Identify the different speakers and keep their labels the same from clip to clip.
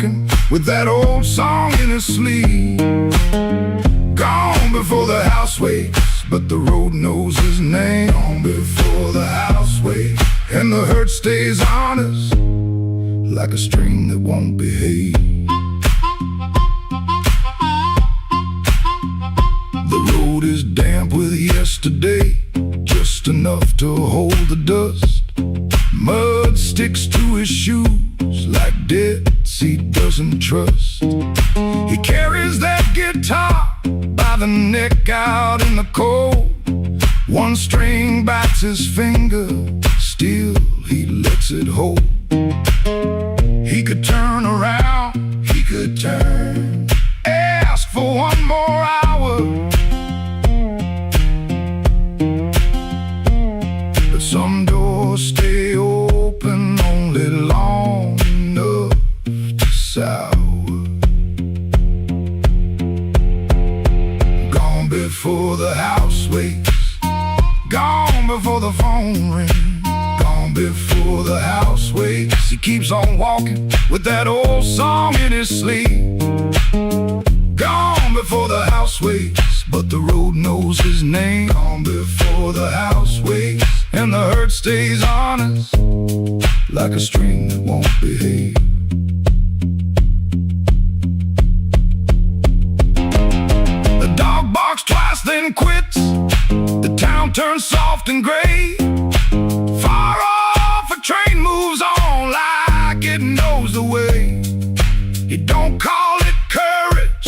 Speaker 1: walking with that old song in his sleeve. Gone before the house wakes, but the road knows his name. Gone before the house wakes, and the hurt stays on us like a string that won't behave. The road is damp with yesterday, just enough to hold the dust. Mud sticks to his shoes like debts he doesn't trust. He carries that guitar by the neck out in the cold. One string bites his finger, still he lets it hold. He could turn around, he could turn, ask for one more hour, but some doors stay open only long enough to sour. Gone before the house wakes, gone before the phone rings. Gone before the house wakes, he keeps on walking with that old song in his sleep. Gone before the house wakes, but the road knows his name. Gone before the house wakes, and the hurt stays on us like a string that won't behave. The dog barks twice then quits. The town turns soft and gray. Far off a train moves on like it knows the way. He don't call it courage,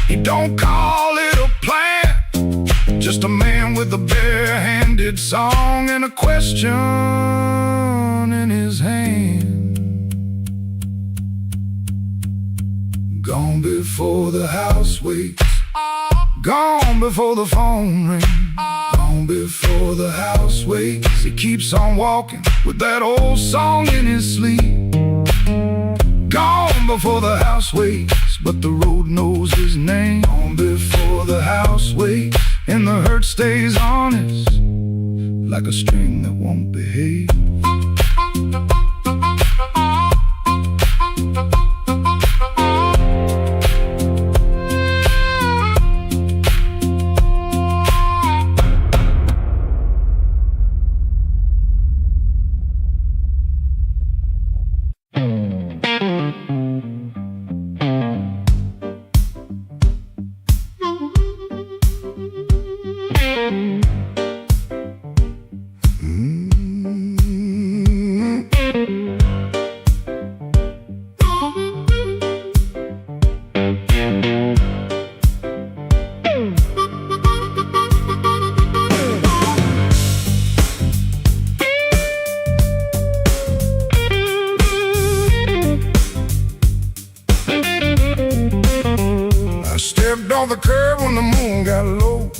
Speaker 1: he don't call it a plan. Just a man with a bare-handed song and a question in his hand. Gone before the house wakes, gone before the phone rings. Gone before the house wakes, he keeps on walking with that old song in his sleep. Gone before the house wakes, but the road knows his name. Gone before the house wakes, and the hurt stays on us like a string that won't behave. On the curb when the moon got low,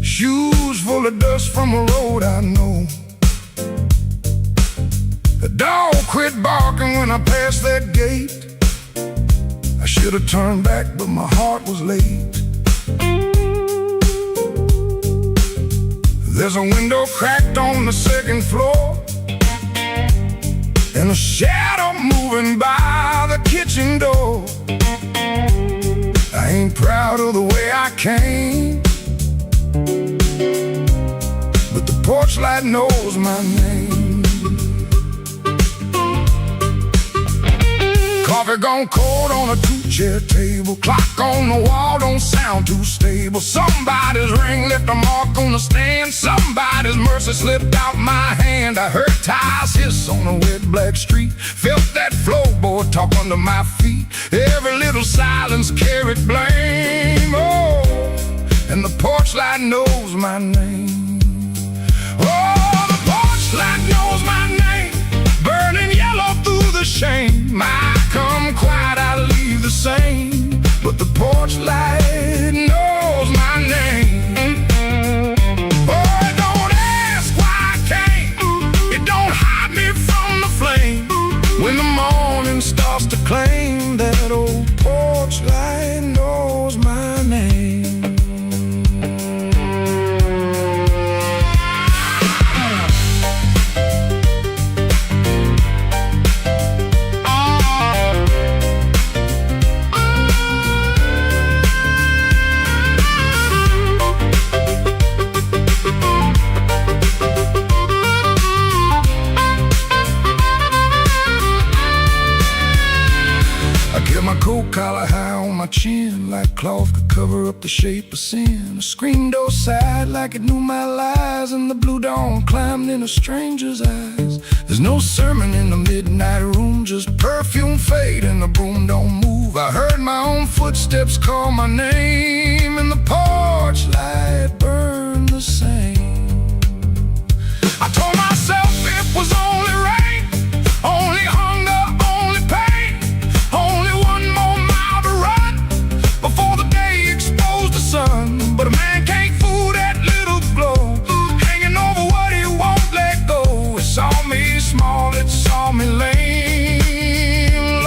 Speaker 1: shoes full of dust from a road I know. The dog quit barking when I passed that gate. I should have turned back, but my heart was late. There's a window cracked on the second floor, and a shadow moving by the kitchen door. I ain't proud of the way I came, but the porch light knows my name. Coffee gone cold on a two-chair table. Clock on the wall don't sound too stable. Somebody's ring left a mark on the stand. Somebody's mercy slipped out my hand. I heard tires hiss on a wet black street. Felt that floorboard talk under my feet. Every little silence carried blame. Oh, and the porch light knows my name. Oh, the porch light knows my name. Burning yellow through the shame. I come quiet, I leave the same, but the porch light knows my name. Oh, it don't ask why I came, it don't hide me from the flame. When the morning starts to claim, that old porch light knows my name. coat collar high on my chin, like cloth could cover up the shape of sin. The screen door sighed like it knew my lies, and the blue dawn climbed in a stranger's eyes. There's no sermon in the midnight room, just perfume fade and the broom don't move. I heard my own footsteps call my name, and the porch light burned the same. I told myself it was only rain, only hunger, only pain, only one more mile to run before the day exposed the sun. But a man can't fool that little glow, hanging over what he won't let go. It saw me small, it saw me lame.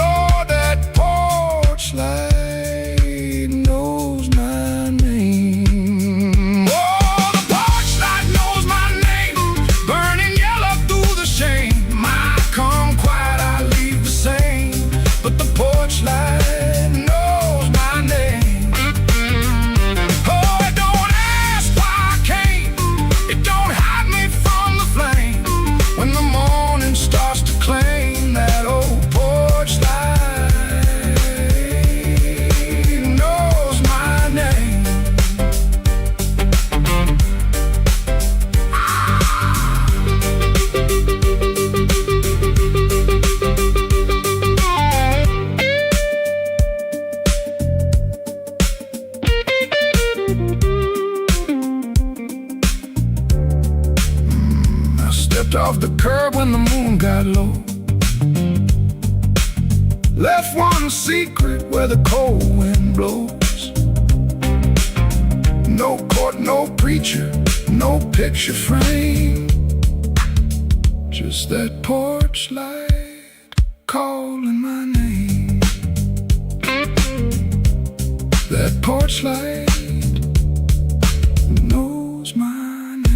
Speaker 1: Lord, that porch light knows my name. Oh, the porch light knows my name, burning yellow through the shame. I come quiet, I leave the same, but the porch light knows my name. Oh, it don't ask why I came, it don't hide me from the flame. When the morning starts to claim, that old porch light knows my name. I stepped off the curb when the moon got low, left one secret where the cold wind blows. No court, no preacher, no picture frame, just that porch light calling my name. That porch light knows my name.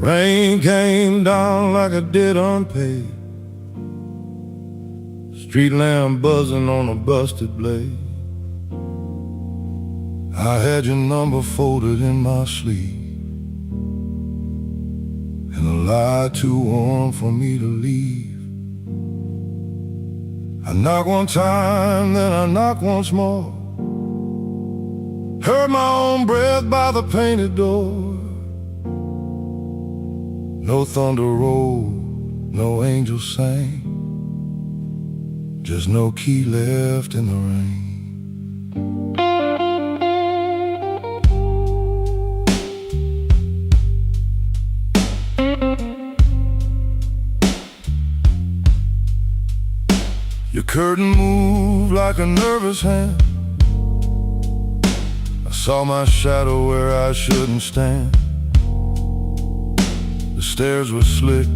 Speaker 2: Rain came down like it did unpaid, street lamp buzzing on a busted blade. I had your number folded in my sleeve, and a lie too warm for me to leave. I knocked one time, then I knocked once more, heard my own breath by the painted door. No thunder rolled, no angel sang, just no key left in the rain. Your curtain moved like a nervous hand, I saw my shadow where I shouldn't stand. The stairs were slick,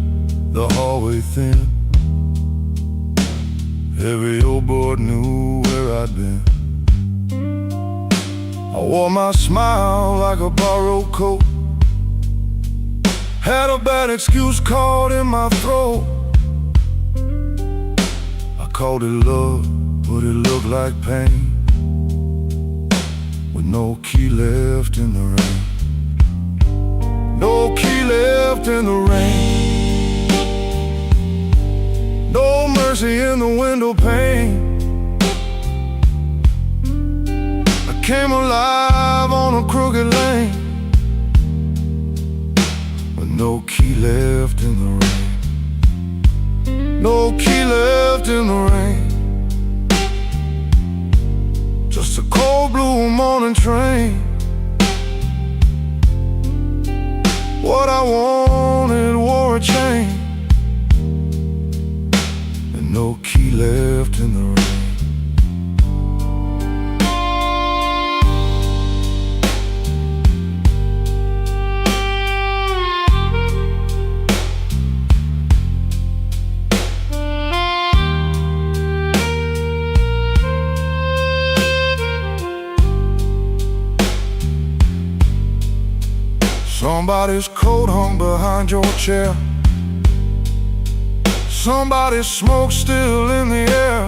Speaker 2: the hallway thin, every old board knew where I'd been. I wore my smile like a borrowed coat, had a bad excuse caught in my throat. I called it love, but it looked like pain, with no key left in the rain. No key left in the rain, no mercy in the window pane. I came alive on a crooked lane with no key left in the rain. No key left in the rain. Just a cold blue morning train. What I wanted wore a chain, and no key left in the rain. Somebody's coat hung behind your chair. Somebody's smoke still in the air.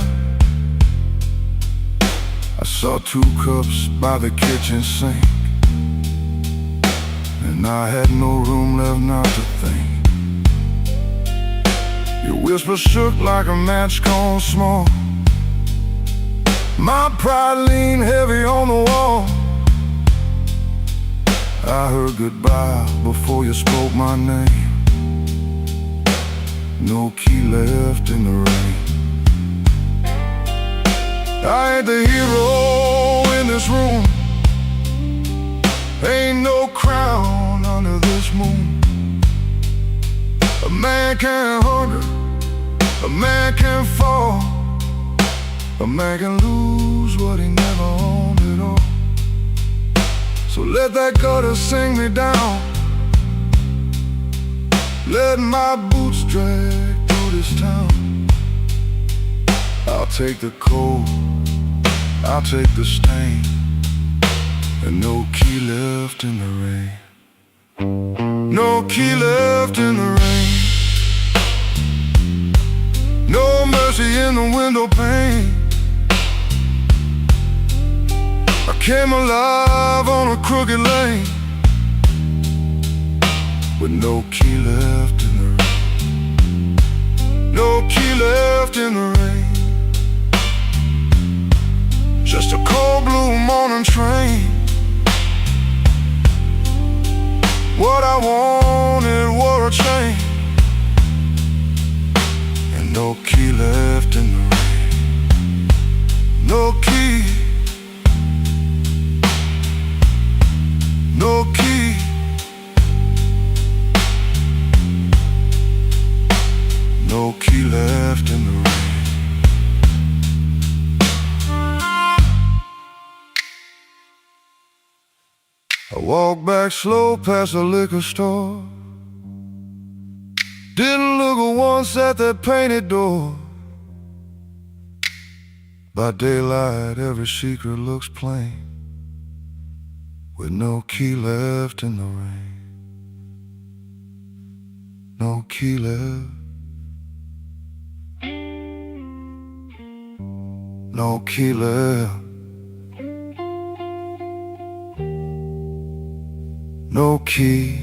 Speaker 2: I saw 2 cups by the kitchen sink, and I had no room left not to think. Your whisper shook like a match gone small. My pride leaned heavy on the wall. I heard goodbye before you spoke my name. No key left in the rain. I ain't the hero in this room. Ain't no crown under this moon. A man can hunger, a man can fall, a man can lose what he never owned at all. So let that gutter sing me down. Let my boots drag through this town. I'll take the cold, I'll take the stain, and no key left in the rain. No key left in the rain. No mercy in the window pane. I came alive on a crooked lane with no key left in the rain. No key left in the rain. Just a cold blue morning train. What I wanted wore a chain, and no key left in the rain. No key. No key. No key left in the rain. I walked back slow past the liquor store. Didn't look once at that painted door. By daylight every secret looks plain, with no key left in the rain. No key left. No key left. No key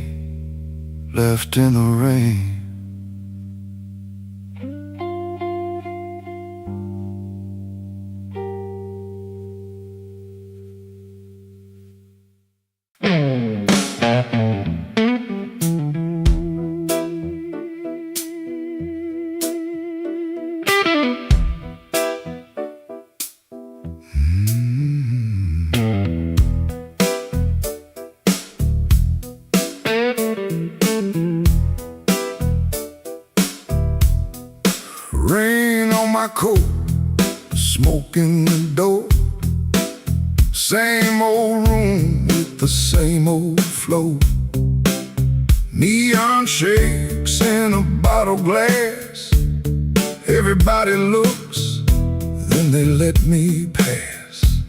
Speaker 2: left in the rain.
Speaker 1: Rain on my coat, smoke in the door. Same old room with the same old flow. Neon shakes in a bottle glass. Everybody looks, then they let me pass.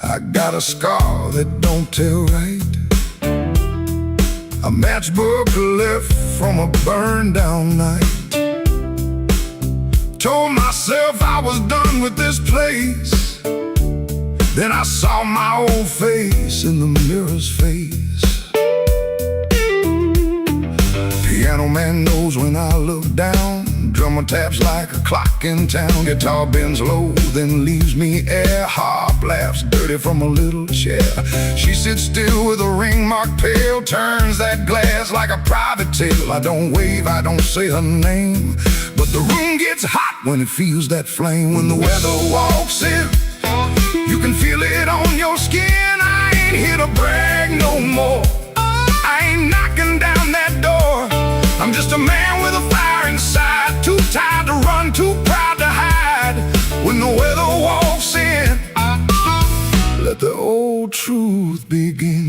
Speaker 1: I got a scar that don't tell right. A matchbook left from a burned down night. Told myself I was done with this place. Then I saw my old face in the mirror's face. Piano man knows when I look down. Drummer Hammer taps like a clock in town. Guitar bends low, then leaves me air. Harp laughs dirty from a little chair. She sits still with a ring marked pale, turns that glass like a private tale. I don't wave, I don't say her name, but the room gets hot when it feels that flame. When the weather walks in, you can feel it on your skin. I ain't here to brag no more. I ain't knocking down that door. I'm just a man with a fire inside, too tired to run, too proud to hide. When the weather walks in, let the old truth begin.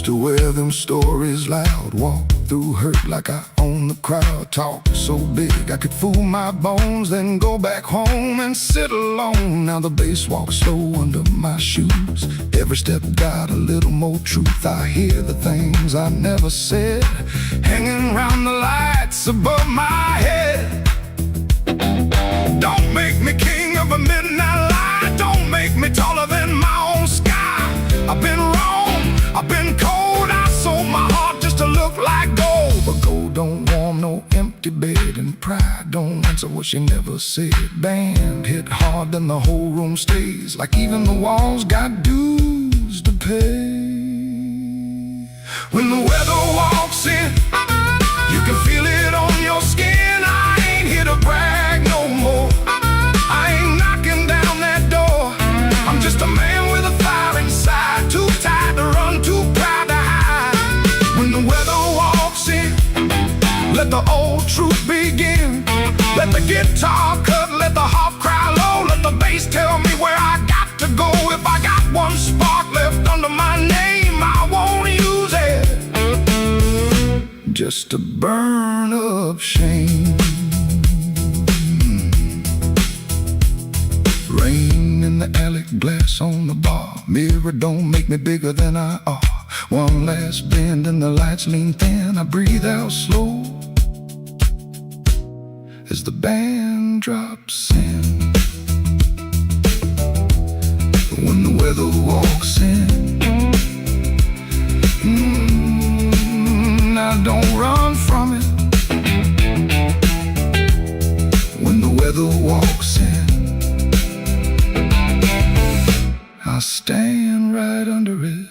Speaker 1: To wear them stories loud, walk through hurt like I own the crowd. Talk so big I could fool my bones, then go back home and sit alone. Now the bass walks slow under my shoes. Every step got a little more truth. I hear the things I never said, hanging round the lights above my head. Don't make me king of a midnight light. Don't make me taller than my own sky. I've been wrong, I've been cold. I sold my heart just to look like gold. But gold don't warm no empty bed, and pride don't answer what she never said. Band hit hard, then the whole room stays, like even the walls got dues to pay. When the weather walks in, you can feel it on your skin. I ain't here to brag no more. I ain't knocking down that door. I'm just a man with a fire inside, too tired to run, too proud to hide. When the weather walks in, let the old truth begin. Let the guitar cut, let the harp cry low. Let the bass tell me where I got to go. If I got one spark left under my name, I won't use it just to burn up shame. Rain in the alley, glass on the bar. Mirror don't make me bigger than I are. One last bend and the lights lean thin. I breathe out slow as the band drops in. When the weather walks in, I don't run from it. When the weather walks in, I stand right under it.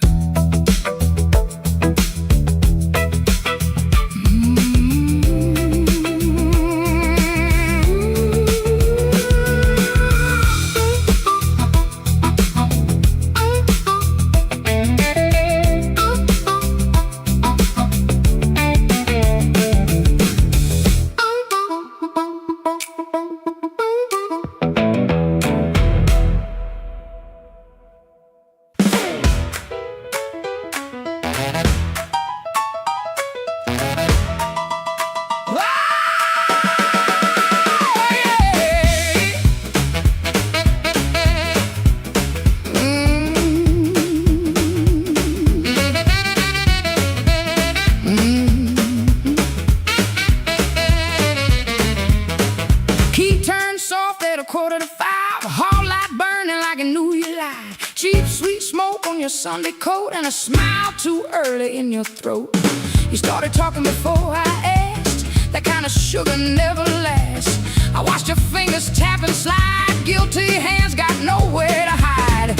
Speaker 3: Sunday coat and a smile too early in your throat. You started talking before I asked. That kind of sugar never lasts. I watched your fingers tap and slide. Guilty hands got nowhere to hide.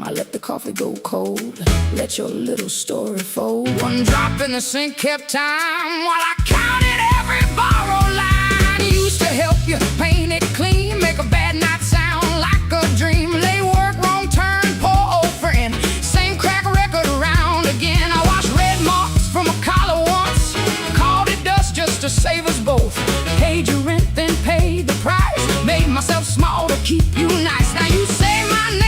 Speaker 3: I let the coffee go cold. Let your little story fold. One drop in the sink kept time while I counted every borrowed line. Used to help you paint it clean, make a bad night sound like a dream. Lay work, wrong turn, poor old friend. Same crack record around again. I washed red marks from a collar once, called it dust just to save us both. Paid your rent, then paid the price. Made myself small to keep you nice. Now you say my name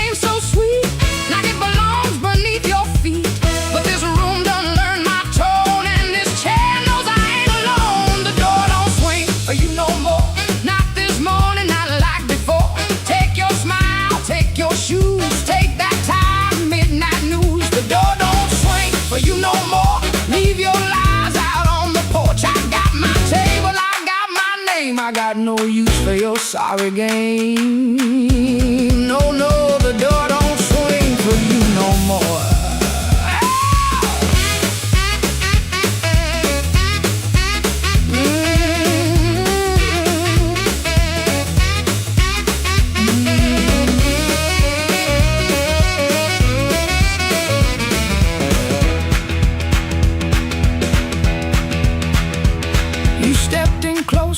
Speaker 3: for you no more. Leave your lies out on the porch. I got my table, I got my name. I got no use for your sorry game. No, no, the door don't swing for you no more.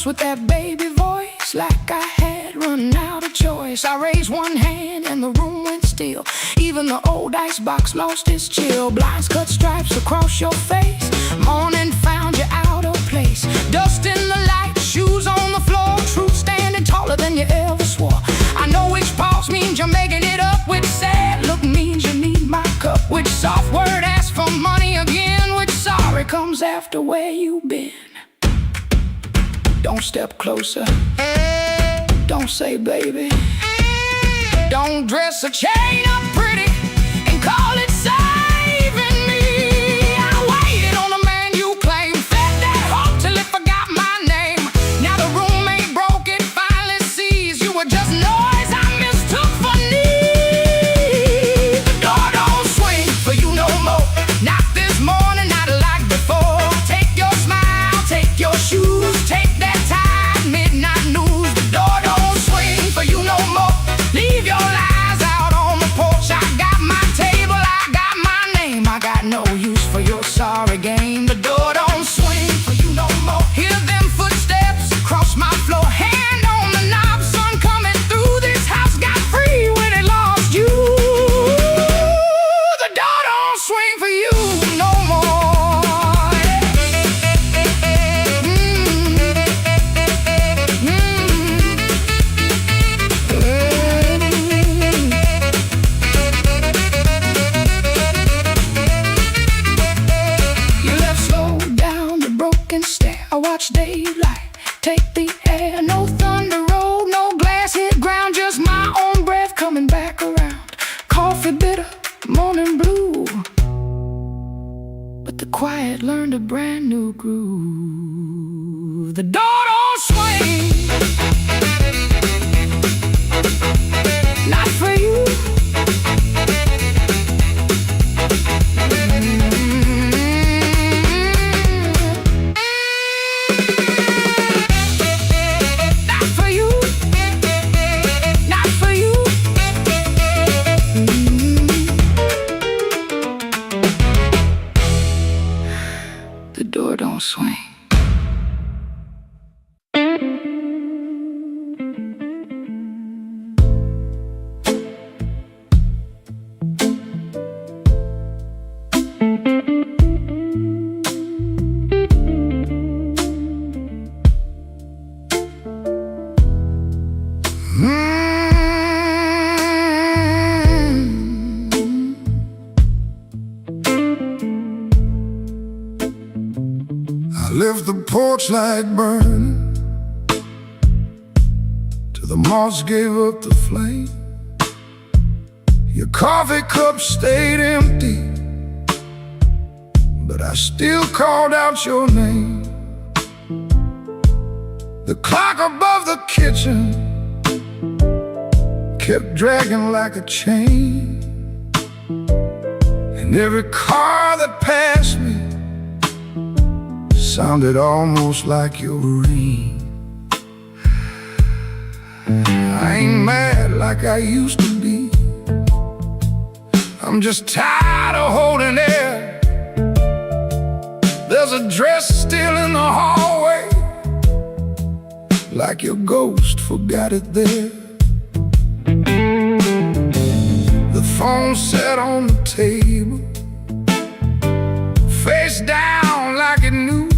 Speaker 3: With that baby voice, like I had run out of choice. I raised one hand and the room went still. Even the old icebox lost its chill. Blinds cut stripes across your face. Morning found you out of place. Dust in the light, shoes on the floor. Truth standing taller than you ever swore. I know which pause means you're making it up. Which sad look means you need my cup. Which soft word asks for money again. Which sorry comes after where you've been. Don't step closer. Don't say baby. Don't dress a chain up pretty and call it saving me. I waited on the man you claim, fed that hope till it forgot my name. Now the room ain't broke, it finally sees you were just noise I mistook for need. The door don't swing for you no more. Not this morning, not like before. Take your smile, take your shoes, take that tired midnight news. The door don't swing for you no more. Leave your lies out on the porch. I got my table, I got my name. I got no use for your sorry game. The door don't swing for you no more. Hear them footsteps across my floor. Hand on the knob, sun coming through. This house got free when it lost you. The door don't swing for you no more. I watch daylight take the air. No thunder roll, no glass hit ground. Just my own breath coming back around. Coffee bitter, morning blue. But the quiet learned a brand new groove. The door don't swing. Not for you. The door don't swing.
Speaker 2: Left the porch light burning till the moss gave up the flame. Your coffee cup stayed empty, but I still called out your name. The clock above the kitchen kept dragging like a chain, and every car that passed me sounded almost like your ring. I ain't mad like I used to be. I'm just tired of holding air. There's a dress still in the hallway, like your ghost forgot it there. The phone sat on the table, face down like it knew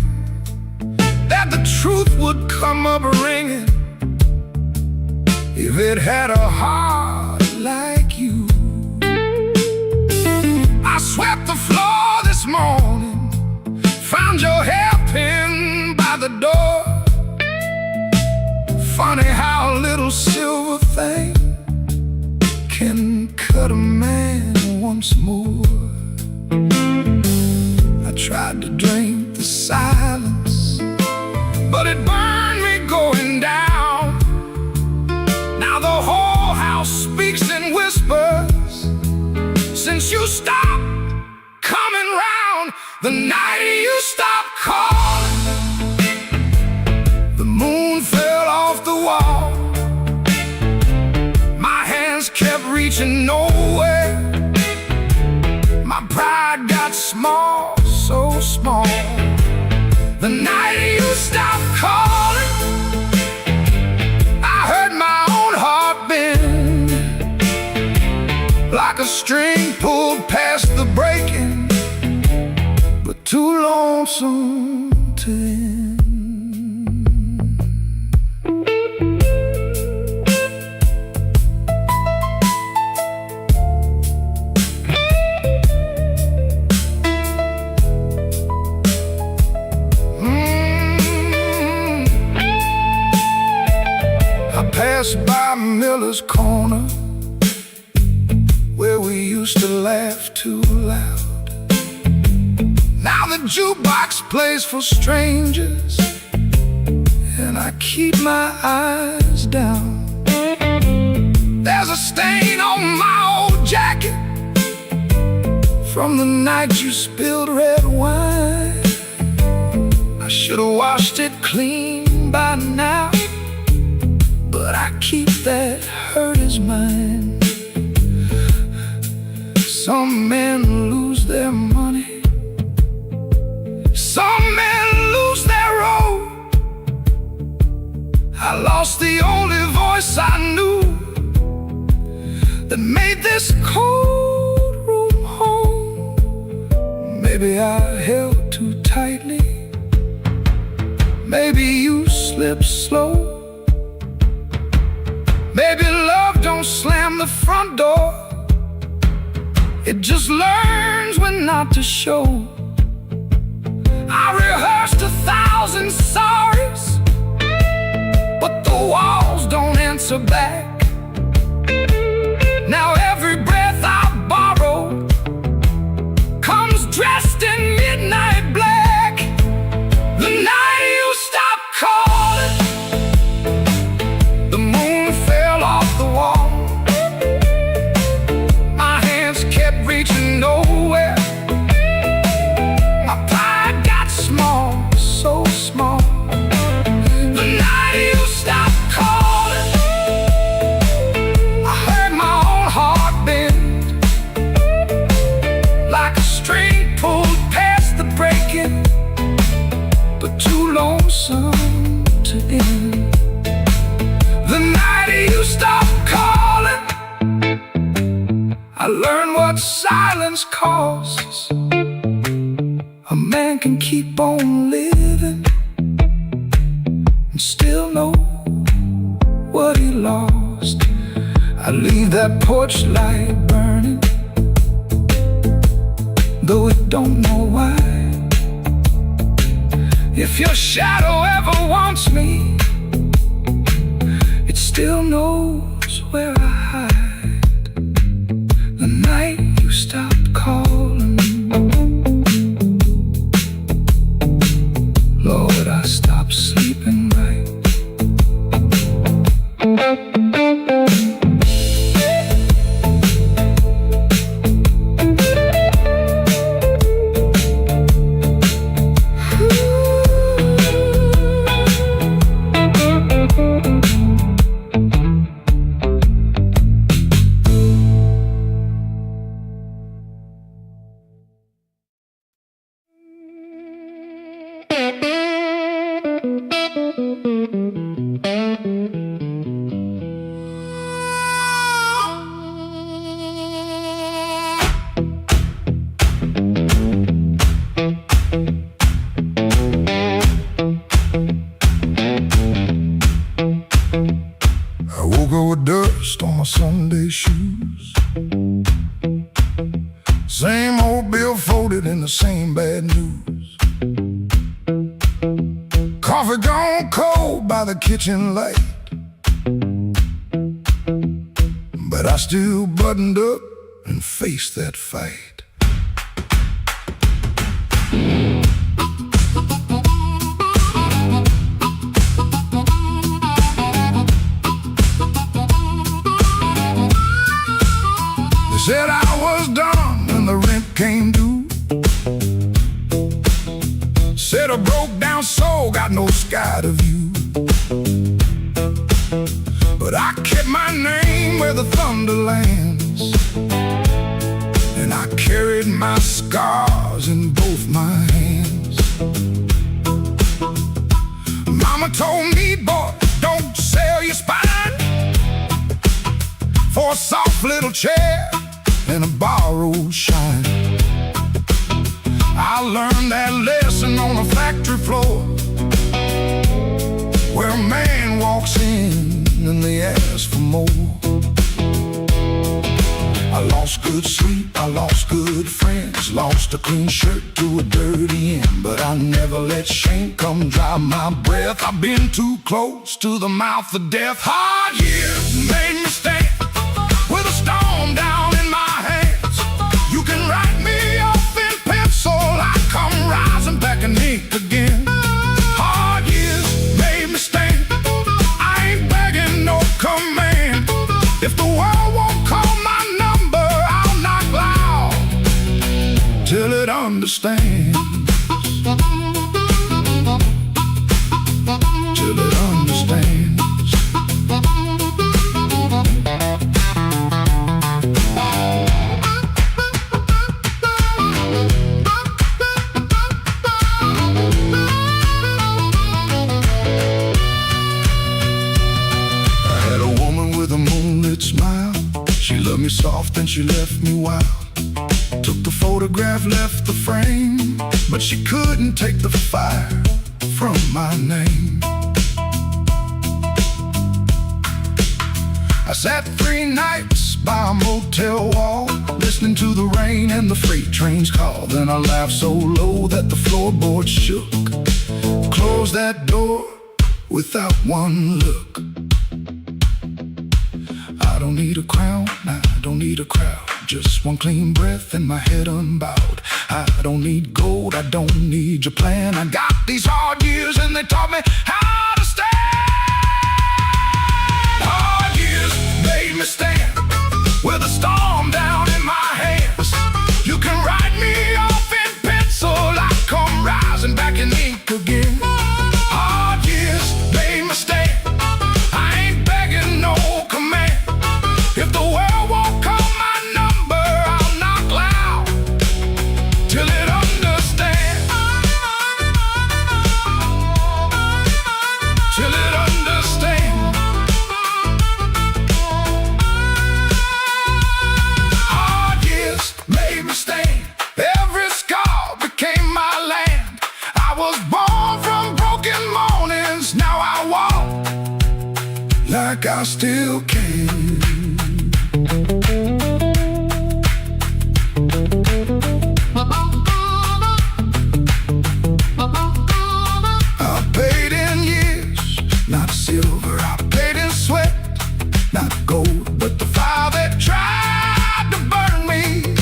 Speaker 2: that the truth would come up ringing if it had a heart like you. I swept the floor this morning, found your hairpin by the door. Funny how a little silver thing can cut a man once more.
Speaker 1: tried to drink the silence, but it burned me going down. Now the whole house speaks in whispers since you stopped coming round. The night you stopped calling, the moon fell off the wall. My hands kept reaching nowhere. My pride got small, so small. The night you stopped calling, I heard my own heart bend, like a string pulled past the breaking, but too lonesome to end. Passed by Miller's Corner, where we used to laugh too loud. Now the jukebox plays for strangers, and I keep my eyes down. There's a stain on my old jacket from the night you spilled red wine. I should have washed it clean by now, but I keep that hurt as mine. Some men lose their money, some men lose their road. I lost the only voice I knew that made this cold room home. Maybe I held too tightly, maybe you slipped slow. Maybe love don't slam the front door, it just learns when not to show. I rehearsed 1,000 sorries, but the walls don't answer back. Now every breath I borrow comes dressed in midnight black. The night you stopped calling, the moon fell off the wall. My hands kept reaching nowhere. My pride got small, so small. The night you stopped calling, I heard my own heart bend, like a string pulled past the breaking, but too lonesome to end. The night you stopped calling, I learned what silence costs. A man can keep on living and still know what he lost. I leave that porch light burning, though it don't know why. If your shadow ever wants me, it still knows where I hide. The night you stopped calling, Lord, I stopped sleeping right.
Speaker 2: I woke up with dust on my Sunday shoes. Same old bill folded in the same bad news. Coffee gone cold by the kitchen light, but I still buttoned up and faced that fight.
Speaker 1: a broke down soul, got no sky to view. But I kept my name where the thunder lands, and I carried my scars in both my hands. Mama told me, boy, don't sell your spine for a soft little chair and a borrowed shine. I learned that lesson on a factory floor, where a man walks in and they ask for more. I lost good sleep, I lost good friends, lost a clean shirt to a dirty end, but I never let shame come dry my breath. I've been too close to the mouth of death. Hard years made me stand with a storm down in my hands. You can write me off in pencil, I come rising back in ink again. Hard years made me stand, I ain't begging no command. If the world won't call my number, I'll knock loud till it understands. Till it understands. Smile, she loved me soft and she left me wild. Took the photograph, left the frame, but she couldn't take the fire from my name. I sat 3 nights by a motel wall, listening to the rain and the freight trains call. Then I laughed so low that the floorboards shook. Closed that door without one look. I don't need a crown, I don't need a crowd, just one clean breath and my head unbowed. I don't need gold, I don't need your plan. I got these hard years and they taught me how to stand. Hard years made me stand with a storm down in my hands. You can write me off in pencil, I come rising back in ink again. Hard years made me stand, I ain't begging no command. If the world won't call my number, I'll knock loud till it understands. Till it understands. Hard years made me stand, every scar became my land. I was born from broken mornings, now I walk like I still can. I paid in years, not silver. I paid in sweat, not gold. But the fire that tried to burn me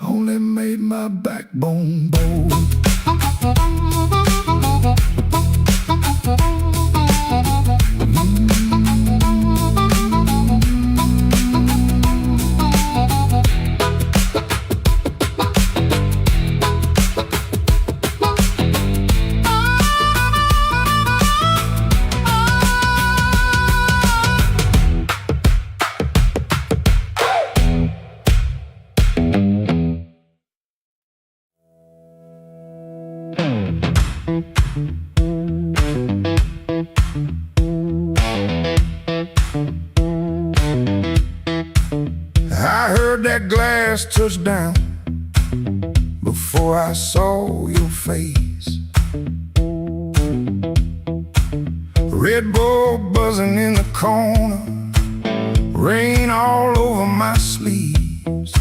Speaker 1: only made my backbone bold. I heard that glass touch down before I saw your face. Red Bull buzzing in the corner, rain all over my sleeves.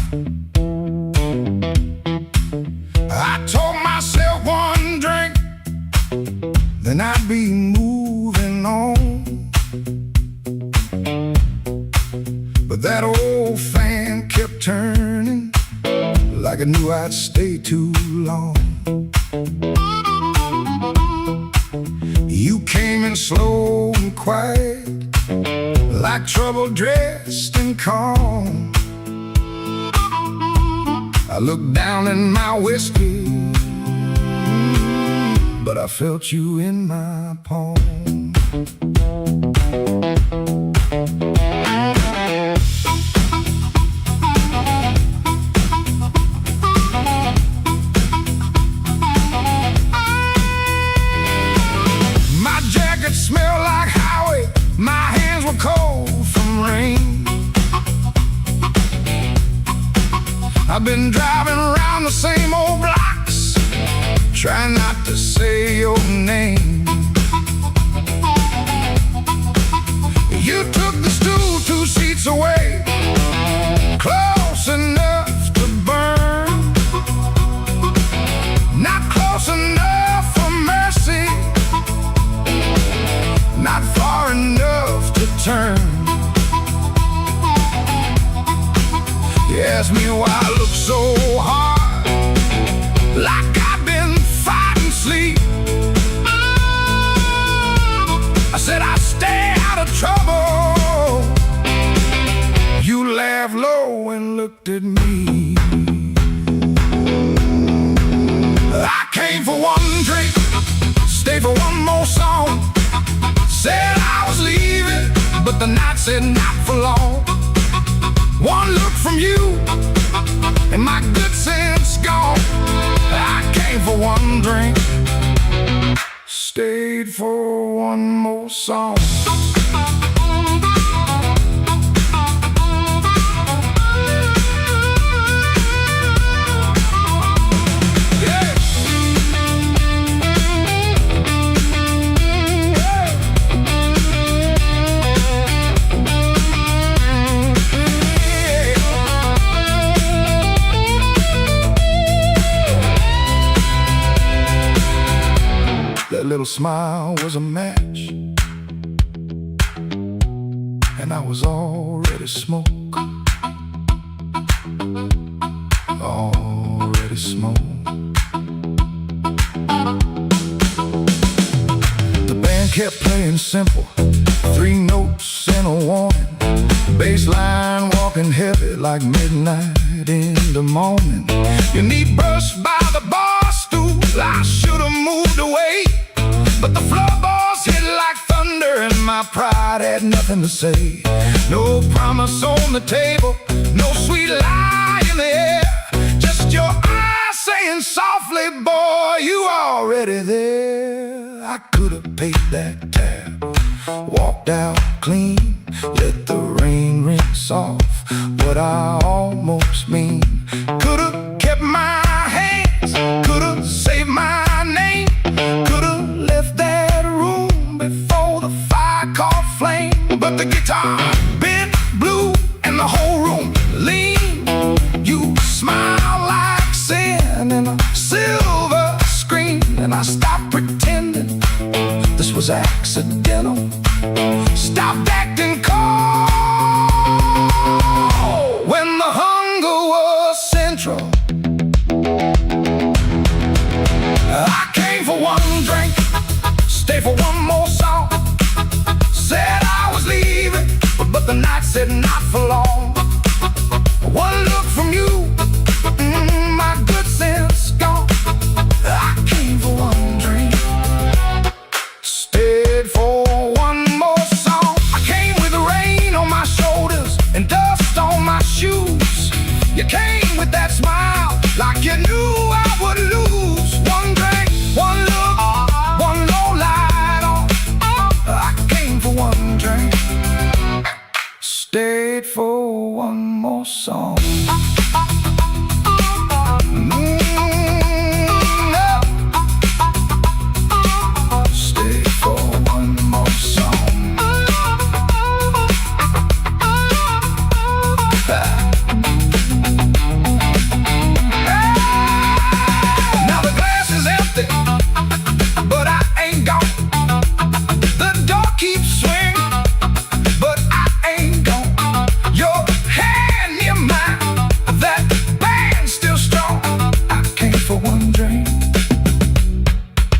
Speaker 1: I told myself one drink, then I'd be moving on. But that old fan kept turning, like I knew I'd stay too long. You came in slow and quiet, like trouble dressed in calm. I looked down in my whiskey,
Speaker 2: but I felt you in my palm.
Speaker 1: My jacket smelled like highway, my hands were cold from rain. I've been driving around the same old blocks, trying not to say your name. You took the stool 2 seats away, close enough to burn, not close enough for mercy, not far enough to turn. You asked me why I look so hard, like I've been fighting sleep. I said I stay out of trouble. You laughed low and looked at me. I came for one drink, stayed for one more song. Said I was leaving, but the night said not for long. One look from you, and my good sense gone. I came for one drink, stayed for one more song.
Speaker 2: That little smile was a match, and I was already smoke. Already smoke. The band kept playing simple, 3 notes and a warning. Bass line walking heavy like midnight in the morning.
Speaker 1: You need brushed by the bar stool, I should've moved away, but the floorboards hit like thunder and my pride had nothing to say. No promise on the table, no sweet lie in the air, just your eyes saying softly, boy, you already there.
Speaker 2: I could've paid that tab, walked out clean, let the rain rinse off what I almost mean.
Speaker 1: Could've kept my hands, could've saved my name, could've left that room before the fire caught flame. But the guitar bent blue and the whole room leaned. You smile like sin in a silver screen, and I stopped pretending this was accidental. Stopped acting cold when the hunger was central. I came for one drink, stayed for one more song. Said I was leaving, but the night said not for long. One look from you, my good sense gone. I came for one drink, stayed for one more song. I came with the rain on my shoulders and dust on my shoes. You came with that smile, like you knew I would lose. One drink, one look, one low light on. I came for one drink, stayed for one more song. Stayed for one more song. Now the glass is empty, but I ain't gone. The door keeps swinging, but I ain't gone. Your hand near mine, that band's still strong. I came for one drink,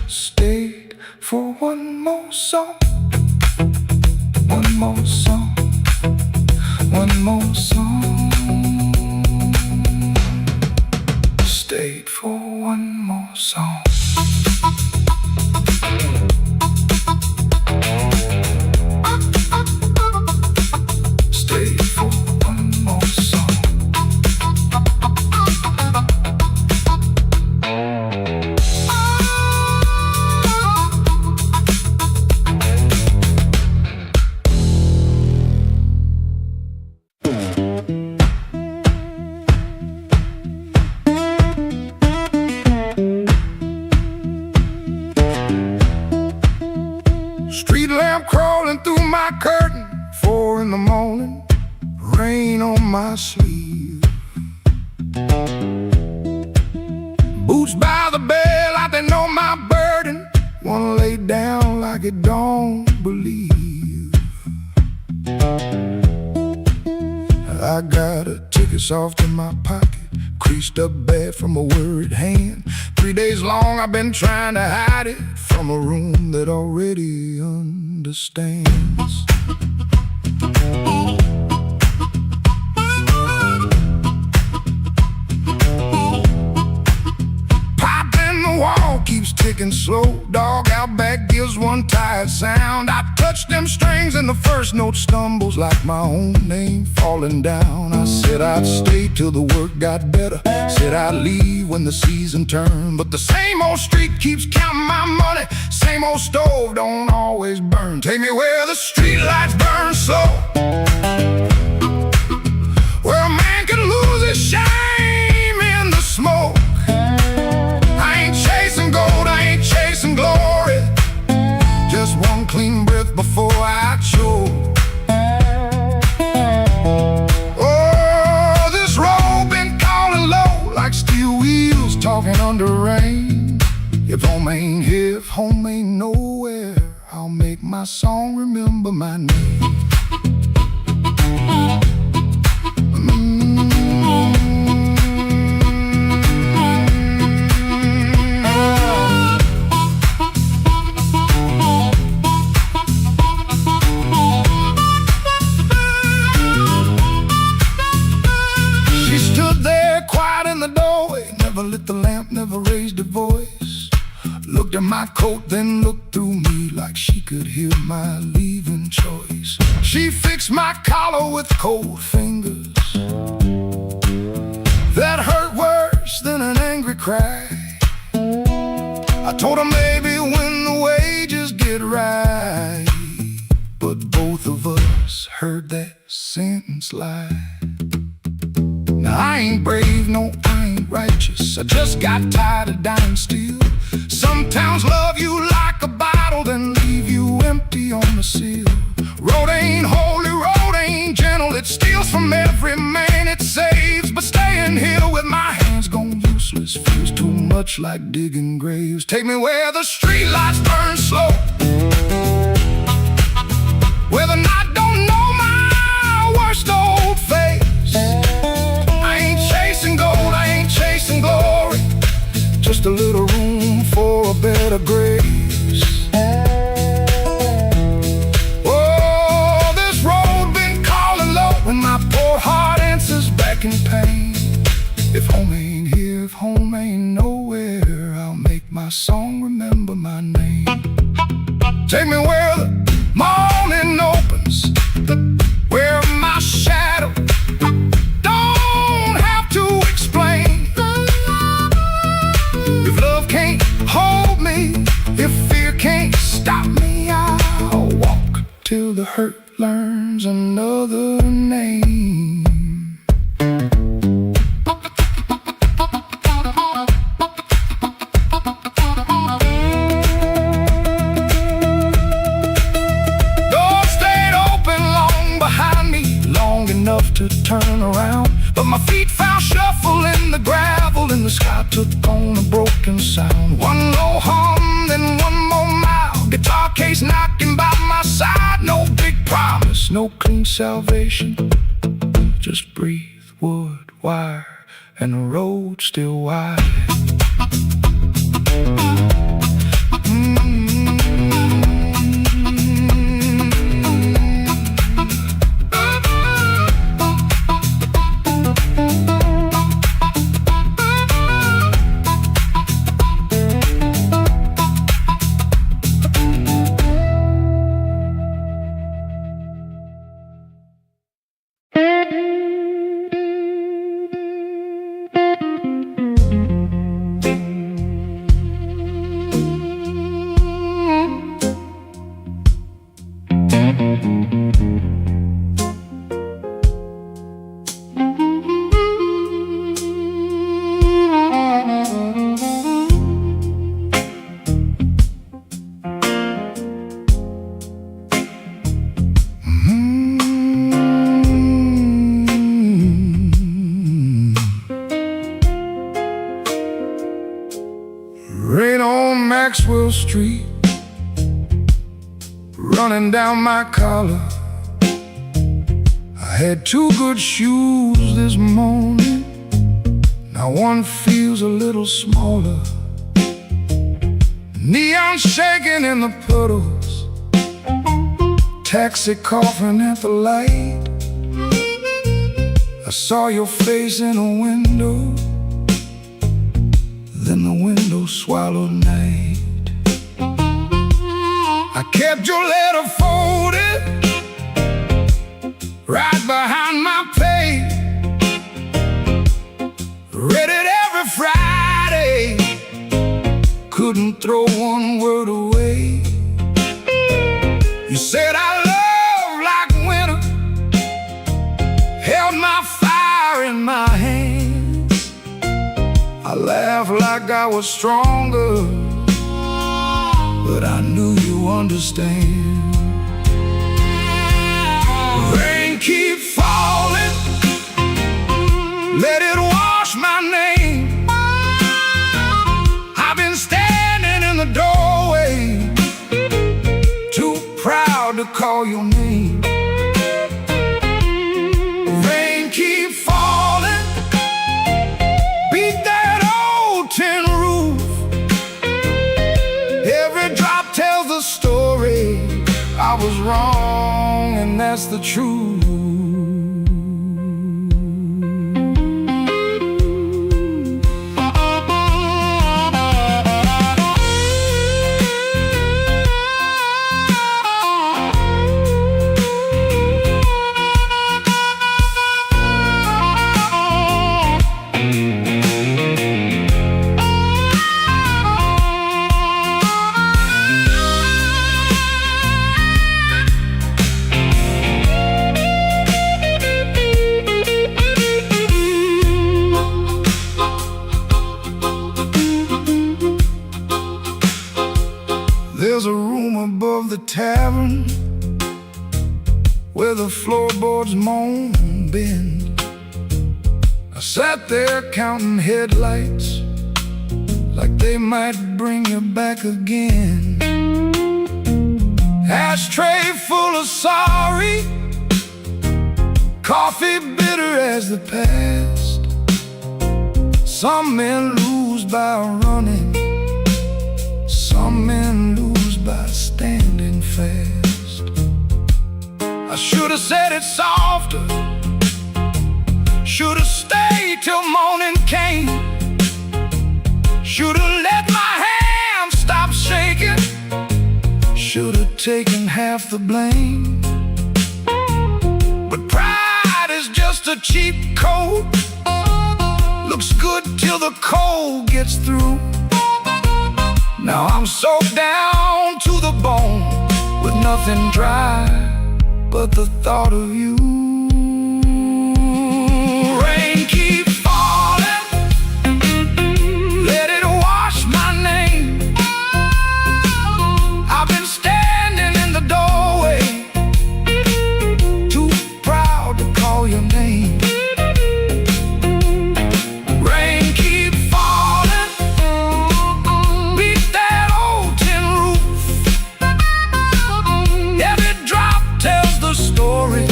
Speaker 1: stayed for one more song. One more song, one more song. Stayed for one more song.
Speaker 2: my curtain, 4 in the morning, rain on my sleeve. Boots by the bed like they know my burden, wanna lay down like it don't believe. I got a ticket soft in my pocket, creased up bad from a worried hand. 3 days long I've been trying to hide it from a room that already understands. Wall keeps ticking slow, dog out back gives one tired sound. I touch them strings and the first note stumbles like my own name falling down. I said I'd stay till the work got better, said I'd leave when the season turned, but the same old street keeps counting my money, same old stove don't always burn. Take me where the street lights burn slow, where a man can lose his shame in the smoke. Chasing glory, just one clean breath before I choke. Oh, this road been calling low like steel wheels talking under rain. If home ain't here, if home ain't nowhere, I'll make my song remember my name. Never lit the lamp, never raised a voice, looked at my coat, then looked through me like she could hear my leaving choice. She fixed my collar with cold fingers that hurt worse than an angry cry. I told her maybe when the wages get right, but both of us heard that sentence lie. Now I ain't brave, no, I ain't righteous, I just got tired of dying still. Some towns love you like a bottle, then leave you empty on the sill. Road ain't holy, road ain't gentle, it steals from every man it saves. But staying here with my hands gone useless feels too much like digging graves. Take me where the street lights burn slow, where the night don't know my worst old face. Chasing glory, just a little room for a better grace. Oh, this road been calling low, and my poor heart answers back in pain. If home ain't here, if home ain't nowhere, I'll make my song remember my name. Take me where the morning opens, where my shadow don't have to explain. If love can't hold me, if fear can't stop me, I'll walk till the hurt learns another name. Doors stayed open long behind me, long enough to turn around, but my feet found shuffle in the gravel, and the sky took on a broken sound. One low hum, then one more mile, guitar case knocking by my side. No big promise, no clean salvation, just breathe, wood, wire, and the road still wide. Rain on Maxwell Street, running down my collar. I had two good shoes this morning, now one feels a little smaller. Neon shaking in the puddles, taxi coughing at the light. I saw your face in a window, then the window swallowed night. I kept your letter folded right behind my page. Read it every Friday, couldn't throw one word away. You said I love like winter, held my fire in my hands. I laughed like I was stronger, but I knew you understand. Rain keep falling, let it wash my name. I've been standing in the doorway, too proud to call your name. Rain keep falling, beat that old tin roof. Every drop tells the story. I was wrong, and that's the truth. There's a room above the tavern where the floorboards moan and bend. I sat there counting headlights like they might bring you back again. Ashtray full of sorry, coffee bitter as the past. Some men lose by running, some men lose by standing fast. I should have said it softer, should have stayed till morning came. Should have let my hand stop shaking, should have taken half the blame. But pride is just a cheap coat, looks good till the cold gets through. Now I'm soaked down to the bone with nothing dry but the thought of you. Rain keep falling, let it wash my name. I've been standing in the doorway, too proud to call your name. Rain keep falling, beat that old tin roof. Every drop tells the story.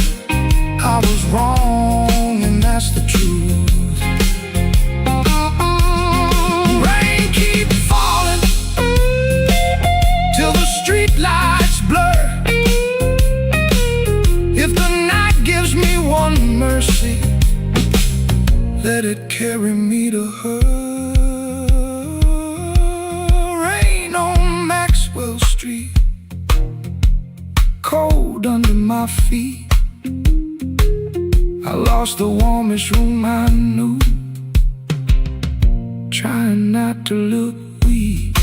Speaker 2: I was wrong, and that's the truth. Rain keep falling till the street lights blur. If the night gives me one mercy, let it carry me to her. Rain on Maxwell Street, cold under my feet. I lost the warmest room I knew, trying not to look weak.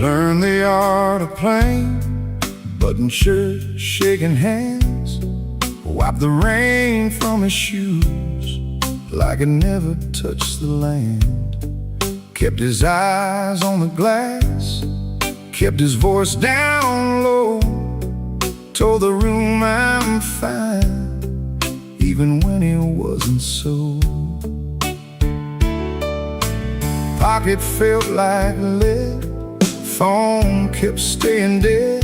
Speaker 2: Learn the art of playing, button shirt, shaking hands, wipe the rain from his shoes like it never touched the land. Kept his eyes on the glass, kept his voice down low, told the room I'm fine, even when he wasn't so. Pocket felt like lead, phone kept staying dead,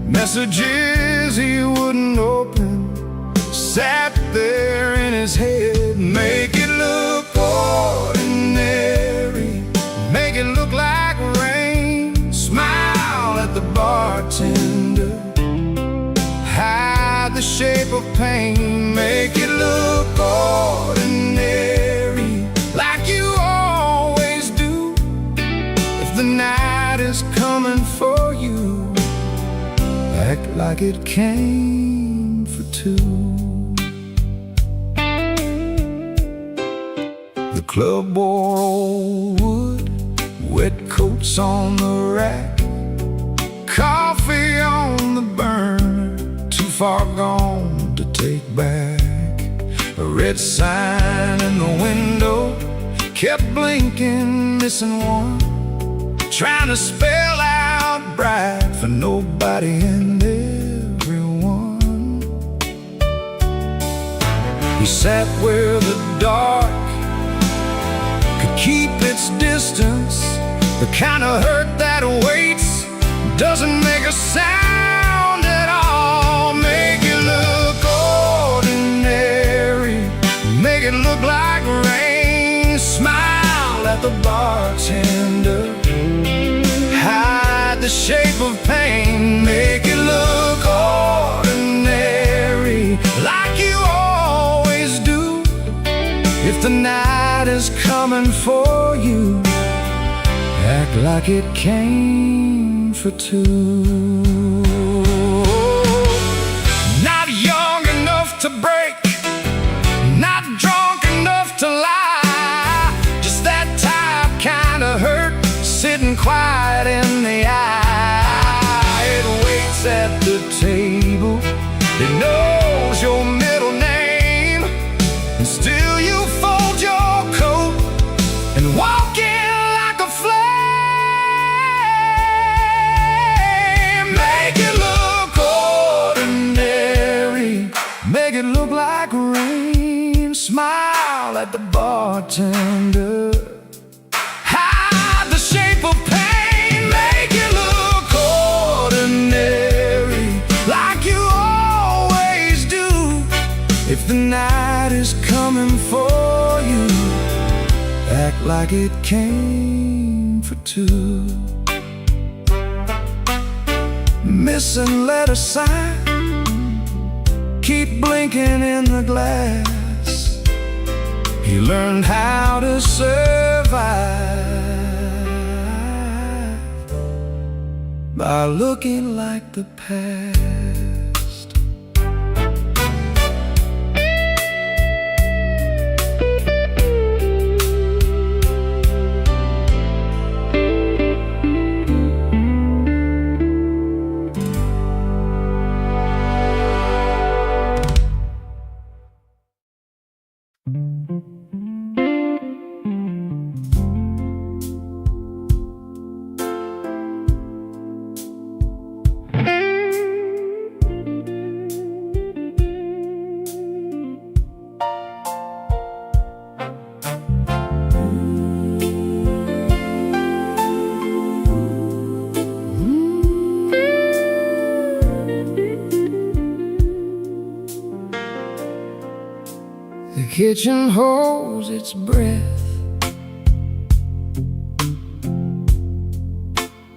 Speaker 2: messages he wouldn't open sat there in his head. Make it look ordinary, make it look like rain, smile at the bartender, hide the shape of pain. Make it look ordinary, like you always do. If the night is coming for you, act like it came for two. The club wore old wood, wet coats on the rack, coffee on the burner, too far gone to take back. A red sign in the window kept blinking, missing one, trying to spell out bright for nobody and everyone. He sat where the dark could keep its distance, the kind of hurt that waits, doesn't make a sound at all. Make it look ordinary, make it look like rain, smile at the bartender, hide the shape of pain. Make it look ordinary, like you always do. If the night is coming for you, act like it came for two. Not young enough to break, not drunk enough to lie, just that type kind of hurt sitting quiet in the eye. It waits at the table, it knows your middle name, and still you fold your coat and walk in like a flame. Make it look ordinary, make it look like rain, smile at the bartender, hide the shape of pain. Make it look ordinary, like you always do. If the night is coming for you, act like it came for two. Missing letter sign, keep blinking in the glass. He learned how to survive by looking like the past. The kitchen holds its breath,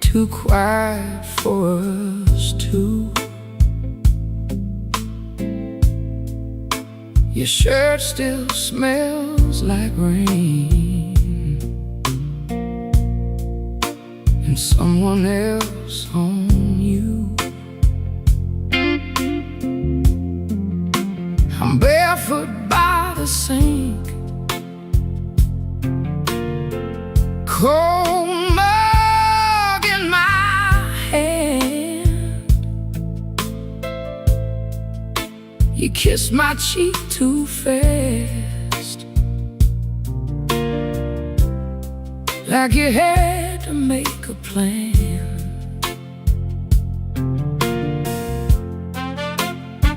Speaker 2: too quiet for us two. Your shirt still smells like rain, and someone else on you. I'm barefoot by the sink, cold mug in my
Speaker 3: You kissed my cheek too fast, like you had to make a plan.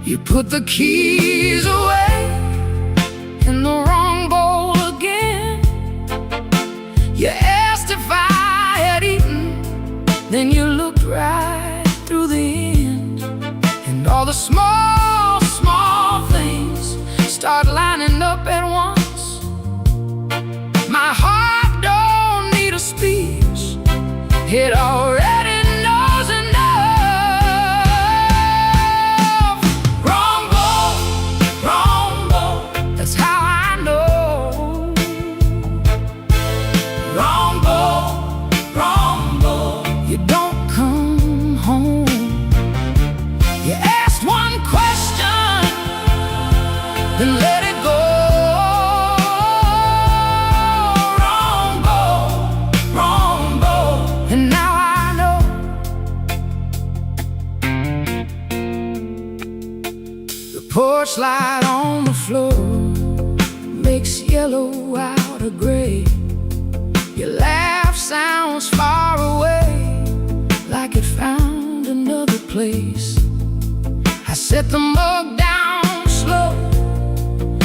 Speaker 3: You put the keys away in the wrong bowl again. You asked if I had eaten, then you looked right through the end. And all the small, small things start lining up at once. My heart don't need a speech, it already knows enough. Wrong bowl, that's how I know. Wrong bowl, you don't come home. You asked one question, then let it go. Wrong bowl, and now I know. The porch light on the floor makes yellow out of gray. Your laugh sounds far away, like it found another place. I set the mug down slow,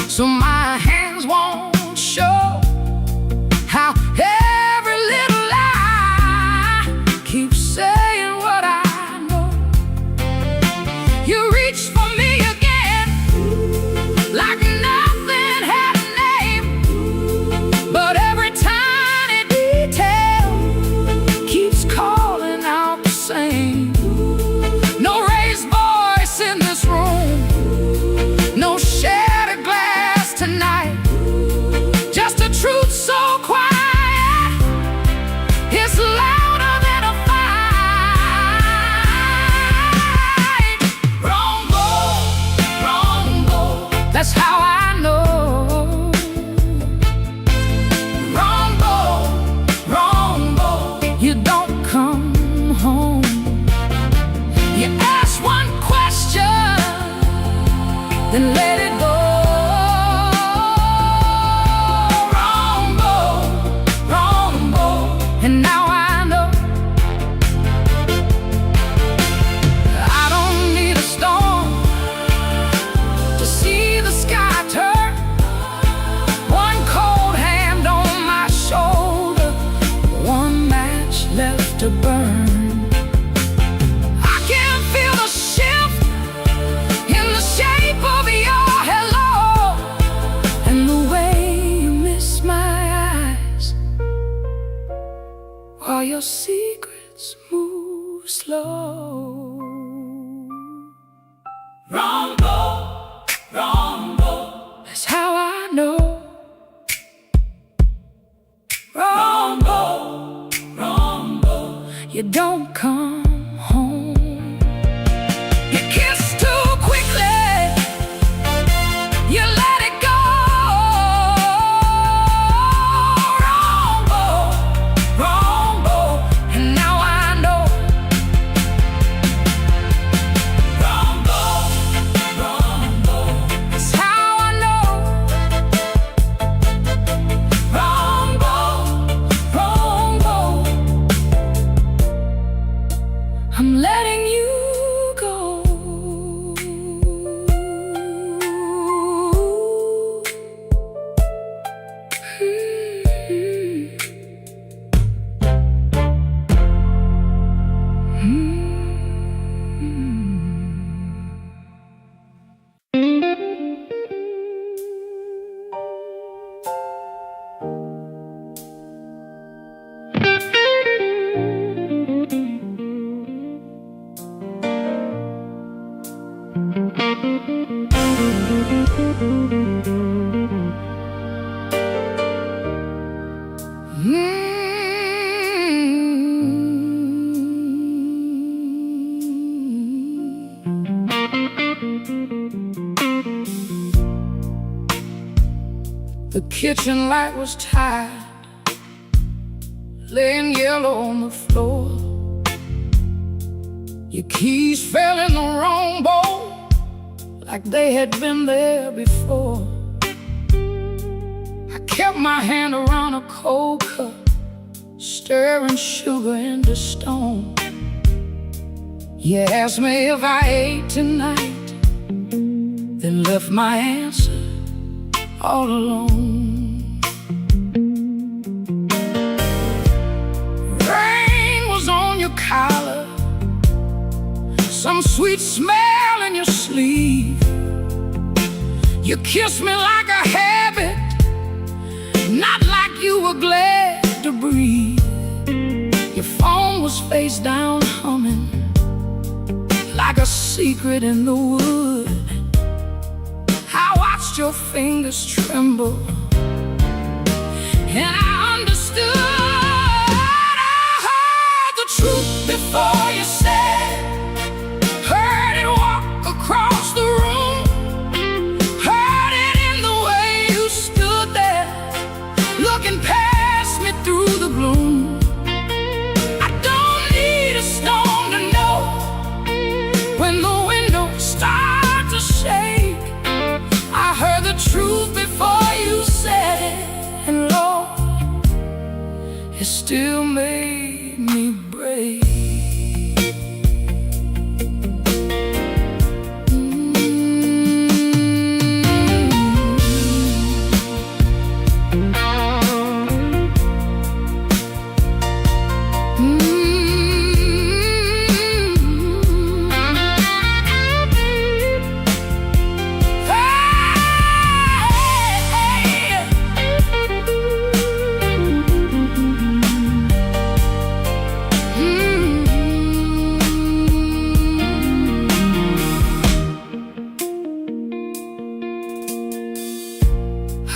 Speaker 3: so my hands won't show how every little lie keeps saying what I know. You reached for me again, like nothing had a name, but every tiny detail keeps calling out the same. No raised voice in this room, no shattered glass tonight, just a truth so quiet, it's louder than a fight. Wrong bowl, that's how I know. Wrong bowl, you don't come home. You ask one question, then let it go. Wrong bowl, and now I know. I don't need a storm to see the sky turn. One cold hand on my shoulder, one match left to burn. I can feel the shift in the shape of your hello, and the way you miss my eyes while your secrets move slow. Wrong bowl, that's how I know. Wrong bowl, you don't come home. You kiss too quickly, you let it go. Wrong bowl, and now I know. Wrong bowl, that's how I know. Wrong bowl, I'm letting you go. The kitchen light was tired, laying yellow on the floor. Your keys fell in the wrong bowl, like they had been there before. I kept my hand around a cold cup, stirring sugar into stone. You asked me if I ate tonight, then left my answer all alone. Rain was on your collar, some sweet smell in your sleeve. You kissed me like a habit, not like you were glad to breathe. Your phone was face down humming, like a secret in the wood. I watched your fingers tremble, and I understood. I heard the truth before you said it, heard it walk across the room, heard it in the way you stood there, looking past me through the gloom. I don't need a stone to know when the windows start to shake. I heard the truth before you said it, and Lord, it still made me break.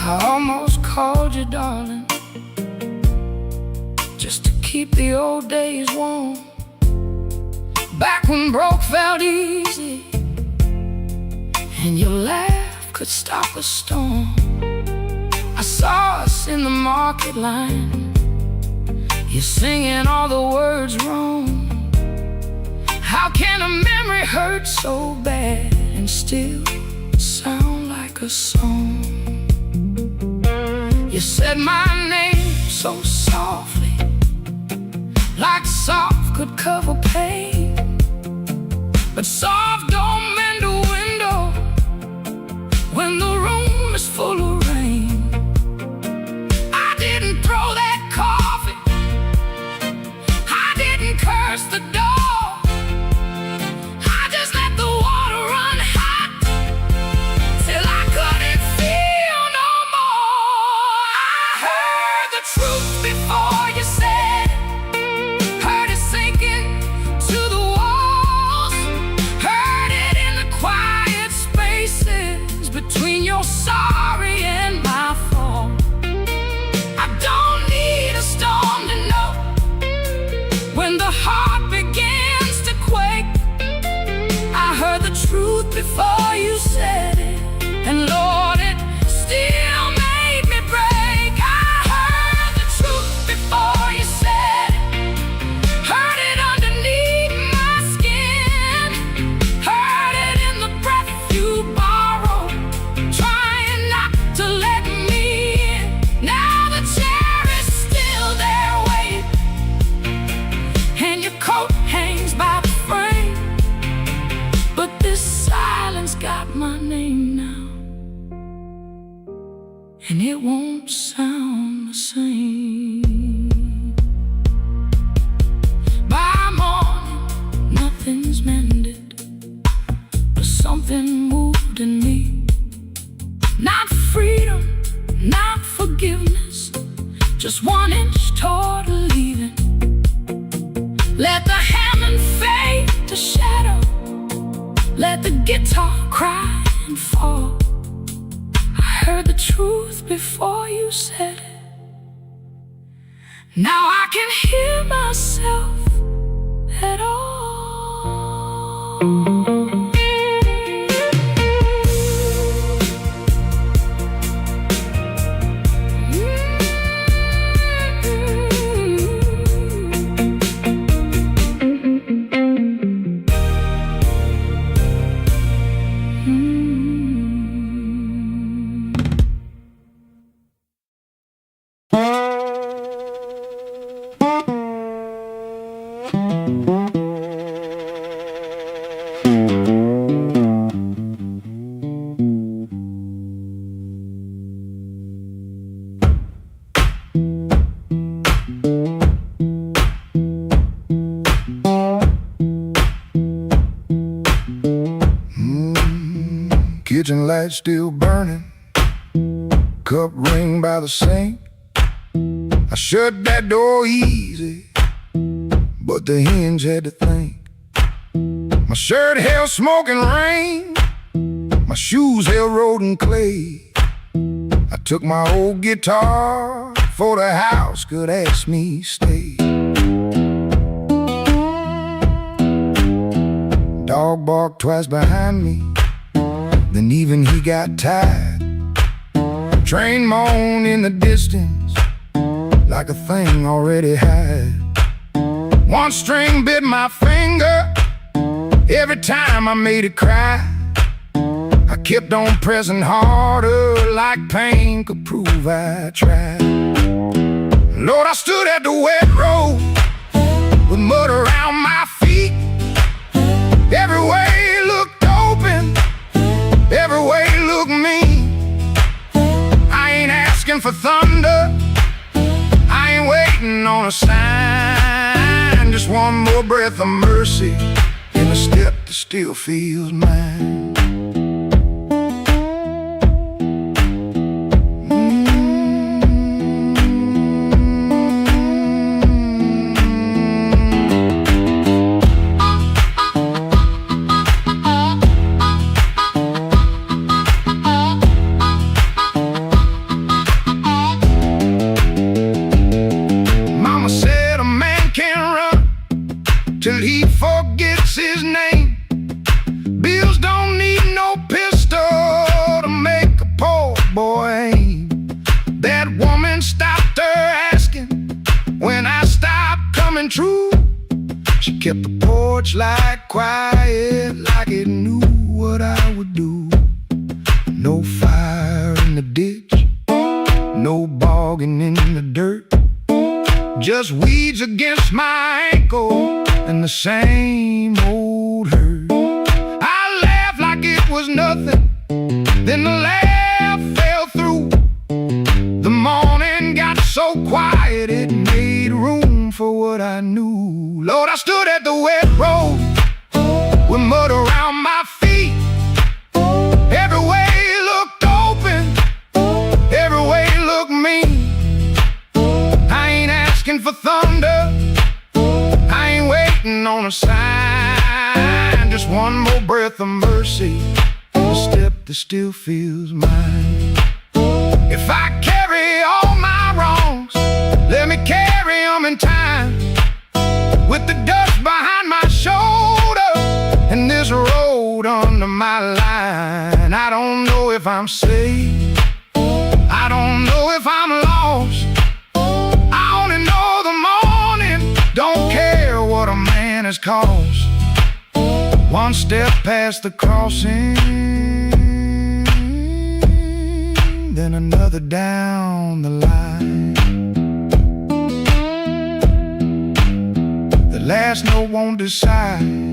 Speaker 3: I almost called you darling, just to keep the old days warm, back when broke felt easy and your laugh could stop a storm. I saw us in the market line, you singing all the words wrong. How can a memory hurt so bad and still sound like a song? You said my name so softly, like soft could cover pain, but soft don't mend a window when the room is full of rain. I didn't throw that coffee, I didn't curse the dog, I just let the water run hot till I couldn't feel no more. I heard the truth before you said it, heard it sinking to the walls, heard it in the quiet spaces between your sorry and my fault. I don't need a storm to know when the heart begins to quake. I heard the truth before you said it, and Lord, it still made me break. I heard the truth before you said it, heard it underneath my skin, heard it in the breath you borrowed, trying not to let me in. Now the chair is still there waiting, and your coat hangs by the frame, but this silence got my name now, and it won't sound the same. By morning, nothing's mended, but something moved in me. Not freedom, not forgiveness, just 1 inch toward leaving. Let the Hammond fade to shadow, let the guitar cry and fall. I heard the truth before you said it, now I can hear myself at all.
Speaker 2: Kitchen light still burning, cup ring by the sink. I shut that door easy, but the hinge had to think. My shirt held smoke and rain, my shoes held road and clay. I took my old guitar, for the house could ask me stay. Dog barked twice behind me, then even he got tired. Train moaned in the distance like a thing already had. One string bit my finger every time I made it cry. I kept on pressing harder like pain could prove I tried. Lord, I stood at the wet road with mud around my feet. Every way looked open, every way looked mean. I ain't asking for thunder, I ain't waiting on a sign. Just one more breath of mercy in a step that still feels mine. Till he forgets his name. Bills don't need no pistol to make a poor boy aim. That woman stopped her asking when I stopped coming true. She kept the porch light quiet like it knew what I would do. No fire in the ditch, no bogging in the dirt, just weeds against my ankle and the same old hurt. I laughed like it was nothing, then the laugh fell through. The morning got so quiet it made room for what I knew. Lord, I stood at the wet road with mud around my feet. Every way looked open, every way looked mean. I ain't asking for thunder, I ain't waiting on a sign. Just one more breath of mercy, a step that still feels mine. If I carry all my wrongs, let me carry them in time. With the dust behind my shoulder and this road under my line. I don't know if I'm safe, I don't know if I'm lost. I only know the morning don't care what a man has cost. One step past the crossing, then another down the line. The last note won't decide.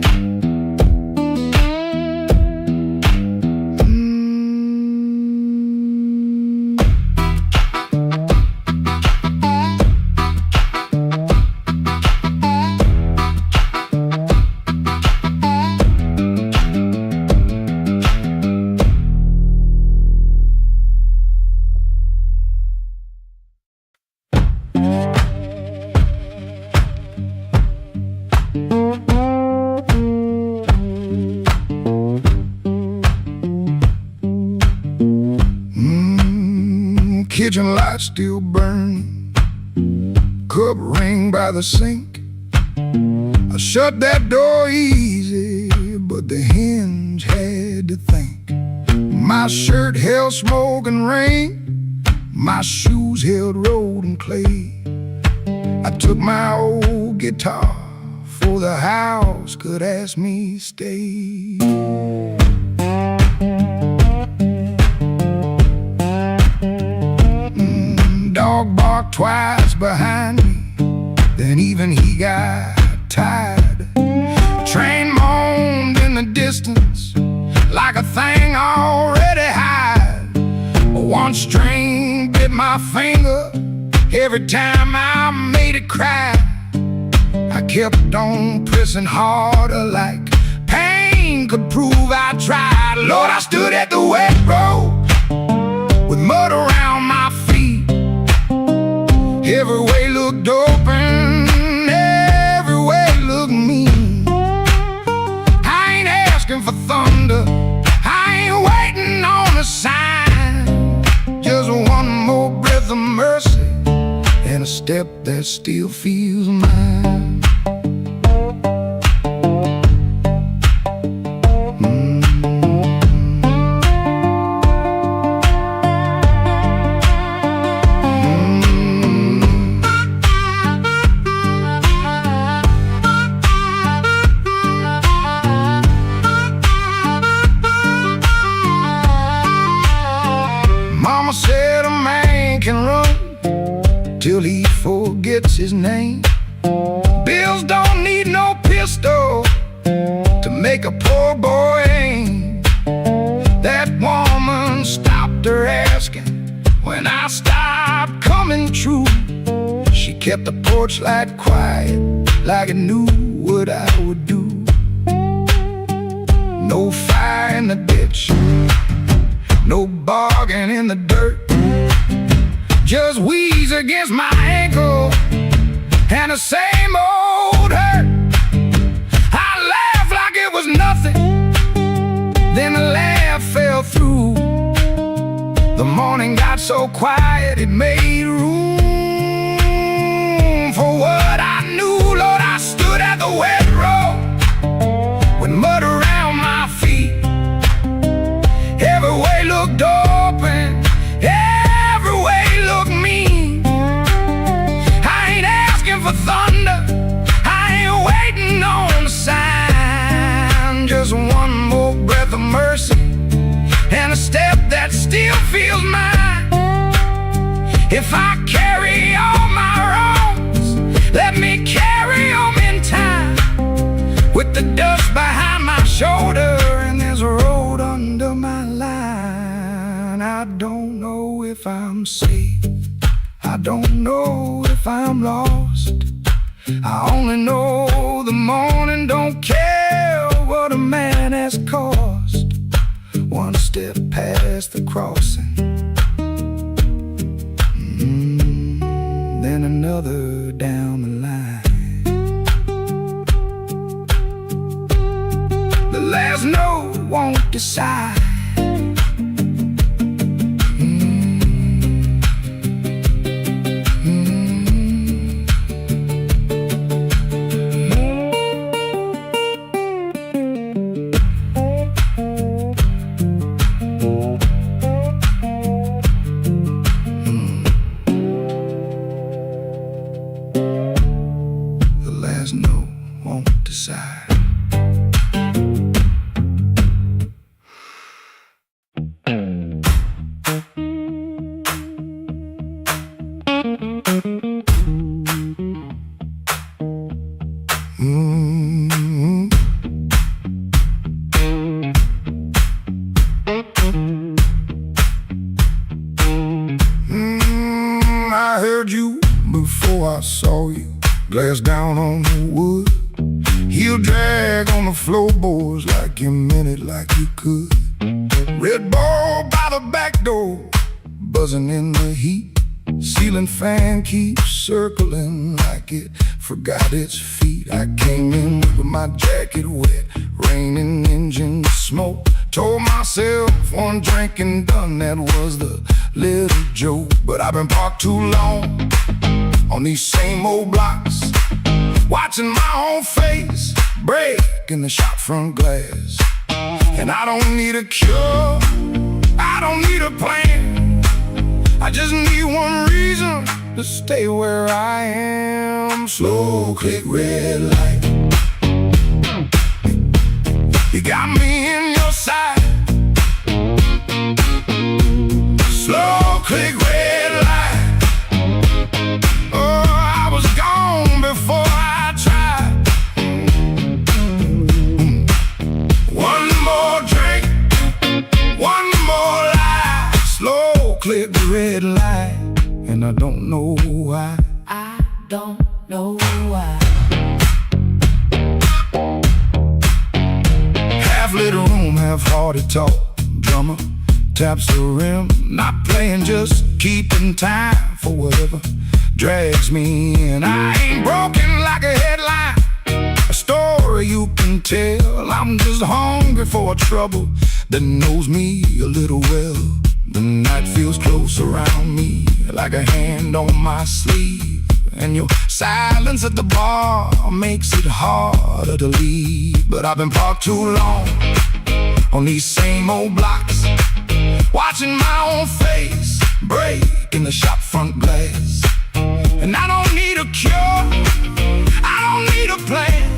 Speaker 2: Kitchen light still burning, cup ring by the sink. I shut that door easy, but the hinge had to think. My shirt held smoke and rain, my shoes held road and clay. I took my old guitar, for the house could ask me stay. Dog barked twice behind me, the
Speaker 1: even he got tired. Train moaned in the distance like a thing already hired. One string bit my finger every time I made it cry. I kept on pressing harder like pain could prove I tried. Lord, I stood at the wet road with mud around my feet. Every way looked open, every way looked mean. I ain't asking for thunder, I ain't waiting on a sign. Just one more breath of mercy and a step that still feels mine. Mama said a man can run till he forgets his name. Bills don't need no pistol to make a poor boy aim. That woman stopped her asking when I stopped coming true. She kept the porch light quiet like it knew what I would do. No fire in the ditch, no bargain in the dirt, just wheeze against my ankle and the same old hurt. I laughed like it was nothing, then the laugh fell through. The morning got so quiet it made room for what I knew. Lord, I stood at the wet road with mud around my feet. Every way looked open, every way looked mean. I ain't asking for thunder, I ain't waiting on a sign. Just one more breath of mercy and a step that still feels mine. If I carry all my wrongs, let me carry them in time. With the dust behind my shoulder and there's a road under my line. I don't know if I'm safe, I don't know if I'm lost. I only know the morning don't care what a man has cost. One step past the crossing, then another down the line. The last note won't decide. No, won't decide. I heard you before I saw you. Glass down on the wood, heel drag on the floorboards like you meant it, like you could. Red ball by the back door, buzzing in the heat. Ceiling fan keeps circling like it forgot its feet. I came in with my jacket wet, raining engine smoke. Told myself one drink and done, that was the little joke. But I've been parked too long on these same old blocks, watching my own face break in the shop front glass. And I don't need a cure, I don't need a plan, I just need one reason to stay where I am. Slow click red light, you got me in your sight. Slow click red light, oh, I was gone before know why.
Speaker 3: I don't know why.
Speaker 1: Half-lit room, half-hearted talk. Drummer taps the rim, not playing, just keeping time for whatever drags me in. I ain't broken like a headline, a story you can tell. I'm just hungry for a trouble that knows me a little well. The night feels close around me, like a hand on my sleeve, and your silence at the bar makes it harder to leave. But I've been parked too long on these same old blocks, watching my own face break in the shop front glass. And I don't need a cure, I don't need a plan,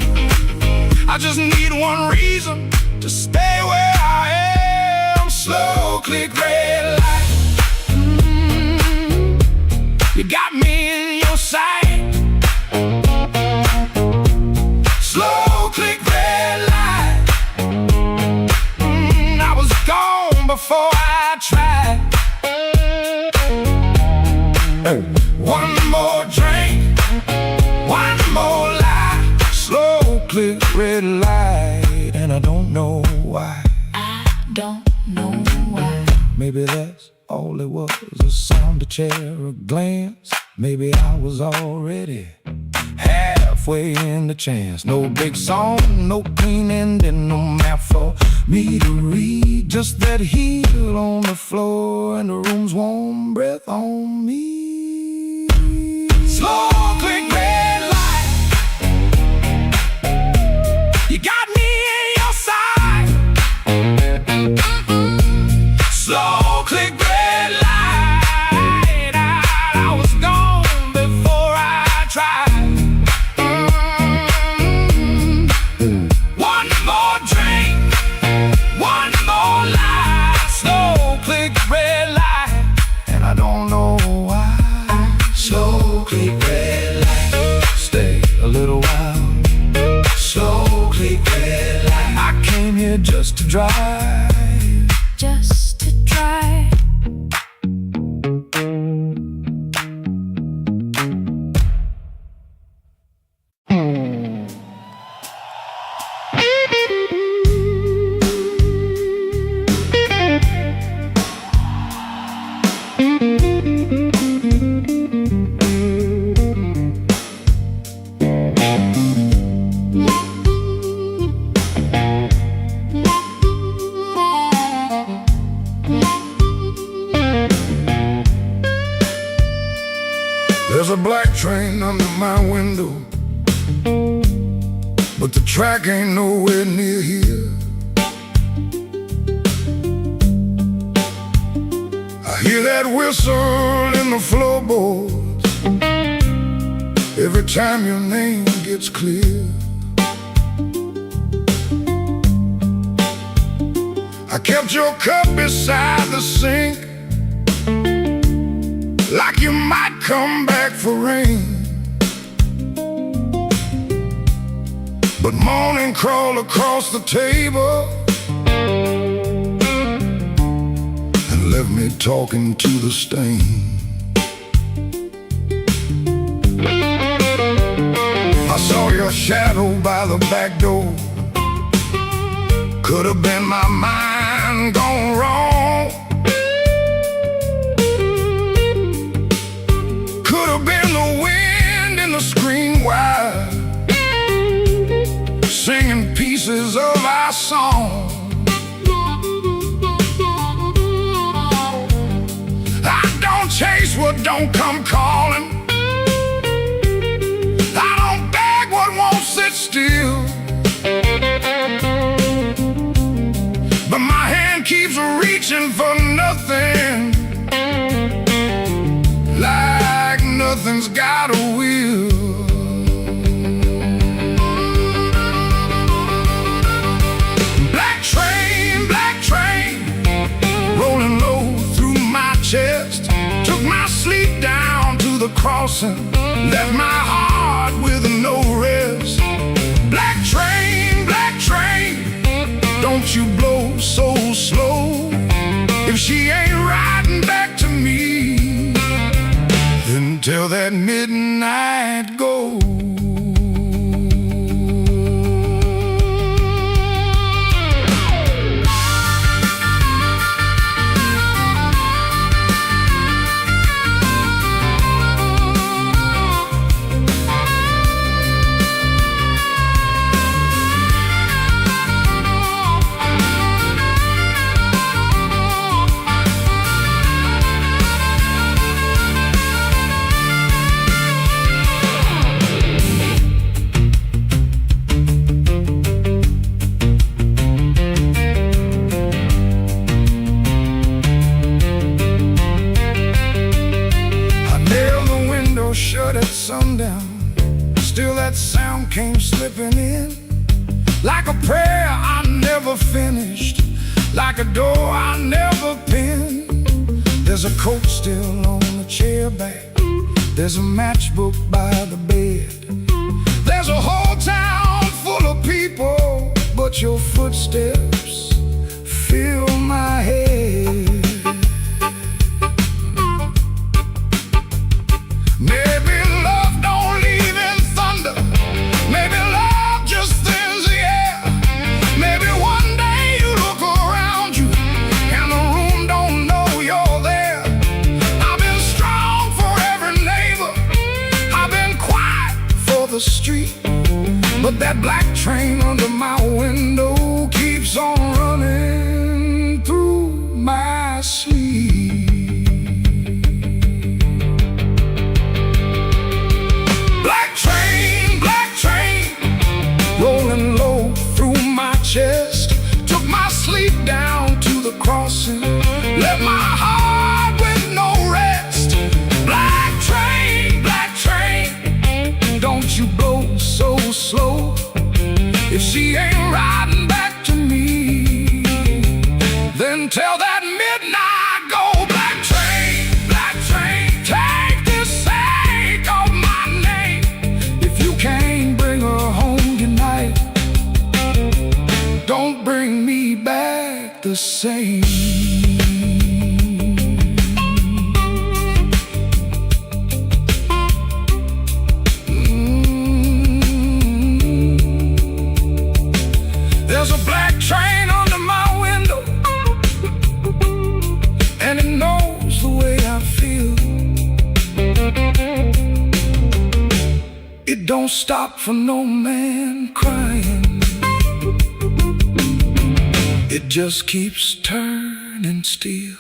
Speaker 1: I just need one reason to stay where I am. Slow click red light, you got me in your sight. Slow click red light, I was gone before I tried. One more drink, one more lie. Slow click red light, and I don't know why.
Speaker 3: I don't know why.
Speaker 1: Maybe that's all it was, a sound, a chair, a glance. Maybe I was already halfway in the chance. No big song, no clean ending, no map for me to read. Just that heel on the floor and the room's warm breath on me. Slow click red light, you got me in your side. Slow click red light, I was gone before I tried. One more drink, one more lie. Slow click red light, and I don't know why. Slow click red light, stay a little while. Slow click red light, I came here just to drive.
Speaker 3: Just to try.
Speaker 1: There's a black train under my window, but the track ain't nowhere near here. I hear that whistle in the floorboards every time your name gets clear. I kept your cup beside the sink, like you might come back for rain. But morning crawled across the table and left me talking to the stain. I saw your shadow by the back door. Could have been my mind gone wrong. Could have been the wind in the screen wire, singing pieces of our song. I don't chase what don't come calling, I don't beg what won't sit still, but my hand keeps reaching for nothing, like nothing's got a will. Black train, rolling low through my chest, took my sleep down to the crossing, left my heart with no rest. Black train, don't you blow so slow. If she ain't riding back to me, then that sound came slipping in, like a prayer I never finished, like a door I never pinned. There's a coat still on the chair back, there's a matchbook by the bed. There's a whole town full of people, but your footsteps fill my head. Maybe love don't leave in thunder, maybe love just thins the air. Maybe one day you look around you and the room don't know you're there. I've been strong for every neighbor, I've been quiet for the street, but that black train under my window keeps on running through my sleep. Black train, rolling low through my chest, took my sleep down to the crossing, left my heart with no rest. Black train, don't you go so slow. If she ain't riding back to me, then tell that midnight go. Black train, take the sake of my name. If you can't bring her home tonight, don't bring me back the same. There's a black train under my window, and it knows the way I feel. It don't stop for no man crying, it just keeps turning steel.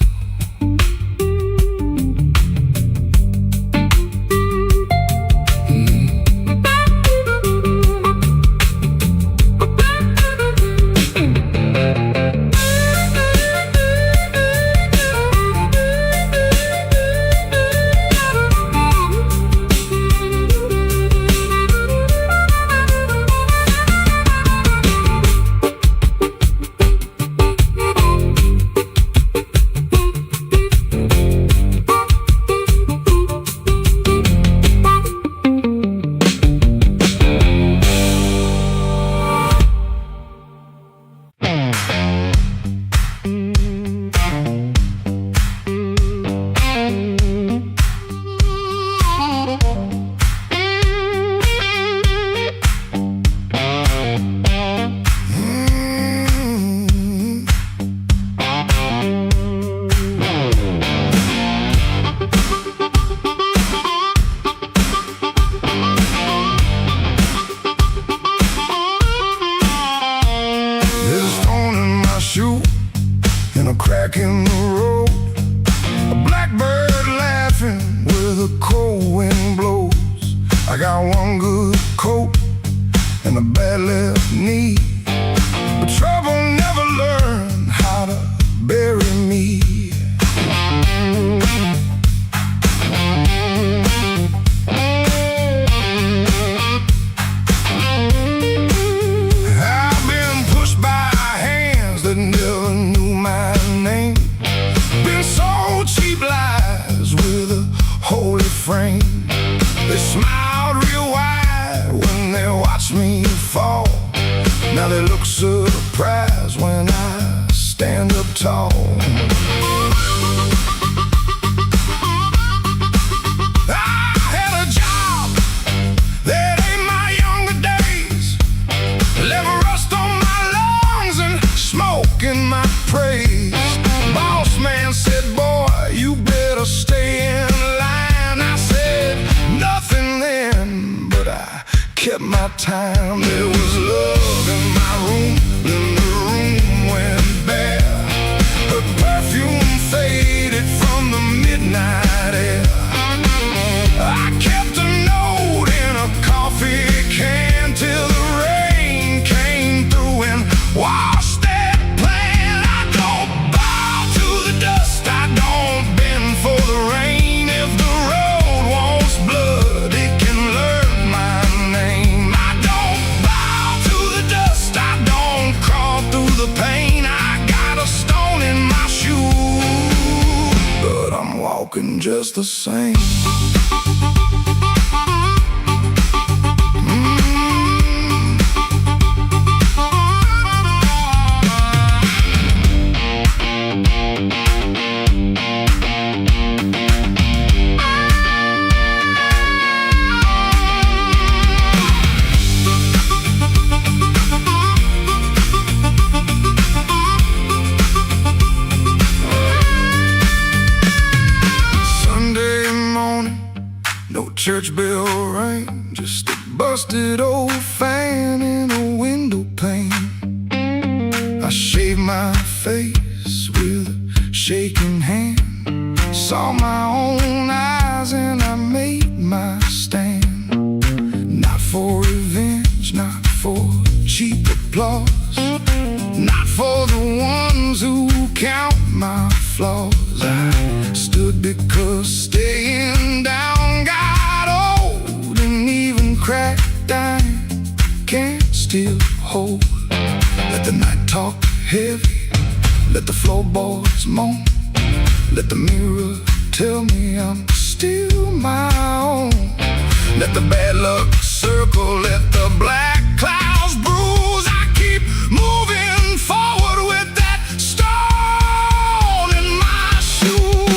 Speaker 1: Crack in the road, a blackbird laughing where the cold wind blows. I got one good coat and a bad left knee, but trouble never learned how to bury me. I've been pushed by hands that never knew my name, been sold cheap lies with a holy frame. They smiled real wide when they watched me fall. Now they look surprised when I stand up tall. I had a job that ain't my younger days, left rust on my lungs and smoke in my praise. Boss man said, boy, you better stay in line. I said nothing then, but I kept my time. There was love in my room, then the room went bare. Her perfume faded from the midnight air. I kept a note in a coffee can till the rain came through and washed that plan. I don't bow to the dust, I don't bend for the rain. If the road wants blood, it can learn my name.
Speaker 2: just the same. Church bell rang, just a busted old fan in a window pane. I shaved my face with a shaking hand, saw my own eyes and I made my stand. Not for revenge, not for cheap applause, not for the ones who count my flaws. I stood because staying down got old, and even cracked dying can't still hold. Let the night talk heavy, let the floorboards moan, let the mirror tell me I'm still my own. Let the bad luck circle, let the black clouds bruise. I keep moving forward with that stone in my shoe.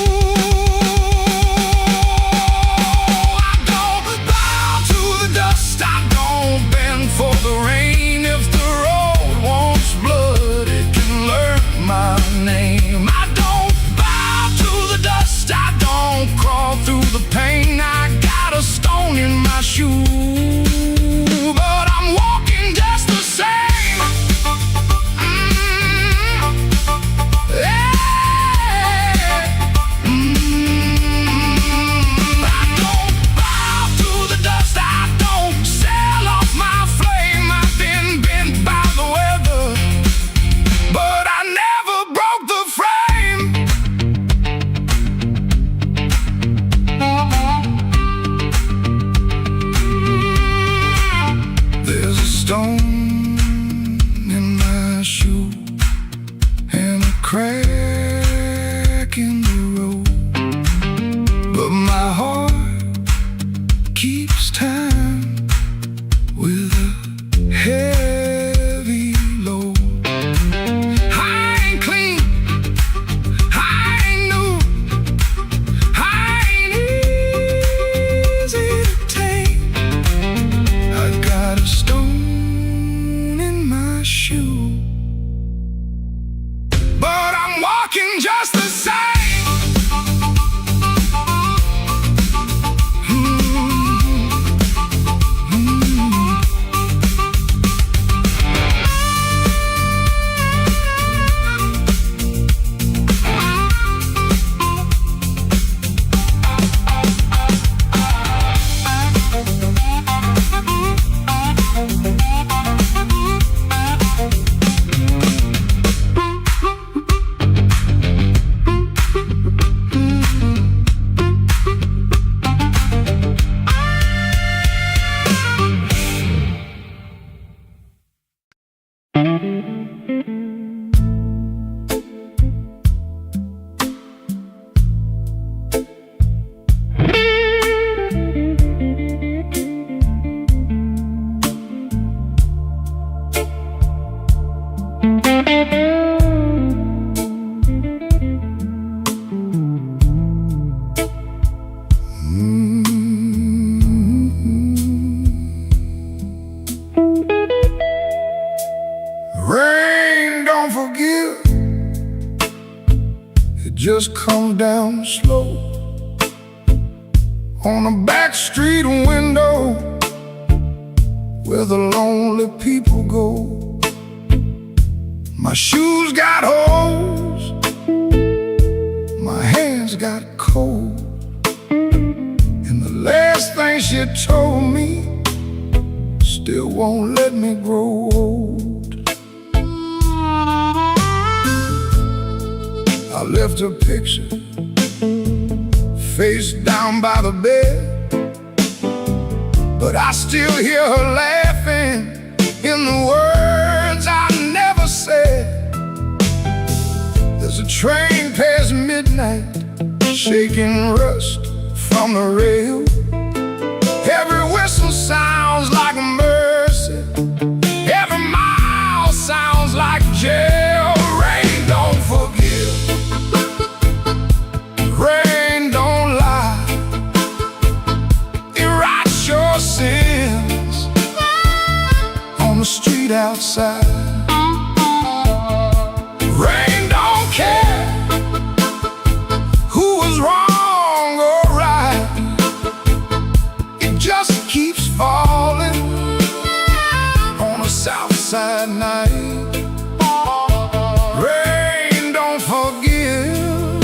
Speaker 2: I don't bow to the dust, I don't bend for the rain. If the road wants blood, it can learn my name. I don't bow to the dust, I don't crawl through the pain. I got a stone in my shoe, but I'm walking just the same. I don't bow to the dust, I don't sell off my flame. I've been bent by the weather, but I never broke the frame. There's a stone in my shoe and a crack in the road, but my heart keeps time with a heavy load. I ain't clean, I ain't new, I ain't easy to tame. I got a stone in my shoe, but I'm walking just the same. Rain don't forgive, it just comes down slow on a back street window where the lonely people go. My shoes got holes, my hands got cold, and the last thing she told me still won't let me grow old. I left her picture face down by the bed, but I still hear her laughing in the words I never said. There's a train past midnight
Speaker 1: shaking rust from the rail. Every whistle sounds like mercy, every mile sounds like jail. Rain don't forgive, rain don't lie, it writes your sins on the street outside. Rain don't care who was wrong or right, it just keeps falling on a south side night. Rain don't forgive,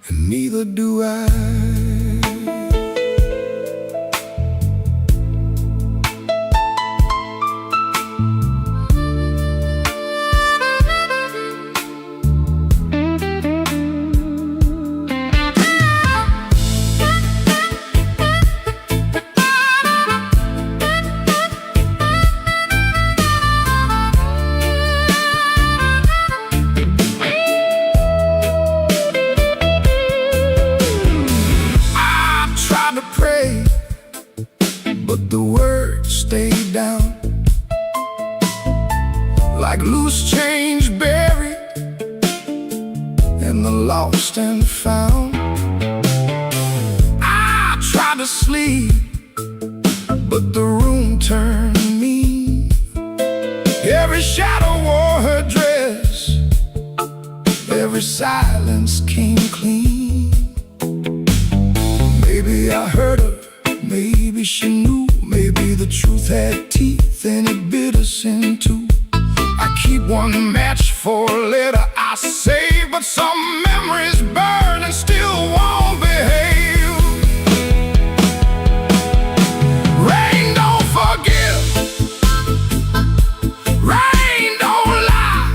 Speaker 1: and neither do I. But the words stayed down like loose change buried in the lost and found. I tried to sleep, but the room turned me. Every shadow wore her dress, every silence came clean. Maybe I heard her, maybe she knew, maybe the truth had teeth and it bit us in two. I keep one match for a letter I save, but some memories burn and still won't behave. Rain don't forgive, rain don't lie,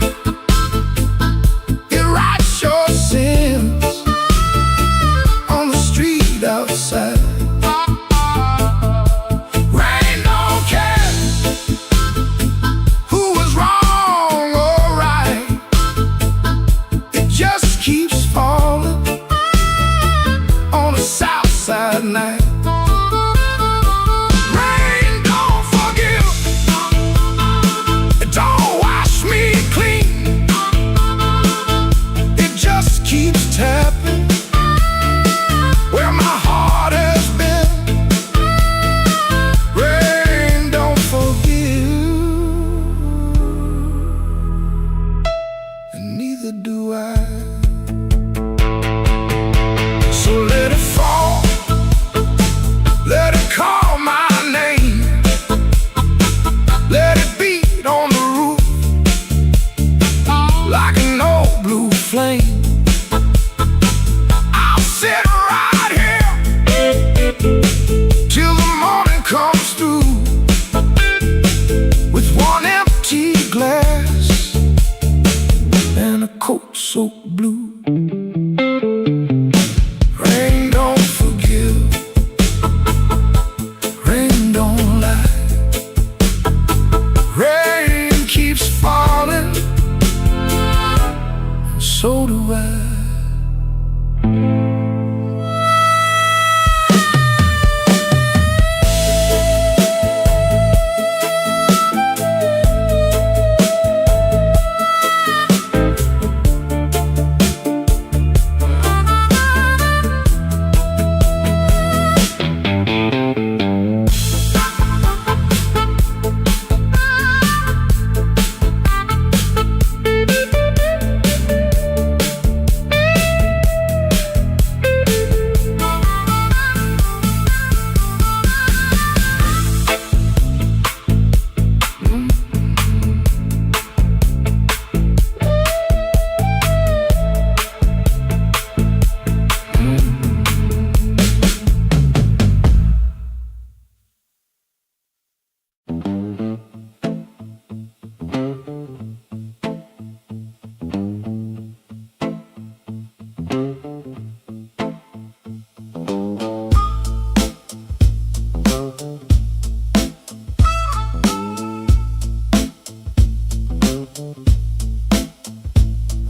Speaker 1: it writes your sins on the street outside. Night. Rain don't forgive, it don't wash me clean, it just keeps tapping where my heart has been. Rain don't forgive, and neither do I. So let it fall, let it call my name, let it beat on the roof like an old blue flame. I'll sit right here till the morning comes through with one empty glass and a coat soaked blue. Rain don't forgive, rain don't lie, rain keeps falling, and so do I.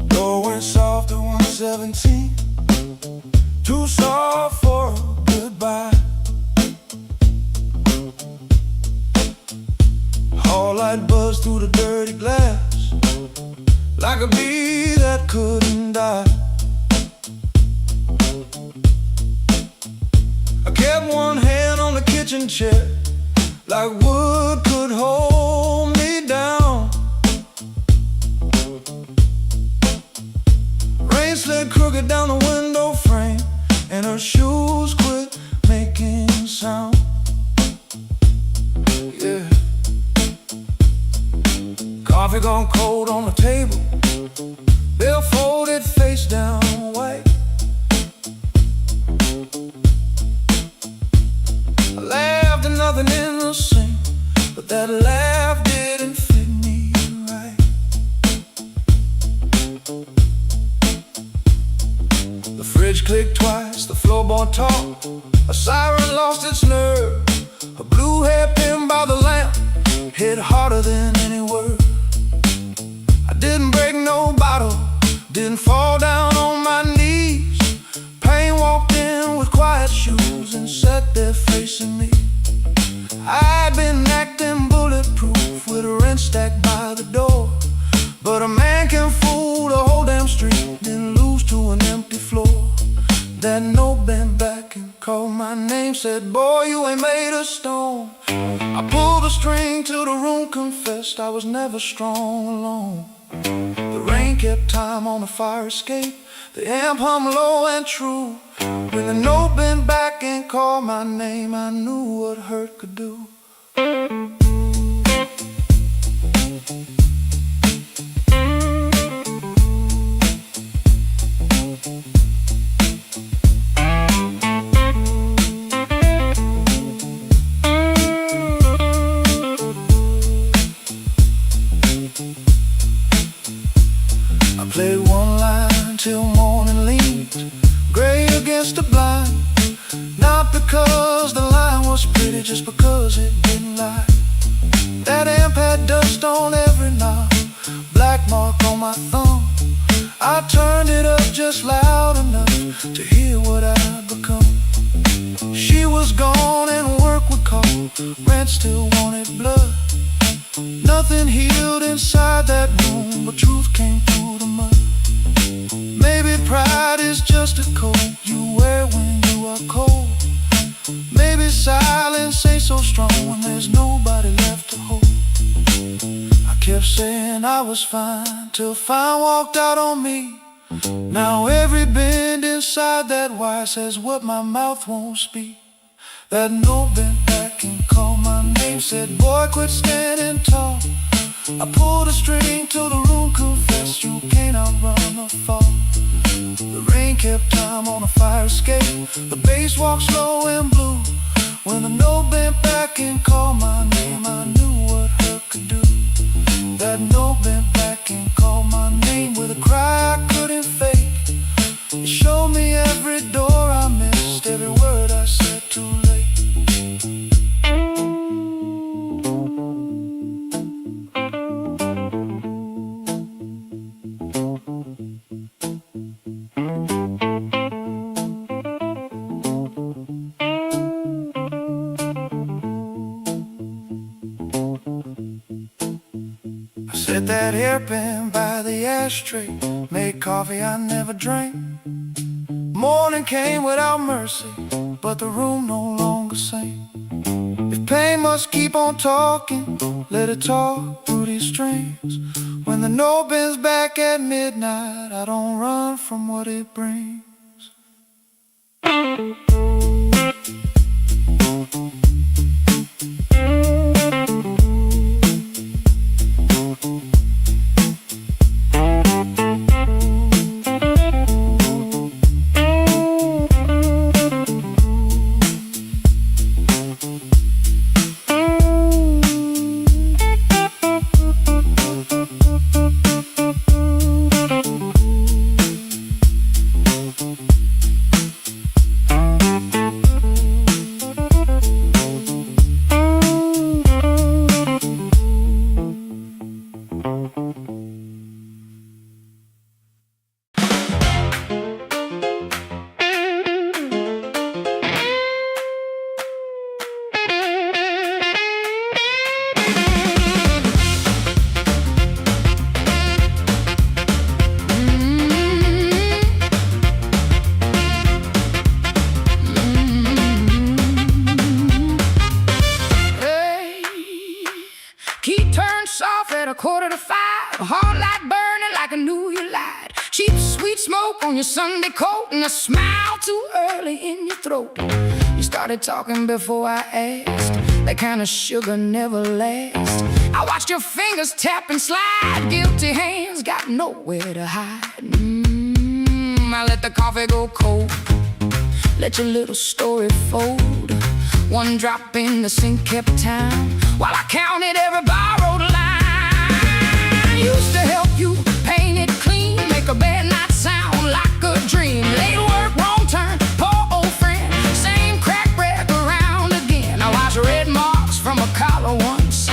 Speaker 2: Going soft at 117, Starlight buzzed through the dirty glass like a bee that couldn't die. I kept one hand on the kitchen chair like wood could hold me down. Rain slid crooked down the window frame and her shoes quit making sound. Yeah. Coffee gone cold on the table, bill folded face down white. I laughed and nothing innocent, but that laugh didn't fit me right. The fridge clicked twice, the floorboard talked, a siren lost its nerve. A blue hairpin by the lamp hit harder than any word. I didn't break no bottle, didn't fall down on my knees. Pain walked in with quiet shoes and sat there facing me. I'd been acting bulletproof with a wrench stacked by the door, but a man can fool the whole damn street, then lose to an empty floor. That note bent back and called my name, said, boy, you ain't made of stone. I pulled the string till the room confessed I was never strong alone. The rain kept time on the fire escape, the amp hummed low and true. When the note bent back and called my name, I knew what hurt could do. I played one line till morning leaned gray against the blind. Not because the line was pretty, just because it didn't lie. That amp had dust on every knob, black mark on my thumb. I turned it up just loud enough to hear what I'd become. She was gone and work would call, rent still wanted blood. Nothing healed inside that room, but truth came through the mud. Maybe pride is just a coat you wear when you are cold. Maybe silence ain't so strong when there's nobody left to hold. I kept saying I was fine till fine walked out on me. Now every bend inside that wire says what my mouth won't speak. That note bent back and called my name, said, boy, quit standing tall. I pulled a string till the room confessed you can't outrun the fall. The rain kept time on a fire escape, the bass walked slow and blue. When the note bent back and called my name, I knew what hurt could do. That note bent back and called my name with a cry I couldn't fake. It showed me every door I missed, every word I said too late. Set that hairpin by the ashtray, made coffee I never drank. Morning came without mercy, but the room no longer sang. If pain must keep on talking, let it talk through these strings. When the note bends back at midnight, I don't run from what it brings.
Speaker 3: Key turned soft at 4:45. A heart light burning like I knew you lied. Cheap sweet smoke on your Sunday coat, and a smile too early in your throat. You started talking before I asked. That kind of sugar never lasts. I watched your fingers tap and slide. Guilty hands got nowhere to hide. I let the coffee go cold. Let your little story fold. One drop in the sink kept time while I counted every borrowed line. Used to help you paint it clean, make a bad night sound like a dream. Late work, wrong turn, poor old friend. Same crack wreck around again. I watched red marks from a collar once.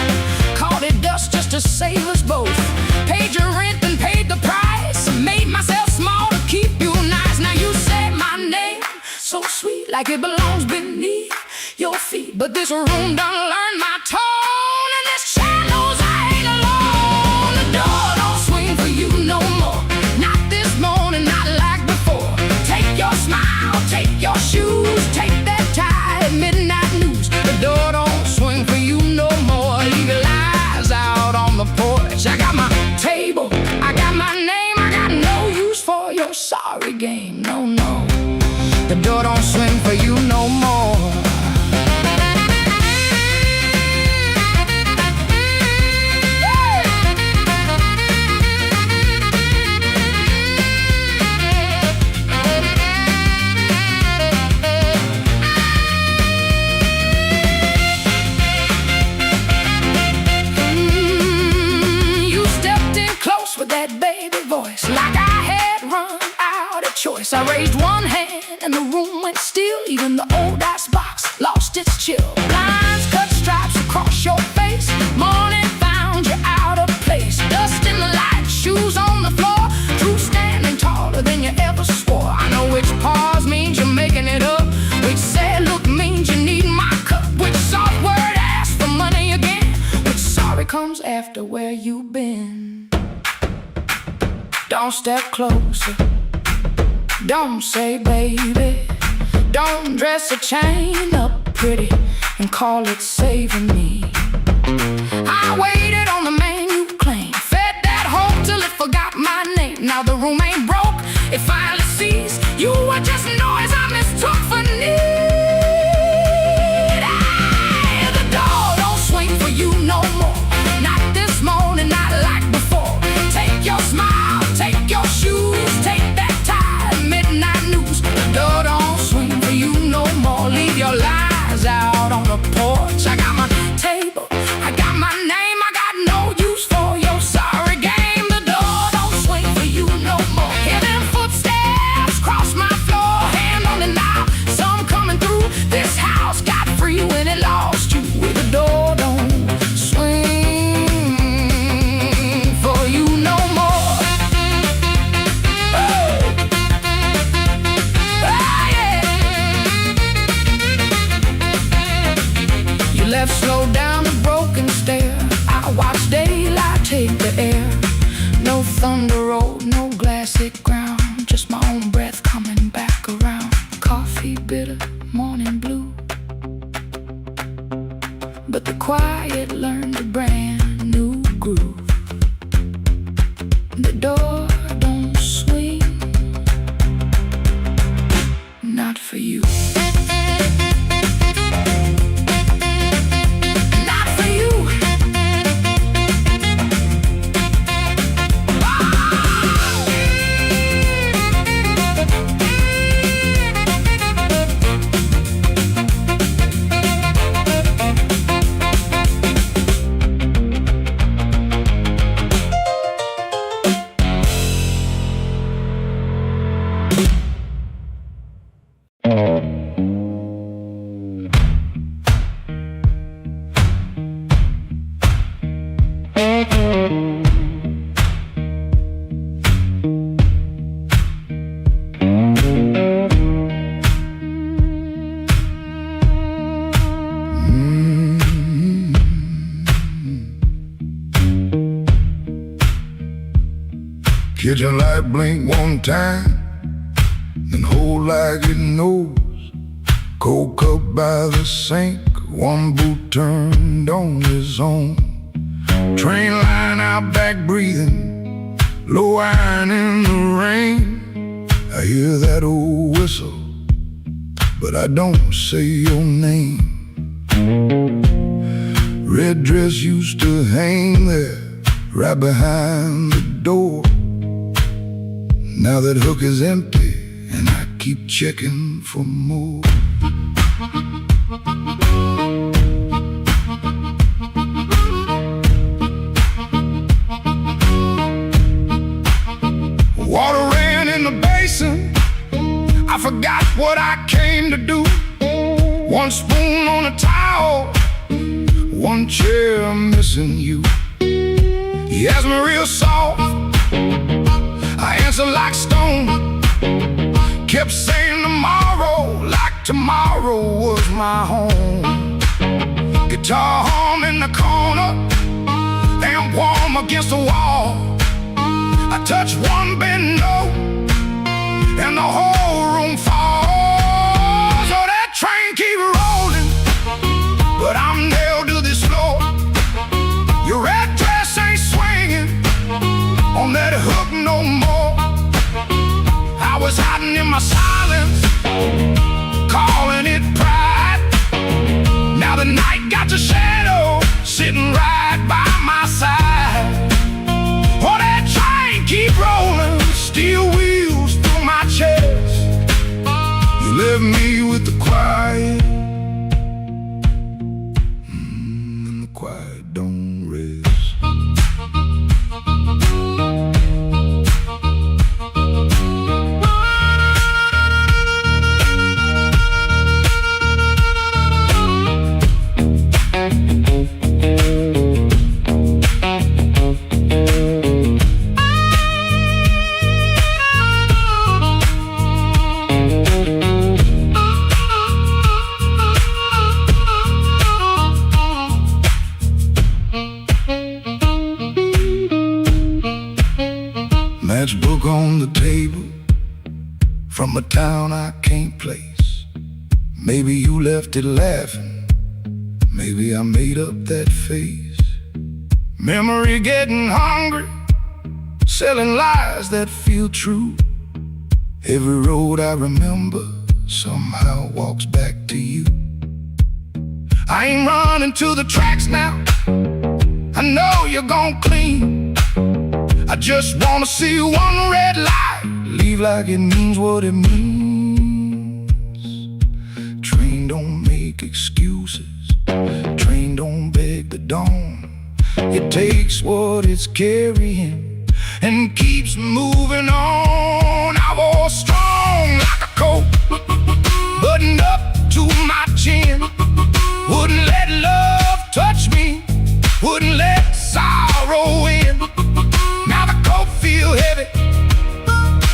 Speaker 3: Called it dust just to save us both. Paid your rent and paid the price. Made myself small to keep you nice. Now you say my name so sweet, like it belongs beneath your feet. But this room done learned my tone, and this chair knows I ain't alone. The door don't swing for you no more. Not this morning, not like before. Take your smile, take your shoes, take that tie at midnight news. The door don't swing for you no more. Leave your lies out on the porch. I got my table, I got my name, I got no use for your sorry game. No, no. The door don't swing for you no more. That baby voice, like I had run out of choice. I raised one hand and the room went still. Even the old ice box lost its chill. Lines cut stripes across your face. Morning found you out of place. Dust in the light, shoes on the floor. True standing taller than you ever swore. I know which pause means you're making it up. Which sad look means you need my cup. Which soft word asks for money again. Which sorry comes after where you've been. Don't step closer. Don't say baby. Don't dress a chain up pretty and call it saving me. I waited on the man you claim. Fed that hope till it forgot my name. Now the room ain't broke, it finally sees you were just noise I mistook for need. The door don't swing for you no more. Not this morning, not like before. Take your smile, take your shoes, take that tie, midnight news. The door don't swing for you no more. Leave your lies out on the porch. I got my table, I got my name, I got no use for your sorry game. The door don't swing for you no more. Hear them footsteps cross my floor, hand on the knob, some coming through. This house got free when it lost you. The door don't swing for you no more. Left slow down the broken stair. I watch daylight take the air. No thunder road, no glassy ground. Just my own breath coming back around. Coffee bitter, morning blue. But the quiet learned a brand new groove. The door don't swing, not for you.
Speaker 2: Kitchen light blink one time, then hold like it knows. Cold cup by the sink, one boot turned on his own. Train line out back breathing, low iron in the rain. I hear that old whistle, but I don't say your name. Red dress used to hang there, right behind the door. Now that hook is empty, and I keep checking for more. Water ran in the basin, I forgot what I came to do. One spoon on a towel, one chair missing you. He asked me real soft, I answered like stone. Kept saying tomorrow, like tomorrow was my home. Guitar hum in the corner, amp warm against the wall. I touch one bend note, and the whole room falls. So that train keep rolling, but I'm nailed to this floor. Your red dress ain't swinging on that hook no more. I was hiding in my silence, calling it pride. Now the night got your shadow sitting right by my side. Oh, that train keep rolling, steel wheels through my chest. You left me with the quiet, and the quiet don't rest. Matchbook on the table, from a town I can't place. Maybe you left it laughing, maybe I made up that face. Memory getting hungry, selling lies that feel true. Every road I remember somehow walks back to you. I ain't running to the tracks now, I know you're gon' clean. I just wanna see one red light leave like it means what it means. Train don't make excuses, train don't beg the dawn. It takes what it's carrying and keeps moving on. I was strong like a coat, buttoned up to my chin. Wouldn't let love touch me, wouldn't let sorrow in. Now the coat feel heavy,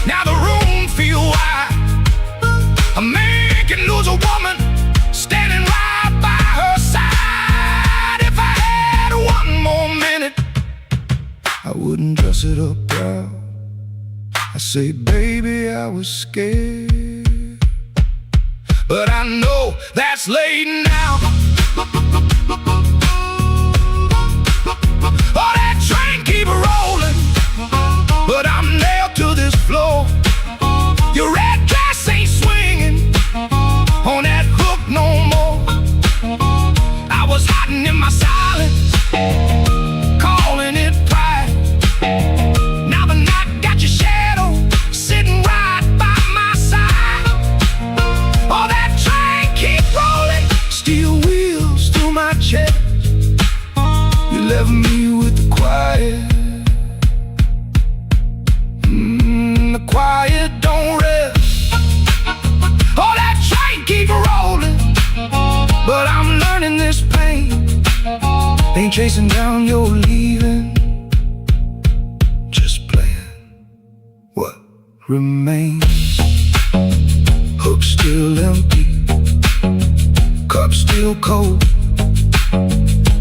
Speaker 2: now the room feel wide. A man can lose a woman standing right by her side. If I had one more minute, I wouldn't dress it up proud. I say, baby, I was scared, but I know that's late now. Oh, that train keep rolling, but I'm nailed to this floor. Your red dress ain't swinging on that hook no more. I was hiding in my silence, calling it pride. Now the night got your shadow sitting right by my side. Oh, that train keep rolling, steel wheels through my chest. You left me with the quiet, the quiet don't rest. Oh, that train keep rolling, but I'm learning this pain ain't chasing down your leaving, just playing what remains. Hook still empty, cup still cold.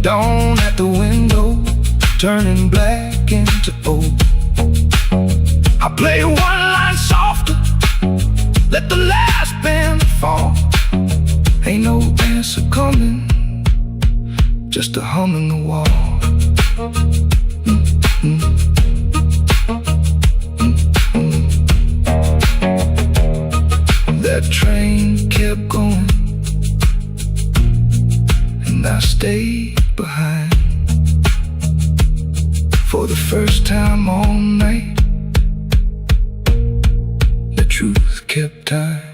Speaker 2: Dawn at the window, turning black into old. I play one line softer, let the last band fall. Ain't no answer coming, just a hum in the wall. For the first time all night, the truth kept time.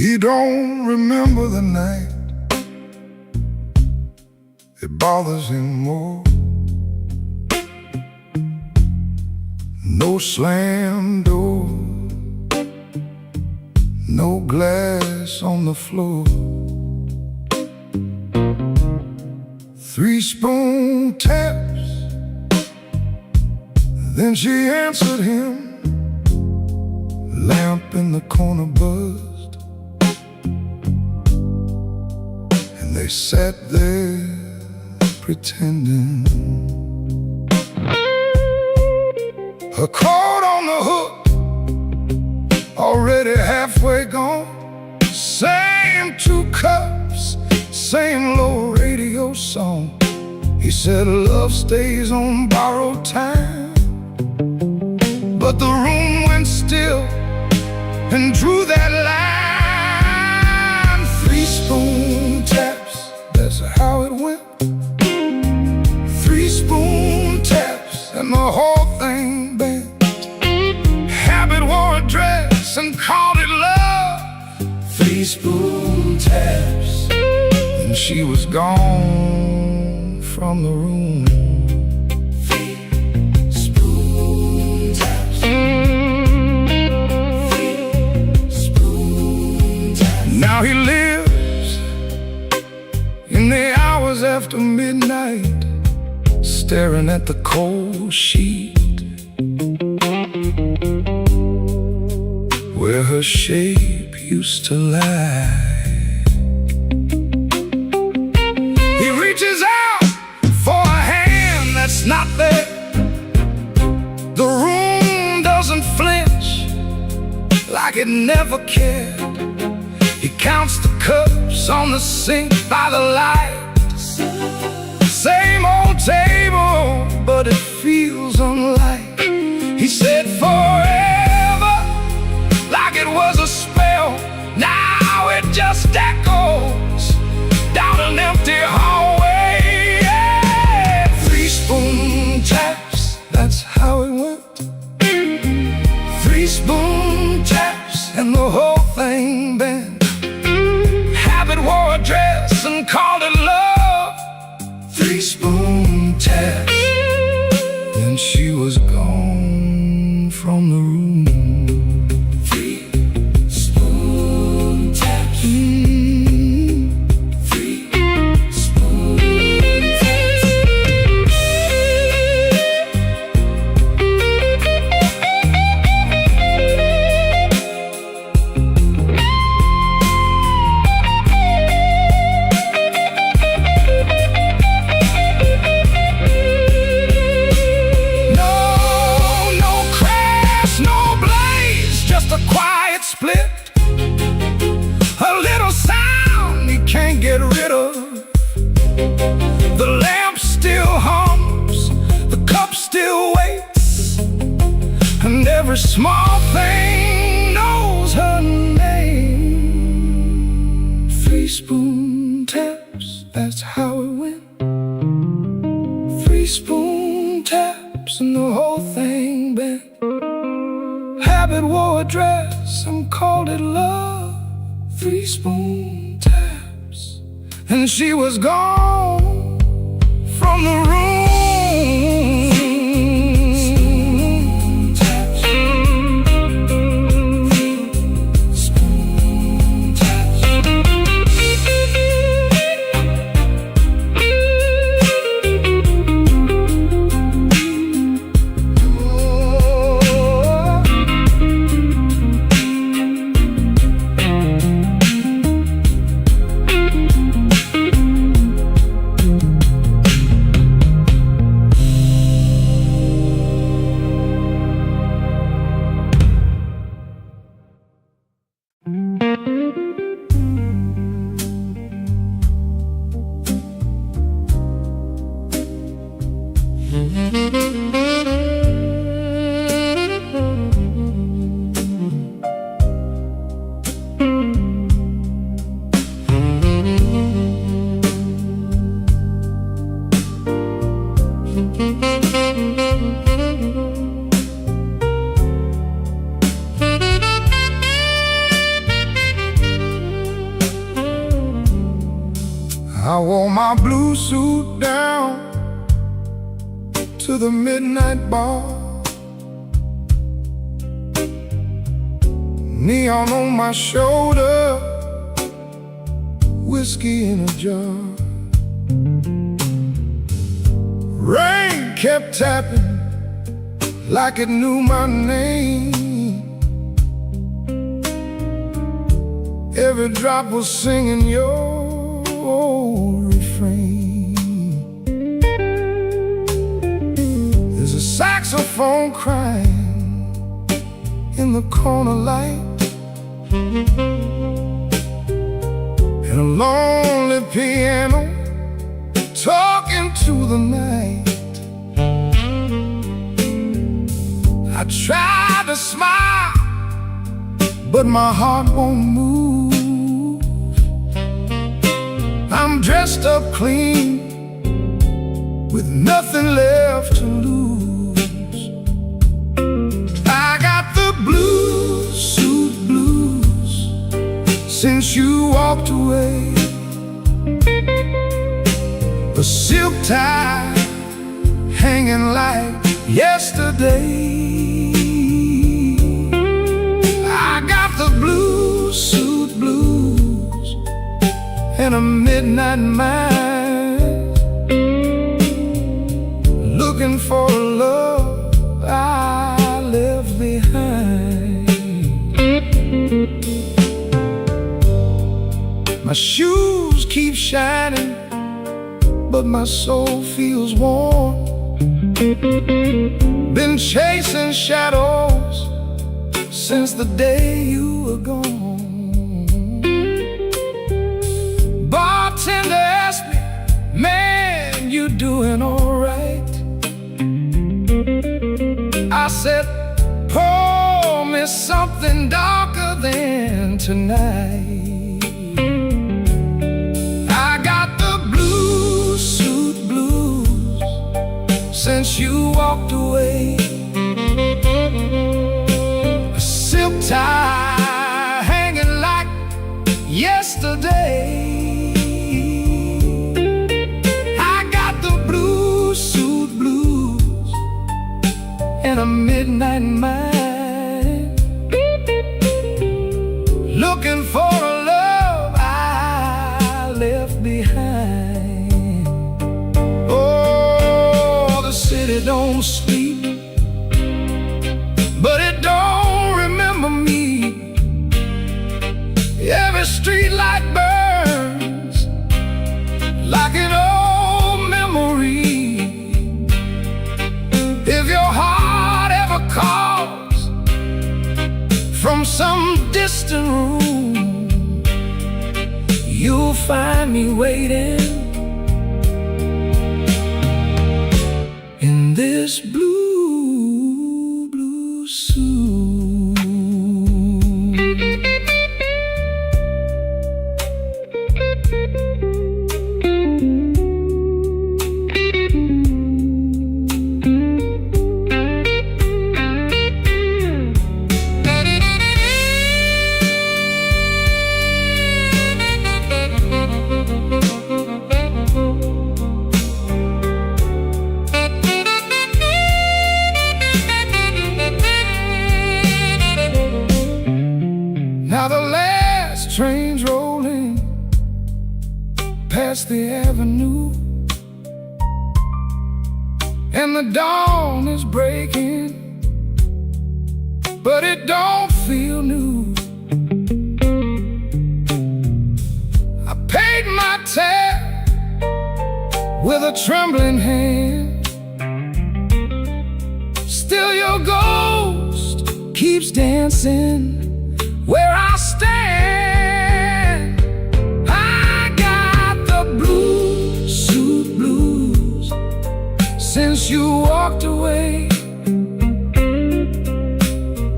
Speaker 1: He don't remember the night. It bothers him more. No slam door, no glass on the floor. 3 spoon taps, then she answered him. Lamp in the corner buzzed, and they sat there pretending. Her coat on the hook, already halfway gone. Same 2 cups, same low radio song. He said love stays on borrowed time. But the room went still and drew that line. 3 spoon taps, that's how it went. 3 spoon taps and the whole thing bent. Habit wore a dress and called it love. 3 spoon taps, and she was gone from the room. 3 spoon taps. 3 spoon taps. Now he lives in the hours after midnight, staring at the cold sheet where her shape used to lie. He reaches out for a hand that's not there. The room doesn't flinch like it never cared. He counts the cups on the sink by the light. Same old table, but it feels unlike. He said forever, like it was a spell. Now it just echoes down an empty hallway. Yeah. 3 spoon taps, that's how it went. 3 spoon taps and the whole thing bent. Habit wore a dress and called it love. 3 spoon taps, then she was gone from the room. 3 spoon taps. 3 spoon taps. No crash, no blaze, just a quiet split. A little sound he can't get rid of. The lamp still hums, the cup still waits, and every small thing knows her name. 3 spoon taps, that's how it went. 3 spoon taps and the whole thing bent. Habit wore a dress and called it love. 3 spoon taps, and she was gone from the room. Spoon taps.
Speaker 2: I wore my blue suit down to the midnight bar, neon on my shoulder, whiskey in a jar. Rain kept tapping like it knew my name. Every drop was singing your refrain. There's a saxophone crying in the corner light, and a lonely piano talking to the night. I tried to smile, but my heart won't move. I'm dressed up clean, with nothing left to lose. I got the blue suit blues since you walked away. A silk tie hanging like yesterday. I got the blue suit blues and a midnight mind, looking for a love I left behind. My shoes keep shining, but my soul feels warm. Been chasing shadows since the day you were gone. Bartender asked me, man, you doing alright? I said, pour me something darker than tonight. Since you walked away, a silk tie hanging like yesterday. I got the blue suit blues and a midnight mind, looking for a love I left behind. It don't sleep, but it don't remember me. Every street light burns like an old memory. If your heart ever calls from some distant room, you'll find me waiting in this blue, blue suit. Now the last train's rolling past the avenue, and the dawn is breaking, but it don't feel new. I paid my tab with a trembling hand. Still your ghost keeps dancing where I stand. I got the blue suit blues since you walked away.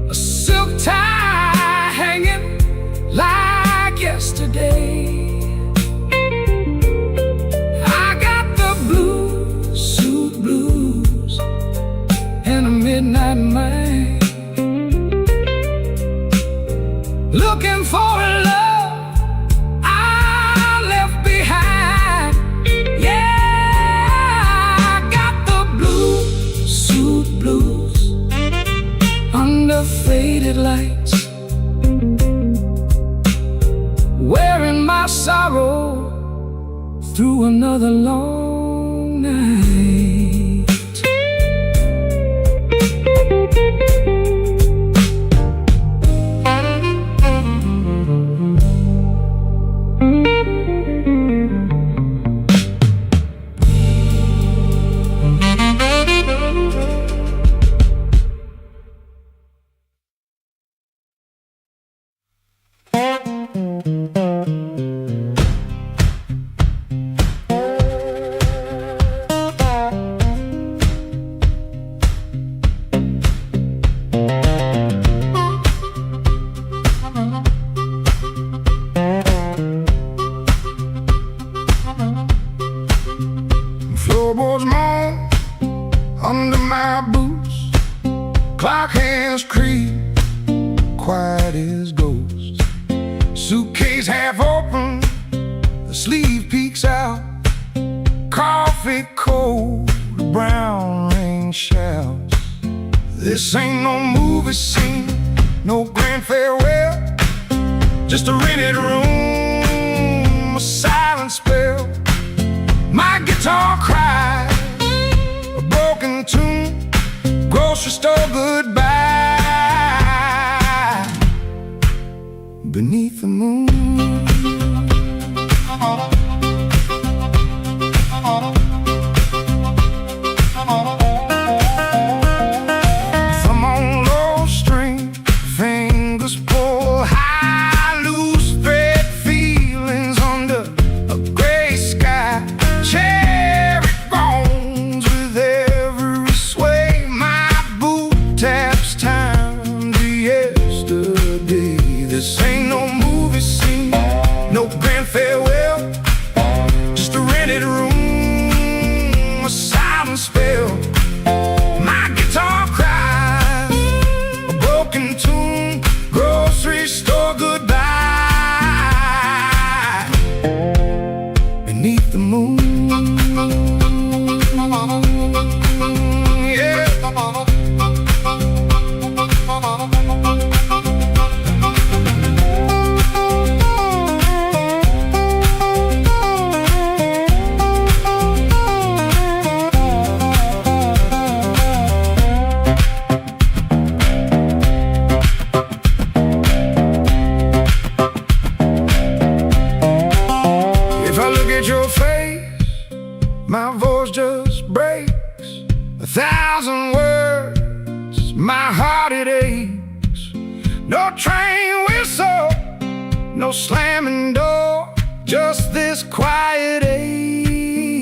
Speaker 2: A silk tie hanging like yesterday. I got the blue suit blues and a midnight mind, looking for a love I left behind.
Speaker 3: through another long night.
Speaker 2: Floorboards moan under my boots, clock hands creep, quiet as ghosts. Suitcase half open, the sleeve peeks out, coffee cold, brown rain shouts. This ain't no movie scene, no grand farewell, just a rented room, a silent spell. My guitar cries, a broken tune, grocery store goodbye. Beneath the moon, thumb on low string, fingers pull high, loose thread feelings under a gray sky. Cherry bones with every sway, my boot taps time to yesterday. This ain't no movie scene, no grand farewell, just a rented room, a silent spell. My guitar cries, a broken tune, grocery store goodbye. Beneath the moon, yeah. If I look at your face, my voice just breaks. 1,000 words, my heart it aches. No train whistle, no slamming door, just this quiet ache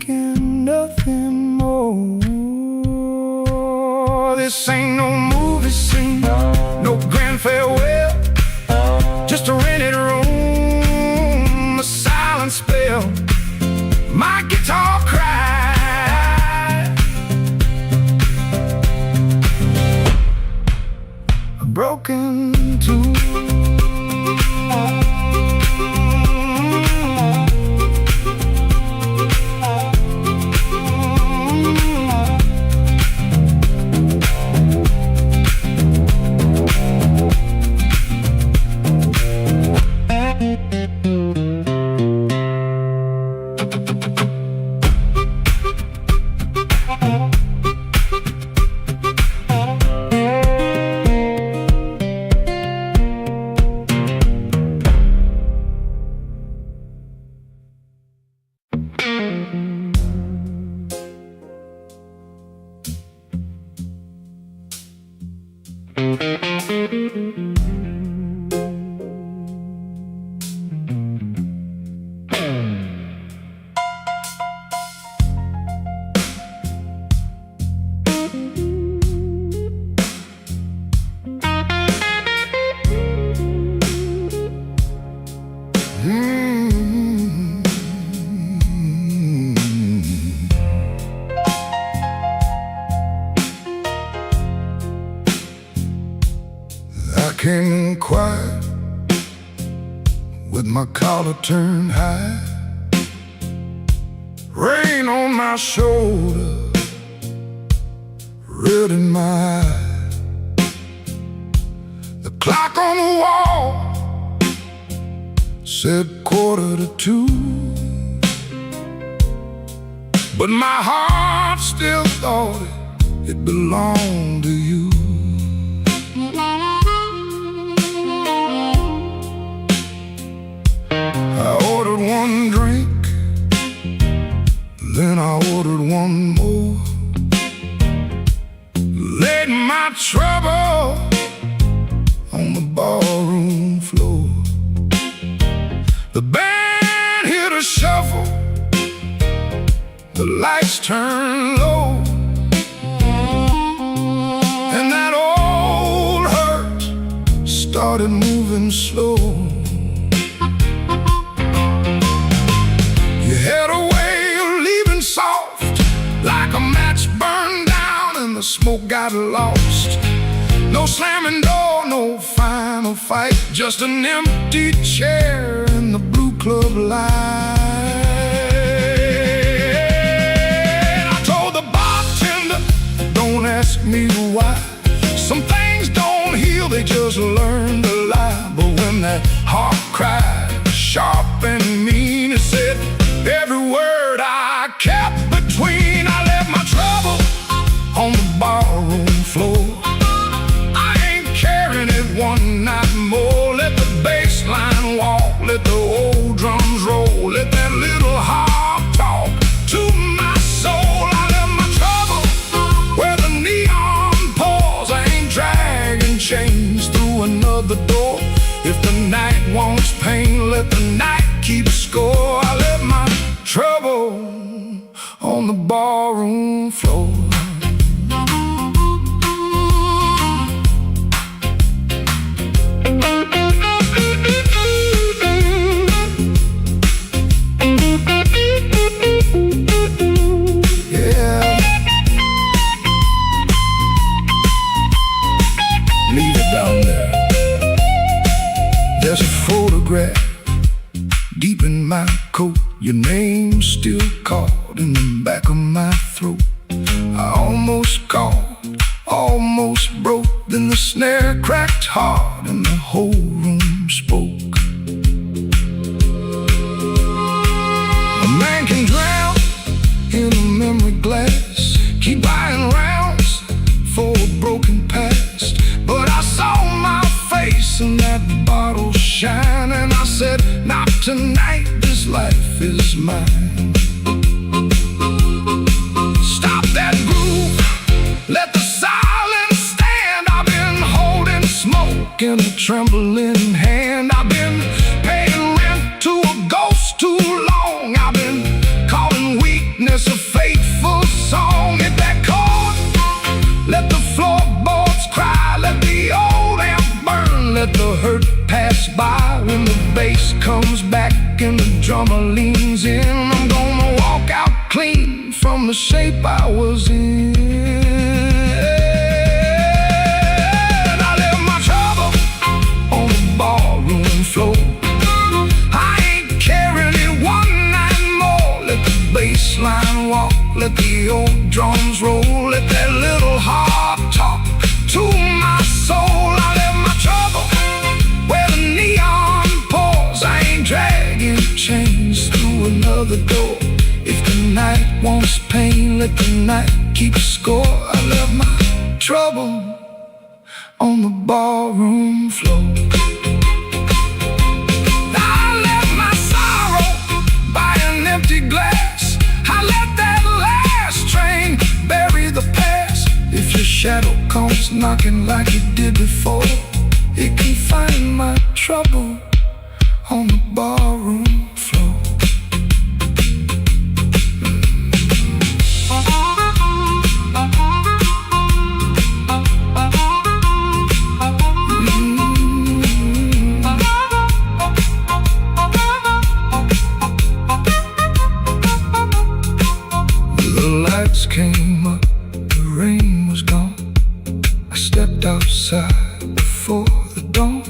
Speaker 2: and nothing more. This ain't no movie scene, no grand farewell, just a rented room, a silent spell. My guitar cries, a broken tune. I came in quiet with my collar turned high, rain on my shoulder, red in my eye. The clock on the wall said 1:45.
Speaker 1: but my heart still thought it belonged to you. I ordered one drink, then I ordered one more. Laid my trouble on the barroom floor. The band hit a shuffle, the lights turned low, and that old hurt started moving slow. You had a way of leaving soft, like a match burned down and the smoke got lost. No slamming door, no final fight, just an empty chair in the blue club light. I told the bartender, don't ask me why. Some things don't heal, they just learn to lie. But when that heart cried, sharp and mean, it said every word I kept between. I left my trouble on the barroom floor. One night more, let the bass line walk, let the old drums roll, let that little heart talk to my soul. I left my trouble where the neon pours. I ain't dragging chains through another door. If the night wants pain, let the night keep score. I left my trouble on the barroom floor. There's a photograph deep in my coat, your name still caught in the back of my throat. I almost called, almost broke, then the snare cracked hard and the whole room spoke. A man can drown in a memory glass, keep buying rounds for a broken past. But I saw my face in that bottle shine, and I said, not tonight, this life is mine. Stop that groove, let the silence stand. I've been holding smoke in a trembling hand. I've been paying rent to a ghost too long. I've been calling weakness a fateful song. Hit that chord, let the floorboards cry, let the old amp burn, let the hurt pass by. When the bass comes back and the drummer leans in, I'm gonna walk out clean from the shape I was in. I left my trouble on the barroom floor. I ain't carrying it one night more. Let the bass line walk, let the old drums roll, let that little heart talk to my soul. I left my trouble where the neon pours. I ain't dragging chains through another door. If the night wants pain, let the night keep score. I left my trouble on the barroom floor. I left my sorrow by an empty glass. I let that last train bury the past. If your shadow comes knocking like it did before, it can find my trouble on the barroom floor. The lights came up, the rain was gone. I stepped outside before the dawn.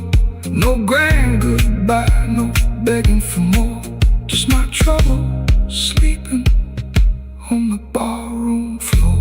Speaker 1: No grand goodbye, no begging for more. Just my trouble sleeping on the barroom floor.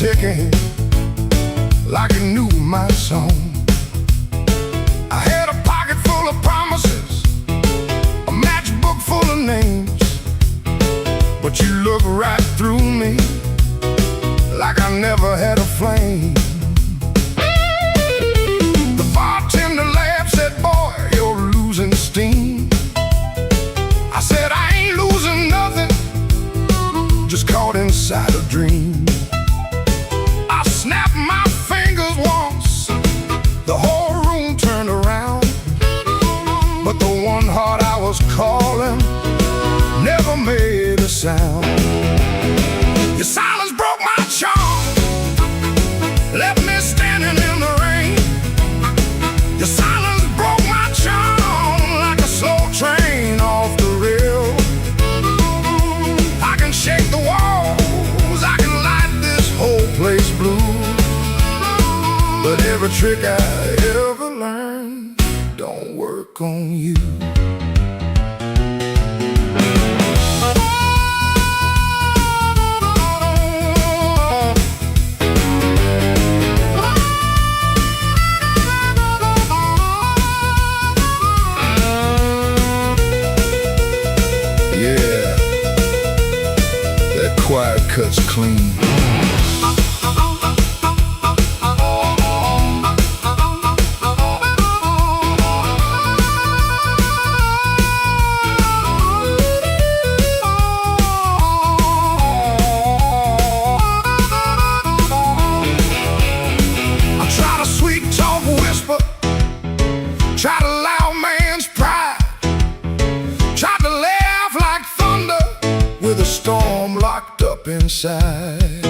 Speaker 2: ticking like it knew my song. I had a pocket full of promises, a matchbook full of names, but you look right through me like I never had a flame. The bartender laughed, said, boy, you're losing steam. I said, I ain't losing nothing, just caught inside a dream. I snapped my fingers once, the whole room turned around, but the one heart I was calling never made a sound. Your silence broke my charm, left me standing in the rain. Your silence broke my charm like a slow train off the rail. I can shake the walls, I can light this whole place blue, but every trick I ever learned don't work on you. Quiet cuts clean. I try to sweet talk whisper, try to loud man's pride, try to laugh like thunder with a storm locked up inside.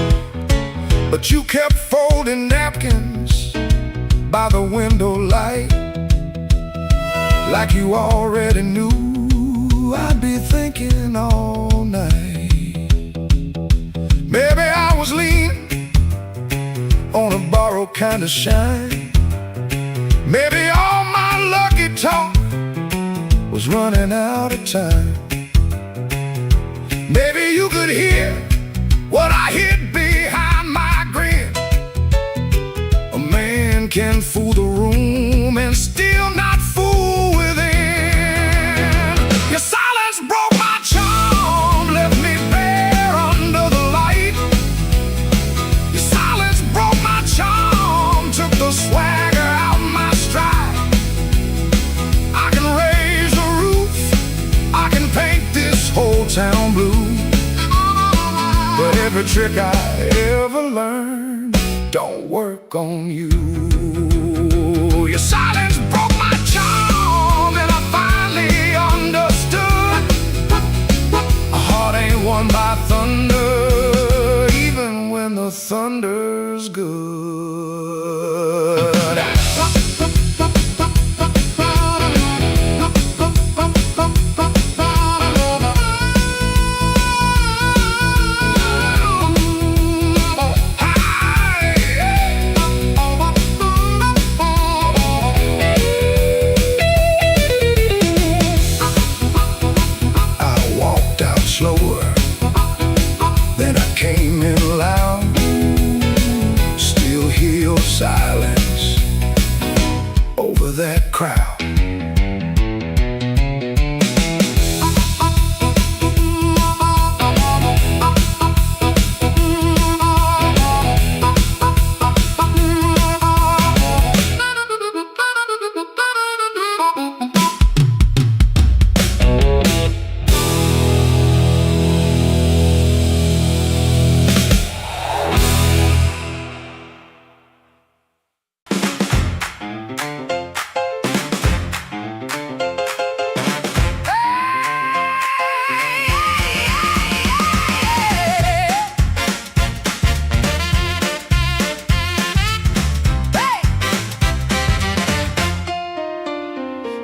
Speaker 2: But you kept folding napkins by the window light, like you already knew I'd be thinking all night. Maybe I was leaning on a borrowed kind of shine. Maybe all my lucky talk was running out of time. Maybe you could hear what I hid behind my grin. A man can fool the room and still not fool within. Your silence broke my charm, left me bare under the light. Your silence broke my charm, took the swagger out my stride. I can raise the roof, I can paint this whole town blue, but every trick I ever learned don't work on you. Your silence broke my charm, and I finally understood a heart ain't won by thunder, even when the thunder's good. Slower, then I came in loud. Still hear your silence over that crowd.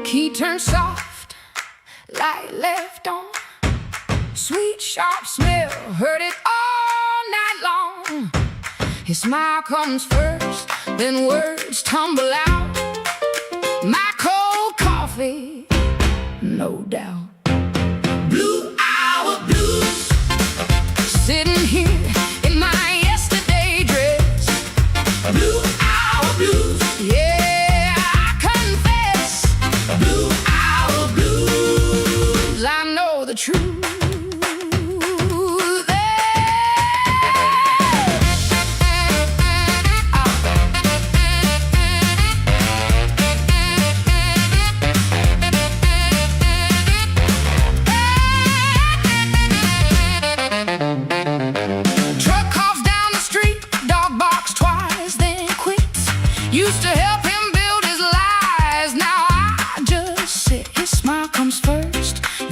Speaker 2: Key turned soft, light left on. Sweet, sharp smell, heard it all night long. His smile comes first, then words tumble out. My cold coffee, no doubt. Blue hour blues, sitting here in my yesterday dress.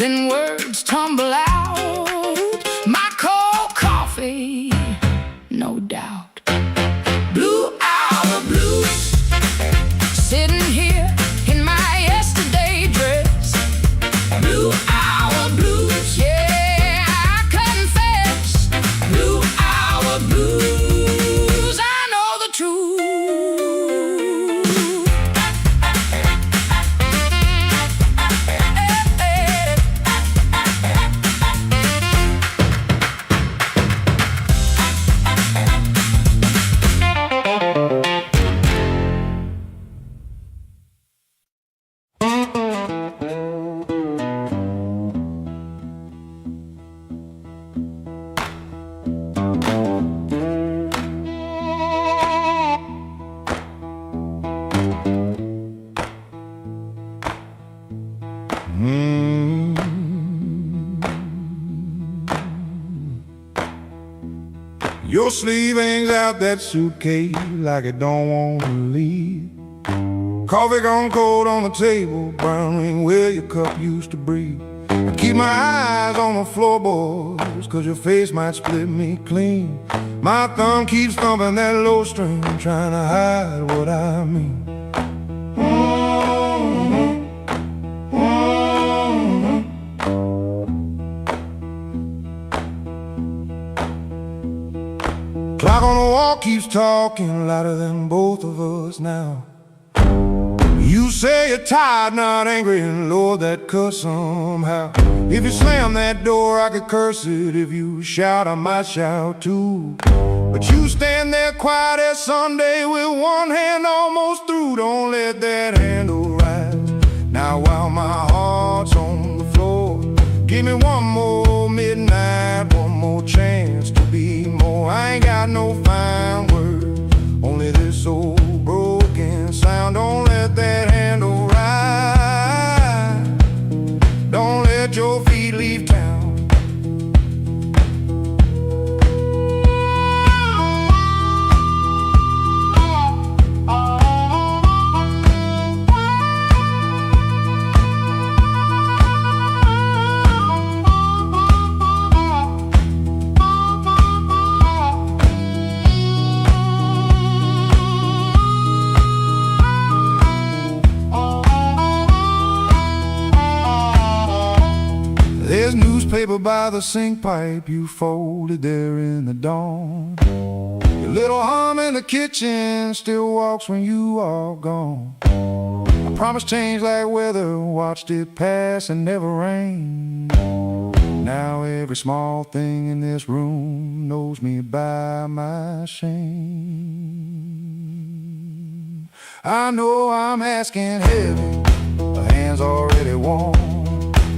Speaker 3: then words tumble out. My cold coffee, no doubt. Blue hour blues, sitting here in my yesterday dress. Blue hour blues, yeah, I confess. Blue hour blues, I know the truth.
Speaker 2: Your sleeve hangs out that suitcase like it don't want to leave. Coffee gone cold on the table, brown ring where your cup used to breathe. I keep my eyes on the floorboards, cause your face might split me clean. My thumb keeps thumping that low string, trying to hide what I mean. Clock on the wall keeps talking louder than both of us now. You say you're tired, not angry, and Lord, that cuss somehow. If you slam that door, I could curse it. If you shout, I might shout too. But you stand there quiet as Sunday with one hand almost through. Don't let that handle rise. Now while my heart's on the floor, give me one more midnight, one more chance to be more. I ain't got no fine words, only this old broken sound. Don't let that handle rise. Don't let your feet leave town. There's newspaper by the sink pipe you folded there in the dawn. Your little hum in the kitchen still walks when you are gone. I promised change like weather, watched it pass and never rain. Now every small thing in this room knows me by my shame. I know I'm asking heavy, the hand's already warm.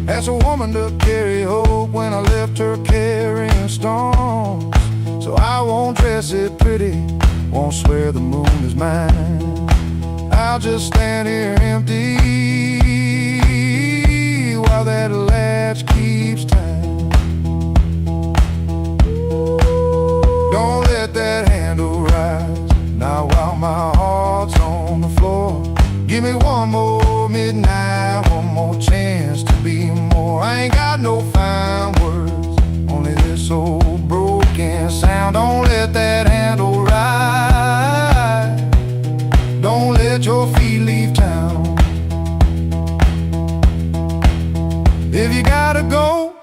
Speaker 2: Asked a woman to carry hope when I left her carrying storms. So I won't dress it pretty, won't swear the moon is mine. I'll just stand here empty while that latch keeps time. Don't let that handle rise. Now while my heart's on the floor, give me one more midnight, one more chance to be more. I ain't got no fine words, only this old broken sound. Don't let that handle rise. Don't let your feet leave town. If you gotta go,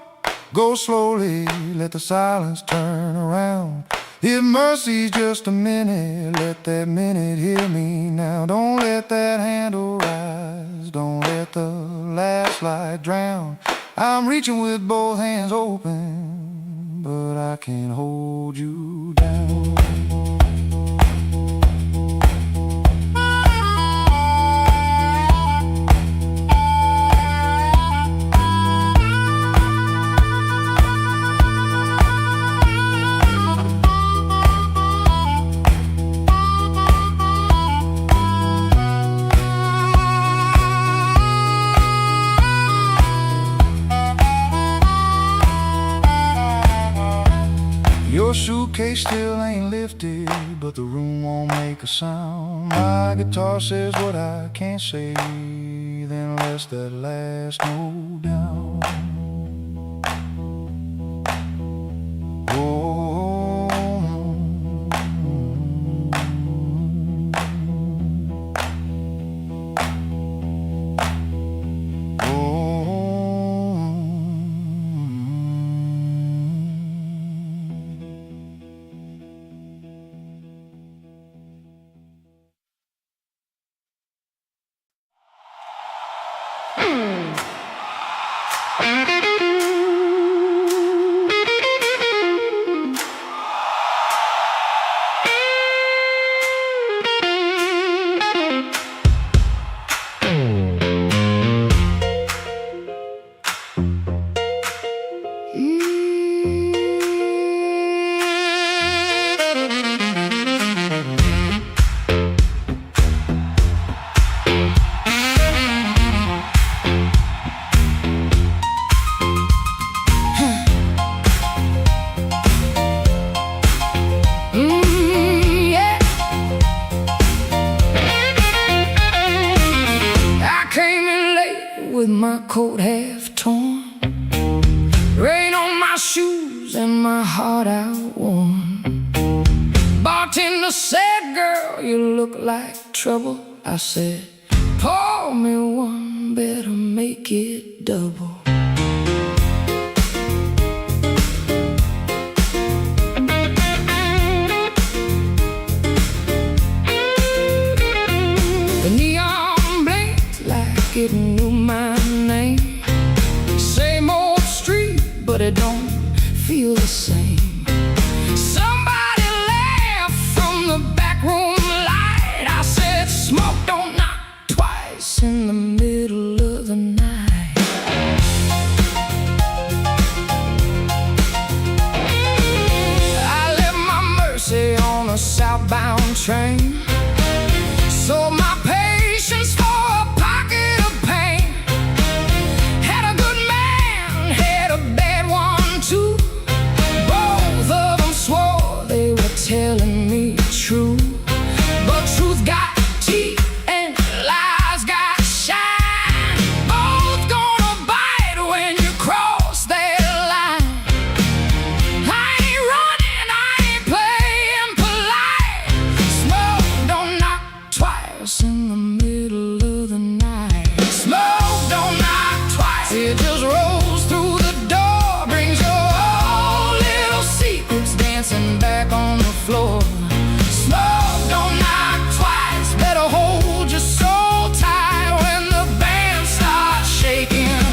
Speaker 2: go slowly, let the silence turn around. If mercy's just a minute, let that minute hear me now. Don't let that handle rise, don't let the last light drown. I'm reaching with both hands open, but I can't hold you down. Your suitcase still ain't lifted, but the room won't make a sound. My guitar says what I can't say, then lets that last note down.
Speaker 3: Yeah. I came in late with my coat half torn, rain on my shoes and my heart outworn. Bartender said, girl, you look like trouble. I said, pour me one, better make it double. The neon blinked like it knew my name. Same old street, but it don't feel the same. Somebody laughed from the back room light. I said, smoke don't knock twice in the middle of the night. I left my Mercy on a southbound train. Sold my patience for a pocket of pain. Had a good man, had a bad one too. Both of them swore they were telling me true. But truth got teeth and lies got shine. Both gonna bite when you cross that line. I ain't running, I ain't playing polite. Smoke don't knock twice in the middle of the night. Smoke don't knock twice. It just rolls through the door, brings your old little secrets dancing back on the floor. Smoke don't knock twice. Better hold your soul tight when the band starts shaking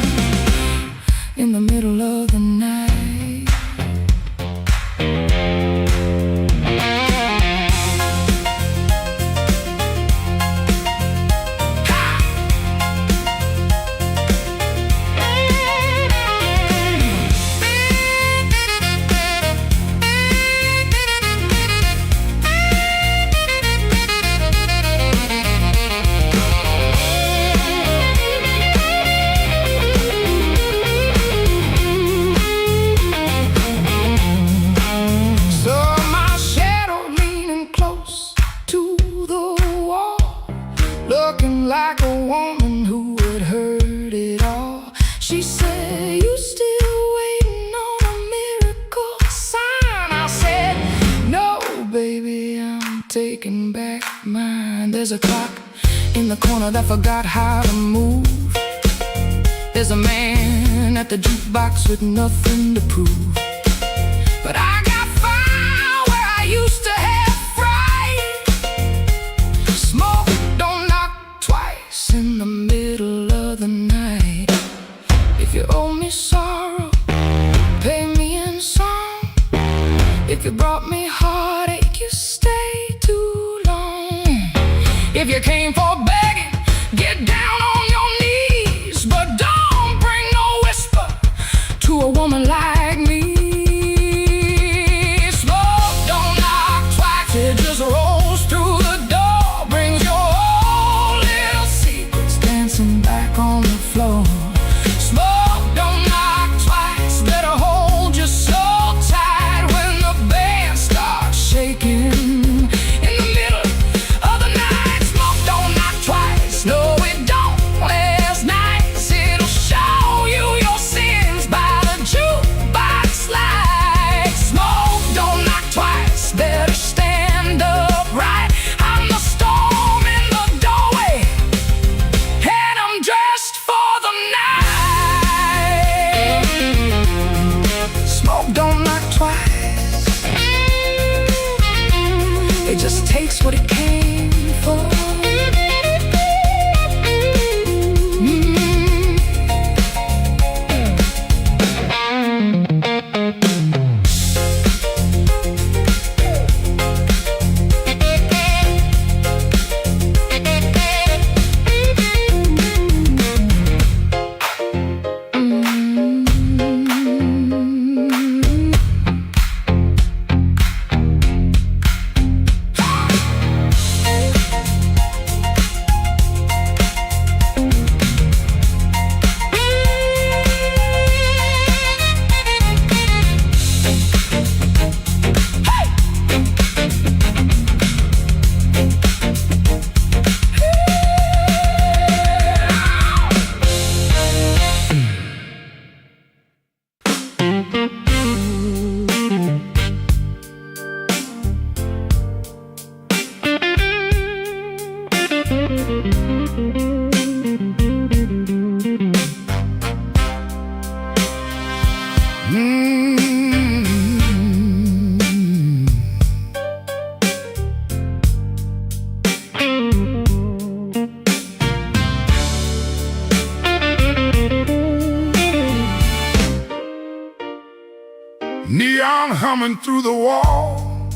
Speaker 3: in the middle of the night. Saw my shadow leaning close to the wall, looking like a woman who had heard it all. She said, you still waiting on a miracle sign? I said, no, baby, I'm taking back mine. There's a clock in the corner that forgot how to move. There's a man at the jukebox with nothing to prove. But I got fire where I used to have fright. Smoke don't knock twice in the middle of the night. If you owe me sorrow, pay me in song. If you brought me heartache, you stay too long. If you came for begging, get down on your knees. But don't bring no whisper to a woman like me. Smoke don't knock twice. It just rolls through the door, brings your old little secrets dancing back on the floor. Smoke don't knock twice. Better hold your soul tight when the band starts shaking in the middle of the night. Smoke don't knock twice. No, it don't. Last night's it'll show you your sins by the jukebox light. Smoke don't knock twice. Better stand upright. I'm the storm in the doorway, and I'm dressed for the night. Smoke don't knock twice. It just takes what it came for.
Speaker 1: Neon humming through the wall,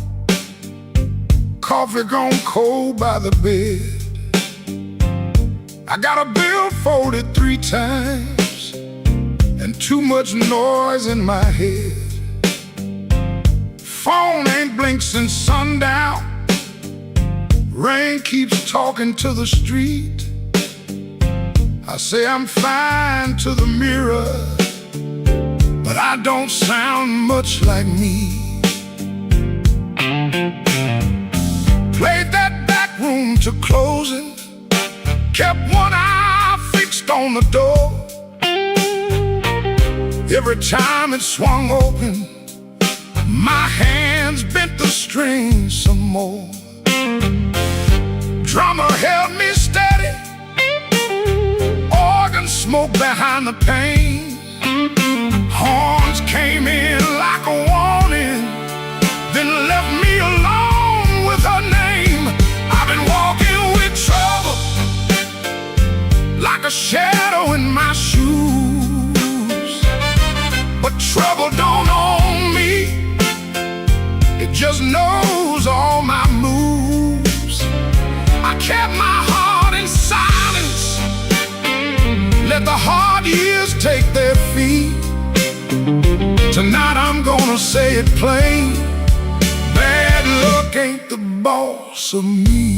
Speaker 1: coffee gone cold by the bed. I got a bill folded 3 times and too much noise in my head. Phone ain't blinked since sundown. Rain keeps talking to the street. I say I'm fine to the mirror, but I don't sound much like me. Played that back room to closing, kept one eye fixed on the door. Every time it swung open, my hands bent the strings some more. Drummer held me steady, organ smoke behind the pane. Horns came in like a warning, then left me alone with her name. I've been walking with trouble, like a shadow in my shoes. But trouble don't own me, it just knows all my moves. I kept my heart in silence, let the hard years take their feet. Tonight I'm gonna say it plain, bad luck ain't the boss of me.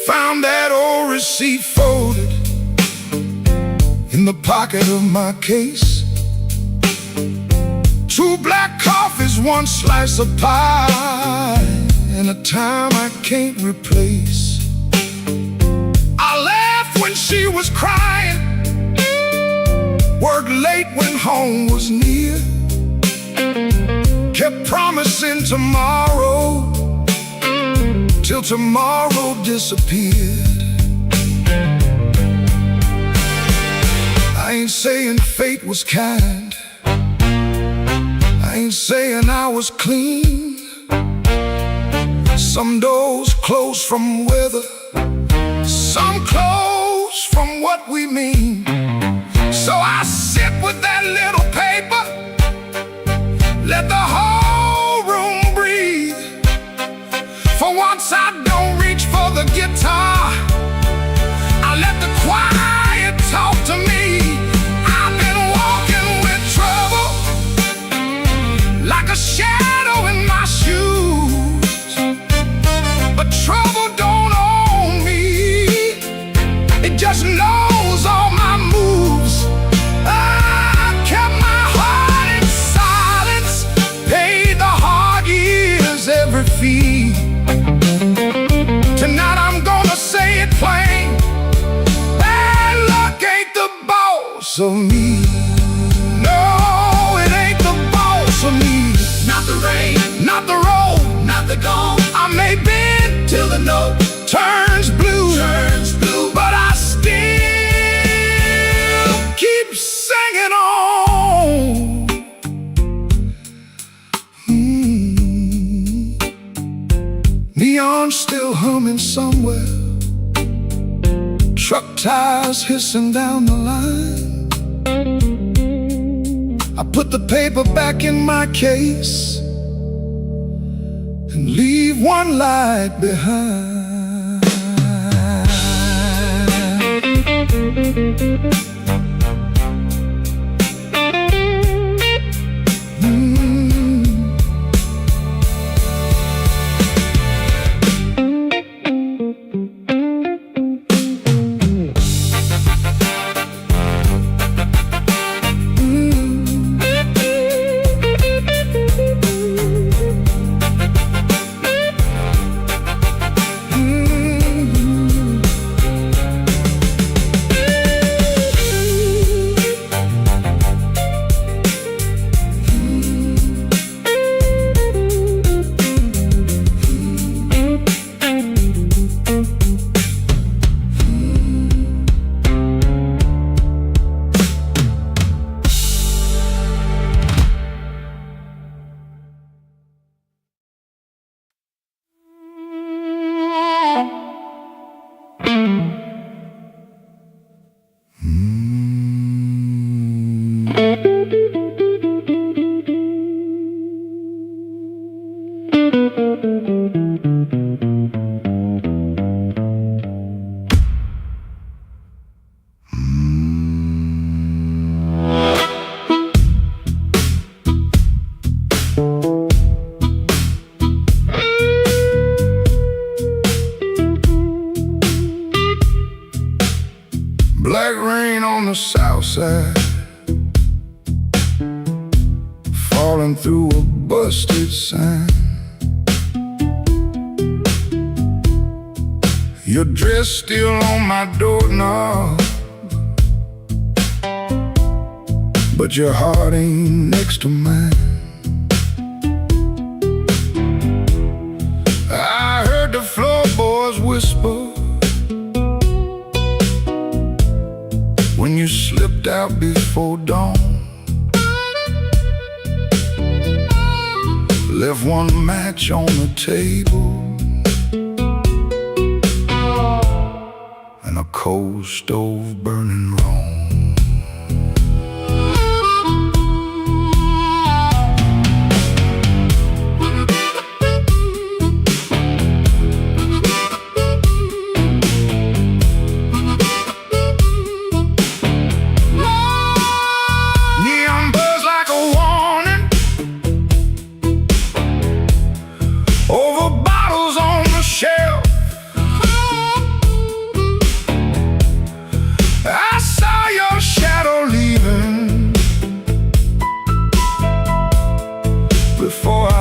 Speaker 1: Found that old receipt folded in the pocket of my case. 2 black coffees, 1 slice of pie, and a time I can't replace. I laughed when she was crying, worked late when home was near, kept promising tomorrow till tomorrow disappeared. I ain't saying fate was kind, I ain't saying I was clean. Some doors close from weather, some close from what we mean. So I sit with that little paper, let the whole room breathe. For once I don't reach for the guitar, I let the quiet talk to me. I've been walking with trouble, like a shadow in my shoes. But trouble don't own me, it just knows all my moves. I kept my heart in silence, paid the hard years every fee. Tonight I'm gonna say it plain, bad luck ain't the boss of me. No, it ain't the boss of me.
Speaker 4: Not the rain,
Speaker 1: Not the road,
Speaker 4: not the gone,
Speaker 1: I may bend
Speaker 4: till the note
Speaker 1: turns blue, but I still keep singing on. Neon still humming somewhere, truck tires hissing down the line. I put the paper back in my case and leave 1 light behind.
Speaker 2: Black rain on the south side, falling through a busted sign. Your dress still on my doorknob, but your heart ain't next to mine. I heard the floorboards whisper when you slipped out before dawn. Left one match on the table and a cold stove burning wrong.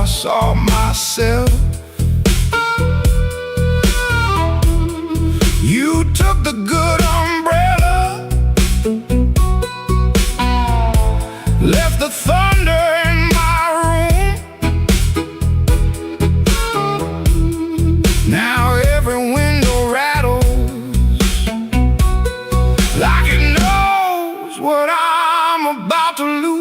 Speaker 2: Saw myself. You took the good umbrella, left the thunder in my room. Now every window rattles like it knows what I'm about to lose.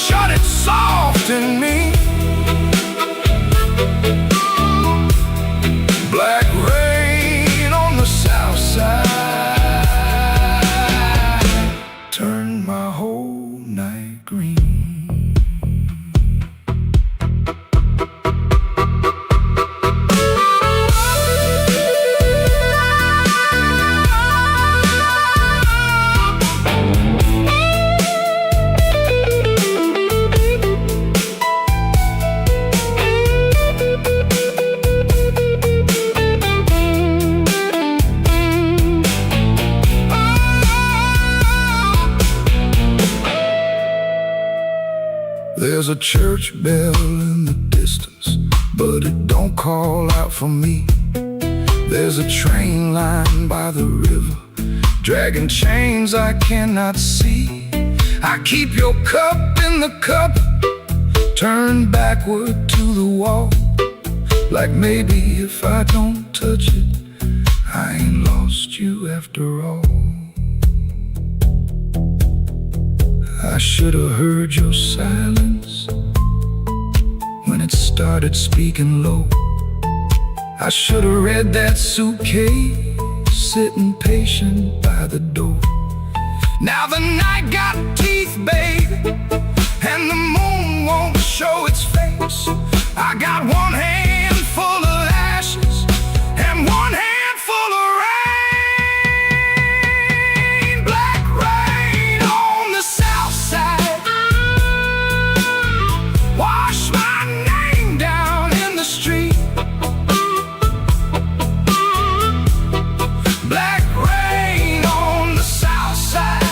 Speaker 2: Shut it soft in me. Black rain on the south side turned my whole night green. There's a church bell in the distance, but it don't call out for me. There's a train line by the river, dragging chains I cannot see. I keep your cup in the cup, turned backward to the wall, like maybe if I don't touch it, I ain't lost you after all. I should have heard your silence when it started speaking low. I should have read that suitcase sitting patient by the door. Now the night got teeth, babe, and the moon won't show its face. I got one hand full of ashes and one hand full of rain. Black rain on the south side, wash my name down in the street. Black rain on the south side,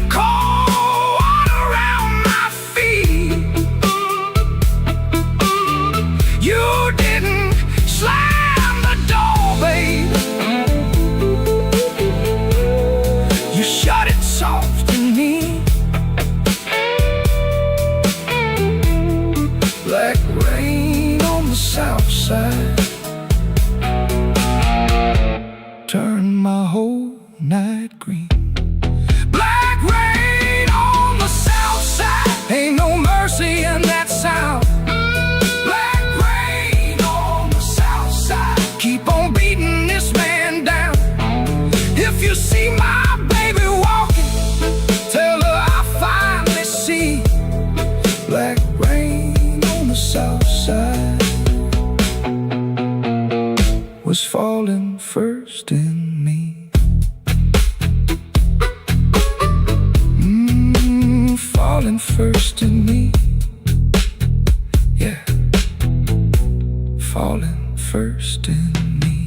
Speaker 2: cold water around my feet. You didn't slam the door, babe. You shut it soft in me. Black rain on the south side turned my whole night green. Black rain on the south side, ain't no mercy in that sound. Black rain the south side was falling first in me. Falling first in me. Yeah, falling first in me.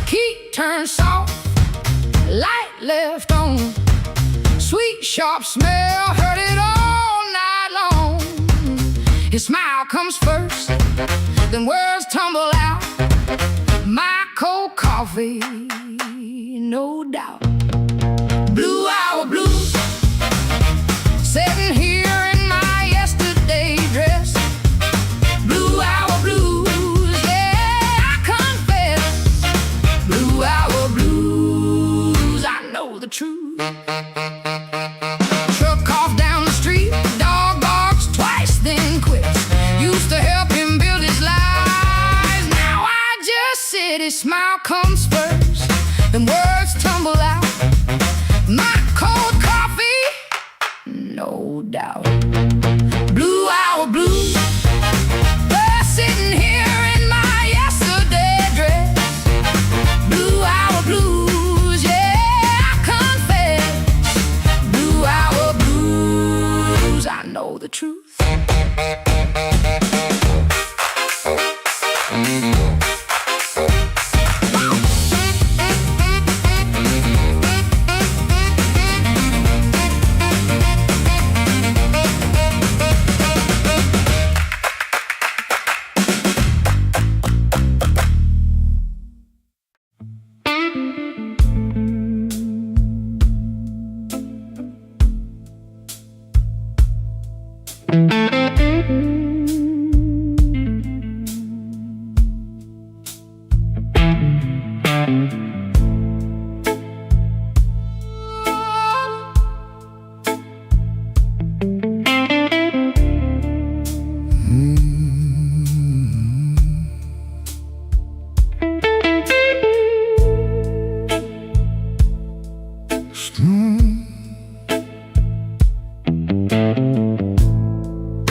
Speaker 3: Key turned soft, light left on. Sweet, sharp smell, heard it all night long. His smile comes first, then words tumble out. My cold coffee, no doubt. Blue hour blues, sitting here in my yesterday dress. Blue hour blues, yeah, I confess. Blue hour blues, I know the truth. Truck off down the street, dog barks twice, then quits. Used to help him build his life, now I just sit. His smile comes first, then words tumble out. My cold coffee, no doubt. Blue hour blues, we're sitting here in my yesterday dress. Blue hour blues, yeah, I confess. Blue hour blues, I know the truth.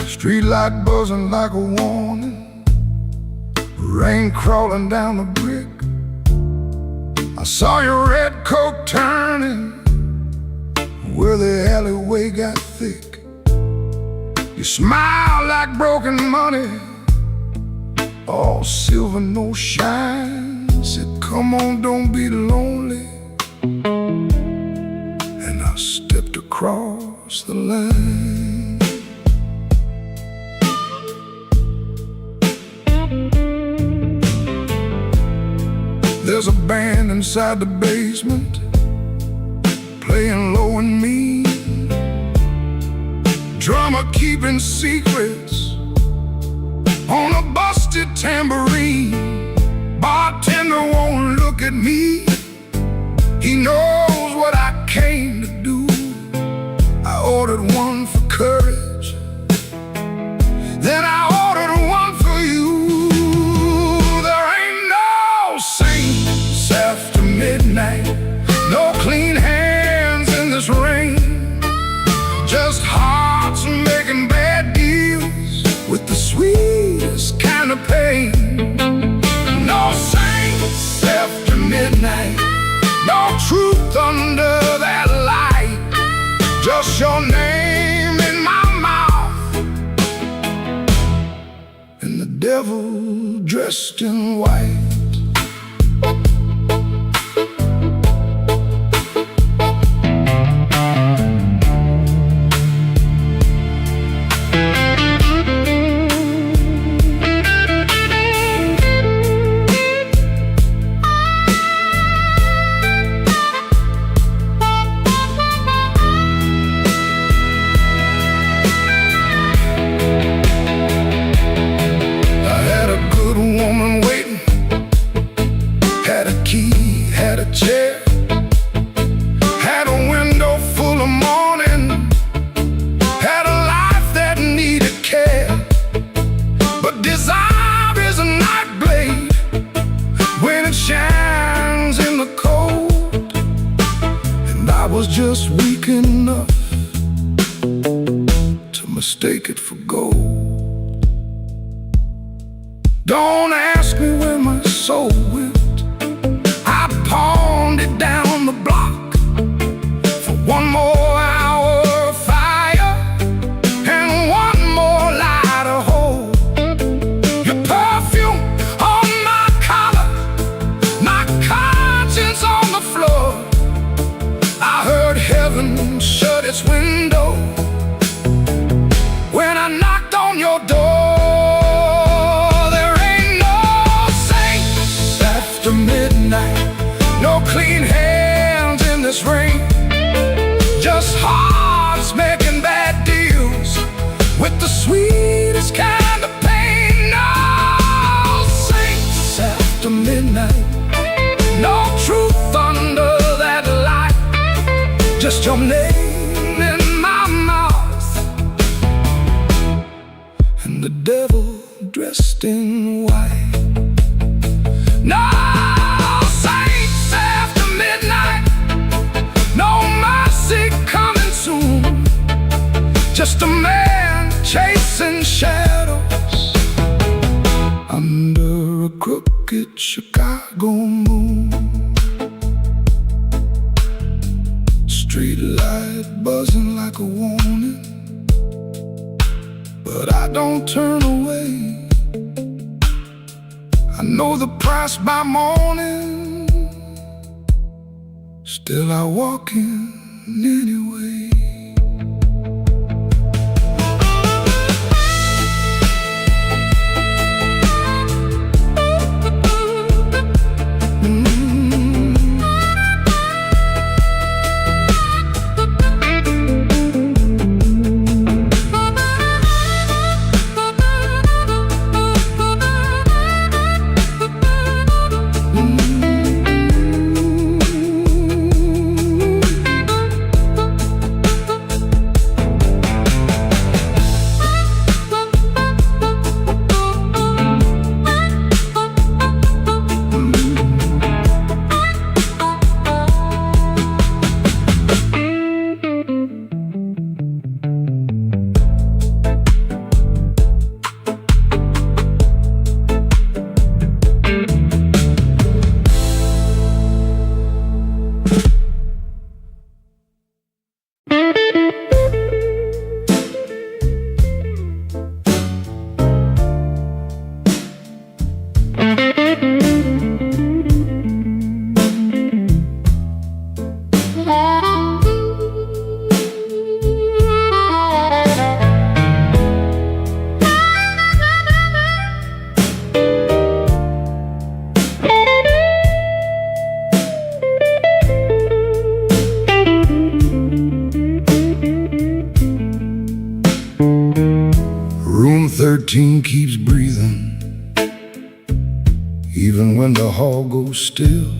Speaker 2: Street light buzzing like a warning, rain crawling down the brick. I saw your red coat turning where the alleyway got thick. You smile like broken money, all silver, no shine. Said, come on, don't be lonely. And I stepped across the line. There's a band inside the basement, playing low and mean. Drummer keeping secrets on a busted tambourine. Bartender won't look at me, he knows what I came to do. I ordered one for courage, then I ordered one for you. There ain't no saints after midnight, no clean hands in this rain, just hearts making bad deals with the sweetest kind of pain. No saints after midnight, no truth under that light, just your name in my mouth and the devil dressed in white. just weak enough to mistake it for gold. Don't ask me where my soul went. I pawned it down the block for one more hour of fire and one more light of hope. Your perfume on my collar, my conscience on the floor. I heard heaven shut its window when I knocked on your door. There ain't no saints after midnight, no clean hands in this rain, just hearts making bad deals with the sweetest kind of pain. No saints after midnight, no truth under that light, just your name in my mouth and the devil dressed in white. No saints after midnight, no mercy coming soon, just a man chasing shadows under a crooked Chicago moon. Street light buzzing like a warning, but I don't turn away. I know the price by morning, still I walk in anyway. Room 13 keeps breathing, even when the hall goes still.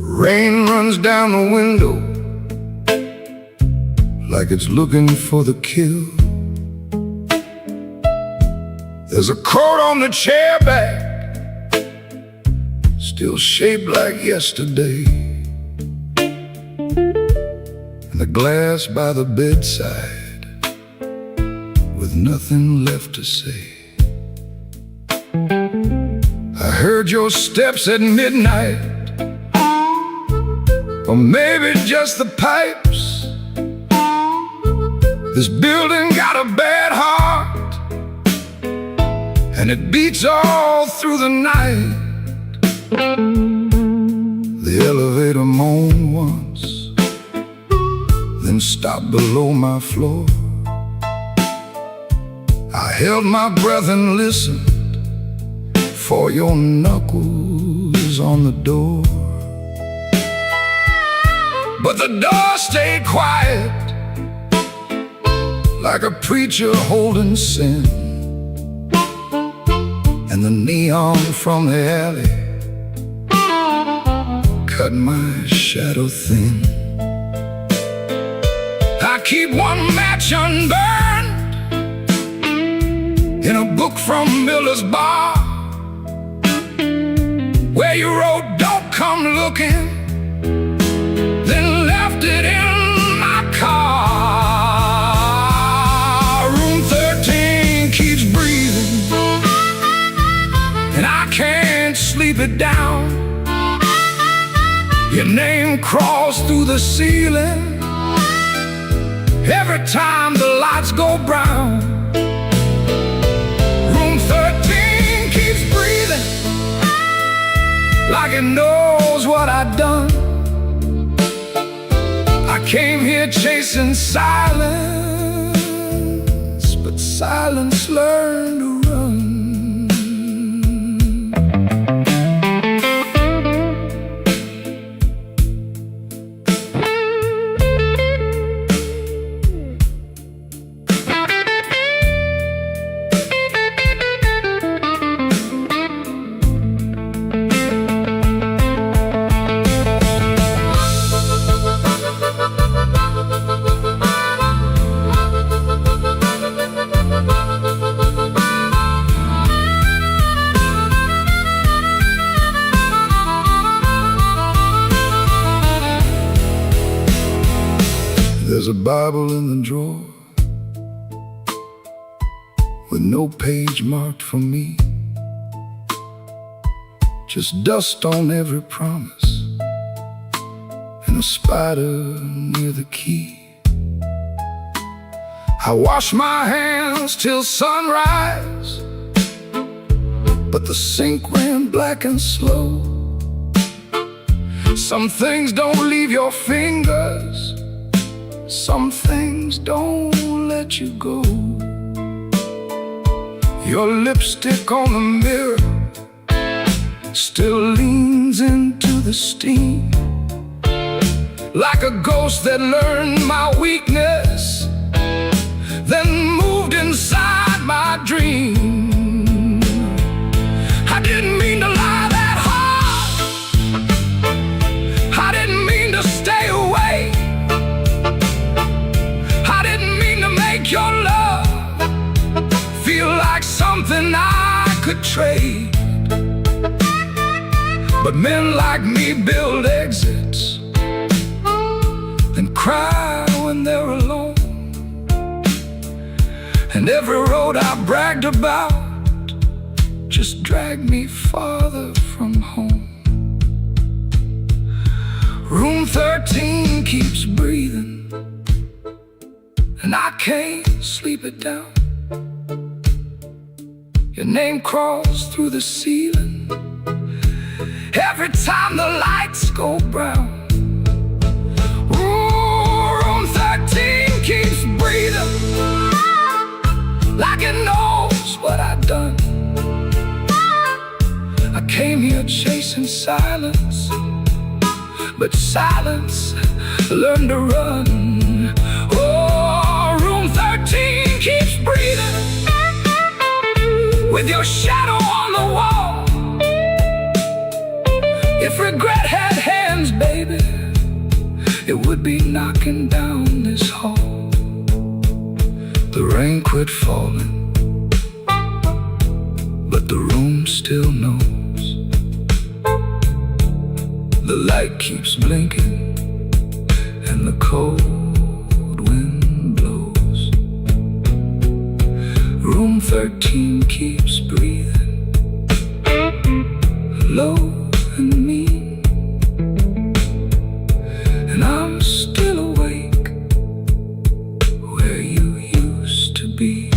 Speaker 2: Rain runs down the window like it's looking for the kill. There's a coat on the chair back, still shaped like yesterday, and the glass by the bedside with nothing left to say. I heard your steps at midnight, or maybe just the pipes. This building got a bad heart, and it beats all through the night. The elevator moaned once, then stopped below my floor. I held my breath and listened for your knuckles on the door. But the door stayed quiet, like a preacher holding sin, and the neon from the alley cut my shadow thin. I keep one match unburned in a book from Miller's Bar, where you wrote, "Don't come looking,
Speaker 1: and I can't sleep it down. Your name crawls through the ceiling every time the lights go brown. Room 13 keeps breathing like it knows what I've done. I came here chasing silence, but silence learned to run.
Speaker 2: There's a Bible in the drawer with no page marked for me, just dust on every promise and a spider near the key. I wash my hands till sunrise, but the sink ran black and slow. Some things don't leave your fingers, some things don't let you go. Your lipstick on the mirror still leans into the steam, like a ghost that learned my weakness, then moved inside my dream. I didn't mean to lie that hard, I didn't mean to stay away, I didn't mean to make your love feel like something I could trade. But men like me build exits, then cry when they're alone. And every road I bragged about just dragged me farther from home. Room 13 keeps breathing, and I can't sleep it down. Your name crawls through the ceiling every time the lights go brown. Ooh, room 13 keeps breathing like it knows what I've done. I came here chasing silence, but silence learned to run. Oh, room 13 keeps breathing with your shadow on the wall. If regret had hands, baby, it would be knocking down this hall. The rain quit falling, but the room still knows. The light keeps blinking and the cold wind blows. Room 13 keeps breathing low and mean, and I'm still awake where you used to be.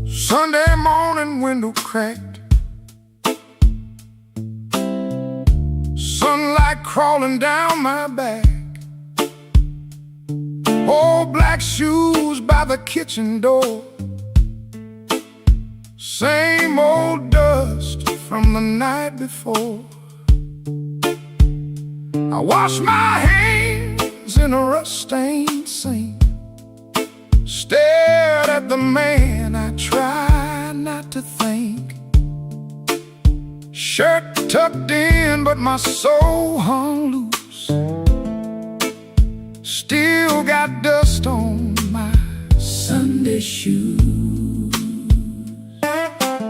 Speaker 2: Sunday morning, window cracked,
Speaker 1: like crawling down my back. Old black shoes by the kitchen door, same old dust from the night before. I wash my hands in a rust-stained sink, stared at the man I tried not to think. Shirt tucked in, but my soul hung loose. Still got dust on my Sunday shoes.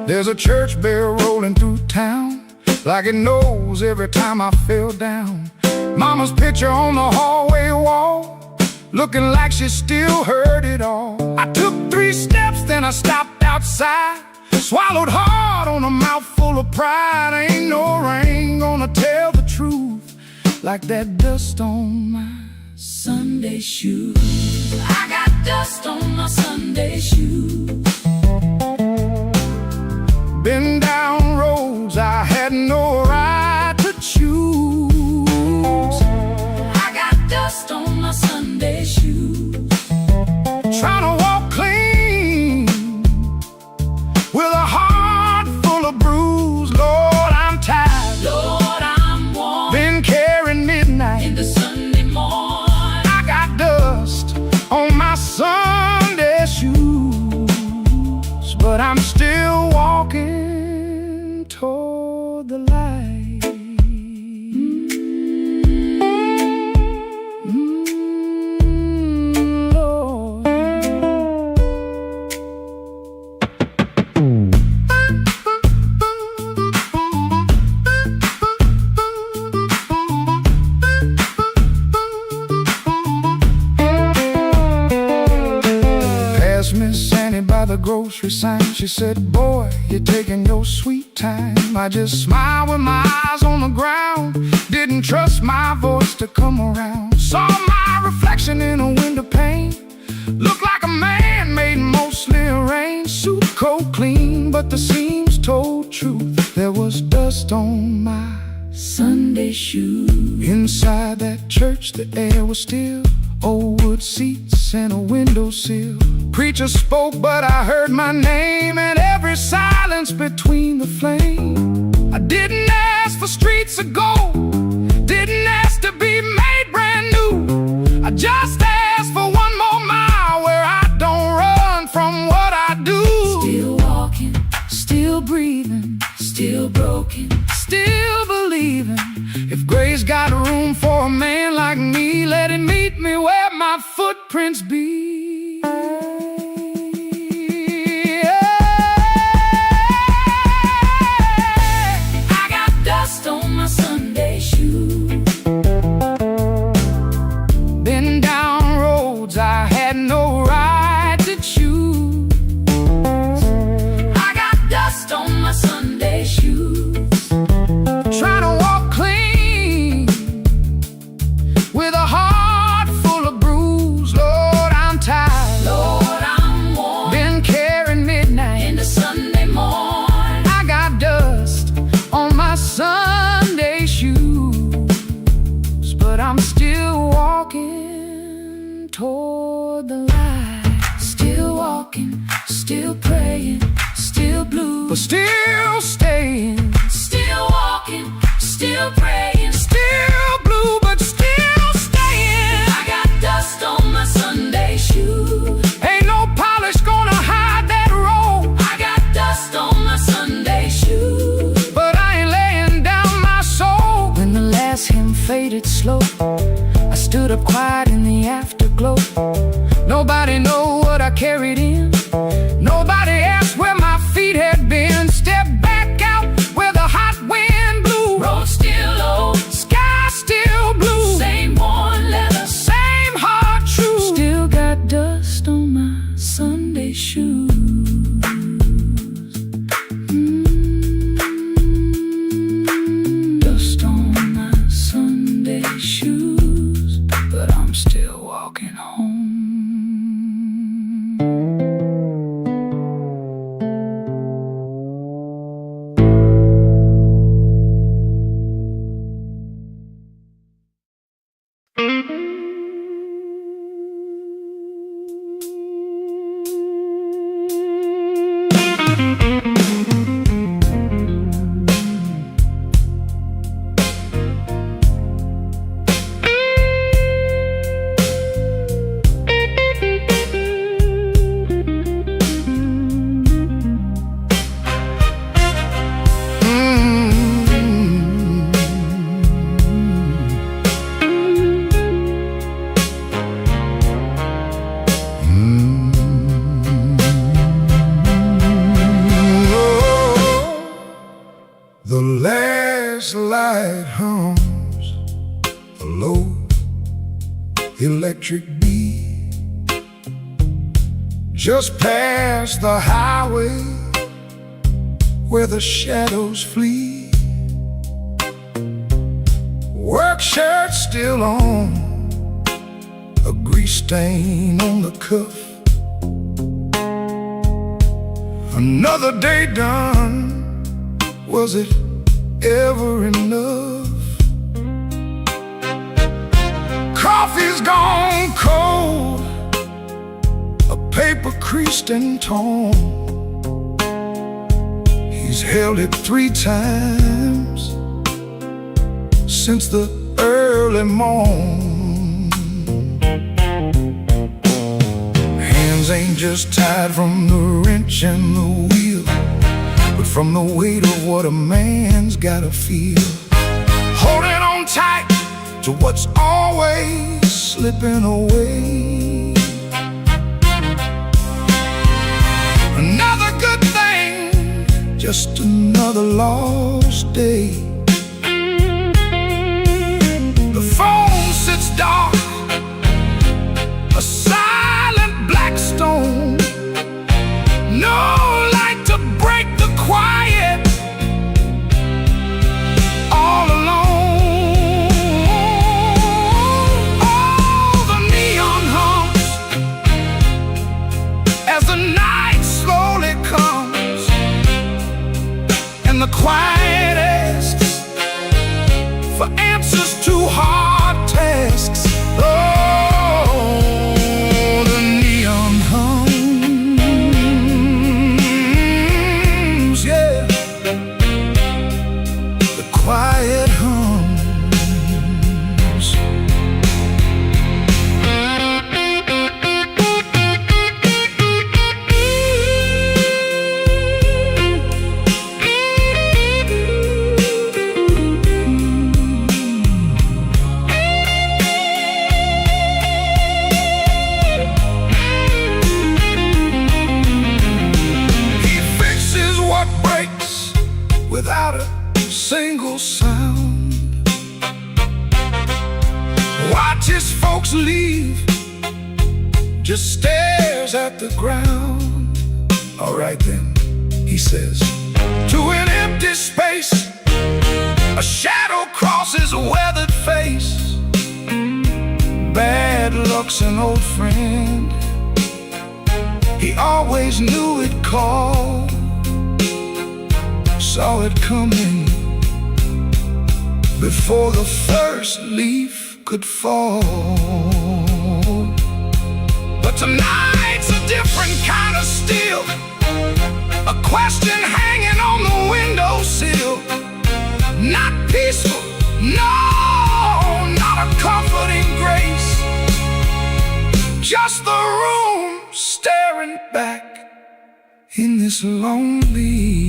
Speaker 1: There's a church bell rolling through town, like it knows every time I fell down. Mama's picture on the hallway wall, looking like she still heard it all. I took 3 steps, then I stopped outside, swallowed hard on a mouthful of pride. Ain't no rain gonna tell the truth like that dust on my Sunday shoes. I got dust on my Sunday shoes. Been down roads I had no right to choose. I got dust on my Sunday shoes. Trying to walk clean with a heart full of bruise. Lord, I'm tired. Lord, I'm worn. Been carrying midnight into Sunday morning. I got dust on my Sunday shoes, but I'm still walking toward the light. Lord. Passed Miss Annie by the grocery sign. She said, boy, you're taking your sweet time. I just smiled with my eyes on the ground, didn't trust my voice to come around. Saw my reflection in a window pane, looked like a man made mostly of rain. Suit coat clean, but the seams told truth. There was dust on my Sunday shoes. Inside that church the air was still, old wood seats and a windowsill. Preacher spoke, but I heard my name, and every silence between the flame. I didn't ask for streets of gold, didn't ask to be made brand new. I just asked for one more mile where I don't run from what I do. Still walking, still breathing, still broken, still believing. If grace got room for a man like me, let it meet me where my footprints be. I got dust on my Sunday shoes. Been down roads I had no right to choose. I got dust on my Sunday shoes. Trying to walk clean with a heart full of bruise. Lord, I'm tired. Lord, I'm worn. Been carrying midnight into Sunday morning. I got dust on my Sunday shoes, but I'm still walking toward the light. Still walking, still praying, still blue, but still staying. Still walking, still praying, still blue, but still staying. I got dust on my Sunday shoes. Ain't no polish gonna hide that road. I got dust on my Sunday shoes, but I ain't laying down my soul. When the last hymn faded slow, I stood up quiet in the afterglow. Nobody know what I carried in. Nobody asked where my feet had been. Stepped back out where the hot wind blew. Road still low, sky still blue. Same worn leather, same heart true. Still got dust on my Sunday shoes. Dust on my Sunday shoes, but I'm still walking home.
Speaker 2: The last light hums a low electric beat just past the highway where the shadows flee. Work shirt still on, a grease stain on the cuff. Another day done. Was it ever enough? Coffee's gone cold, a paper creased and torn. He's held it 3 times since the early morn. Hands ain't just tied from the wrench and the wheel, but from the weight of what a man's gotta feel. Holding on tight to what's always slipping away. Another good thing, just another lost day. The phone sits dark, a silent black stone. No light to break the quiet, all alone. Oh, the neon hums as the night slowly comes, and the quiet asks for answers to hard tasks. Oh, the neon hums, yeah, the quiet hums. He fixes what breaks without a single sound. Watches folks leave, just stares at the ground. Alright then, he says, to an empty space, a shadow crosses a weathered face. Bad luck's an old friend, he always knew it called, saw it coming before the first leaf could fall. But tonight's a different kind of steel, a question hanging on the windowsill. Not peaceful, no, not a comforting grace, just the room staring back in this lonely.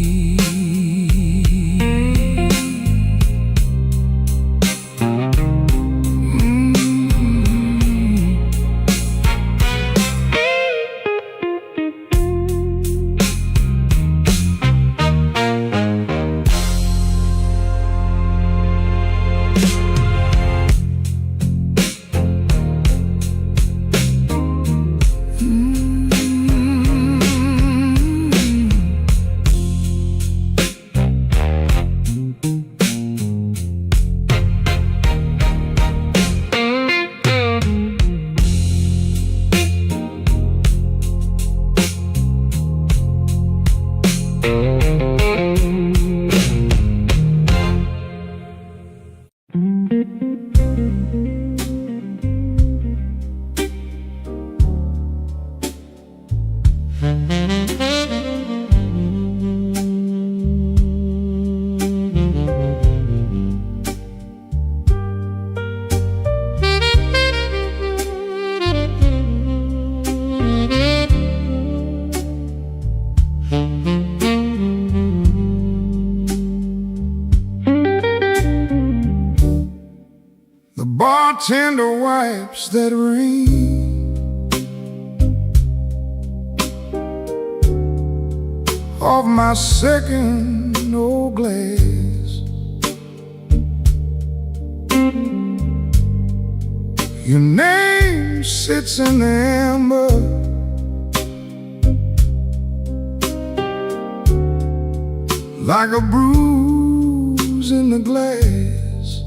Speaker 2: Bartender wipes that rain off my second old glass. Your name sits in the amber, like a bruise in the glass.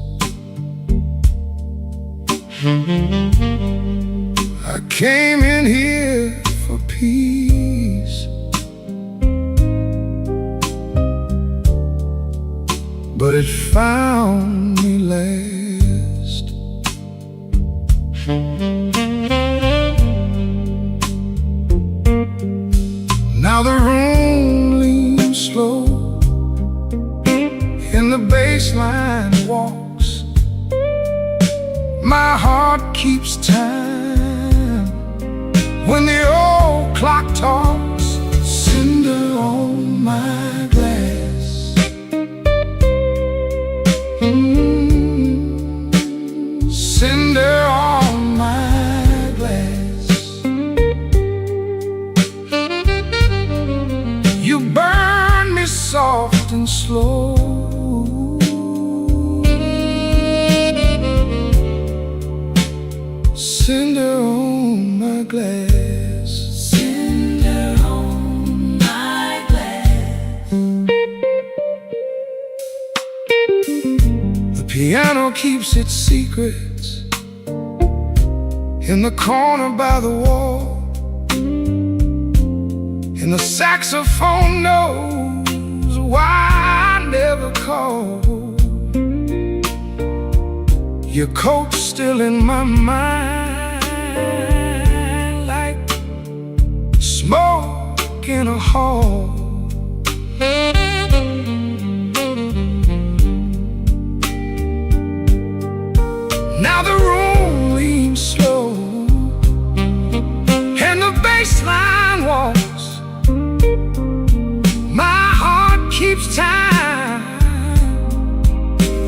Speaker 2: I came in here for peace, but it found me last. Now the room leans slow, and the bass line walks. My heart keeps time when the old clock talks. Cinder on my glass, cinder on my glass. You burn me soft and slow, cinder on my glass, cinder on my glass. The piano keeps its secrets in the corner by the wall, and the saxophone knows why I never called. Your coat's still in my mind, like smoke in a hall. Now the room leans slow, and the bass line walks. My heart keeps time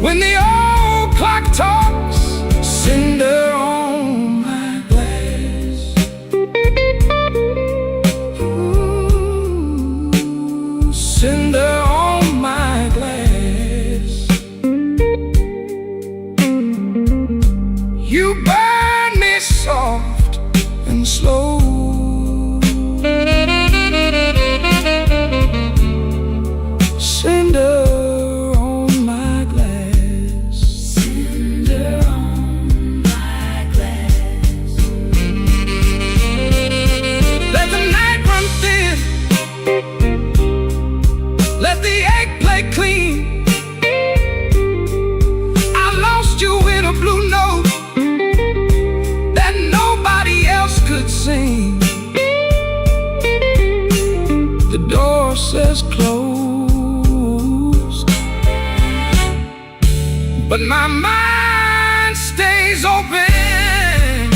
Speaker 2: when the old clock talks. Cinder on my glass, ooh, cinder on my glass. You burn me soft and slow, cinder on my glass, cinder on my glass. Let the night run thin, let the egg play clean. I lost you in a blue note that nobody else could sing. The door says closed, but my mind stays open.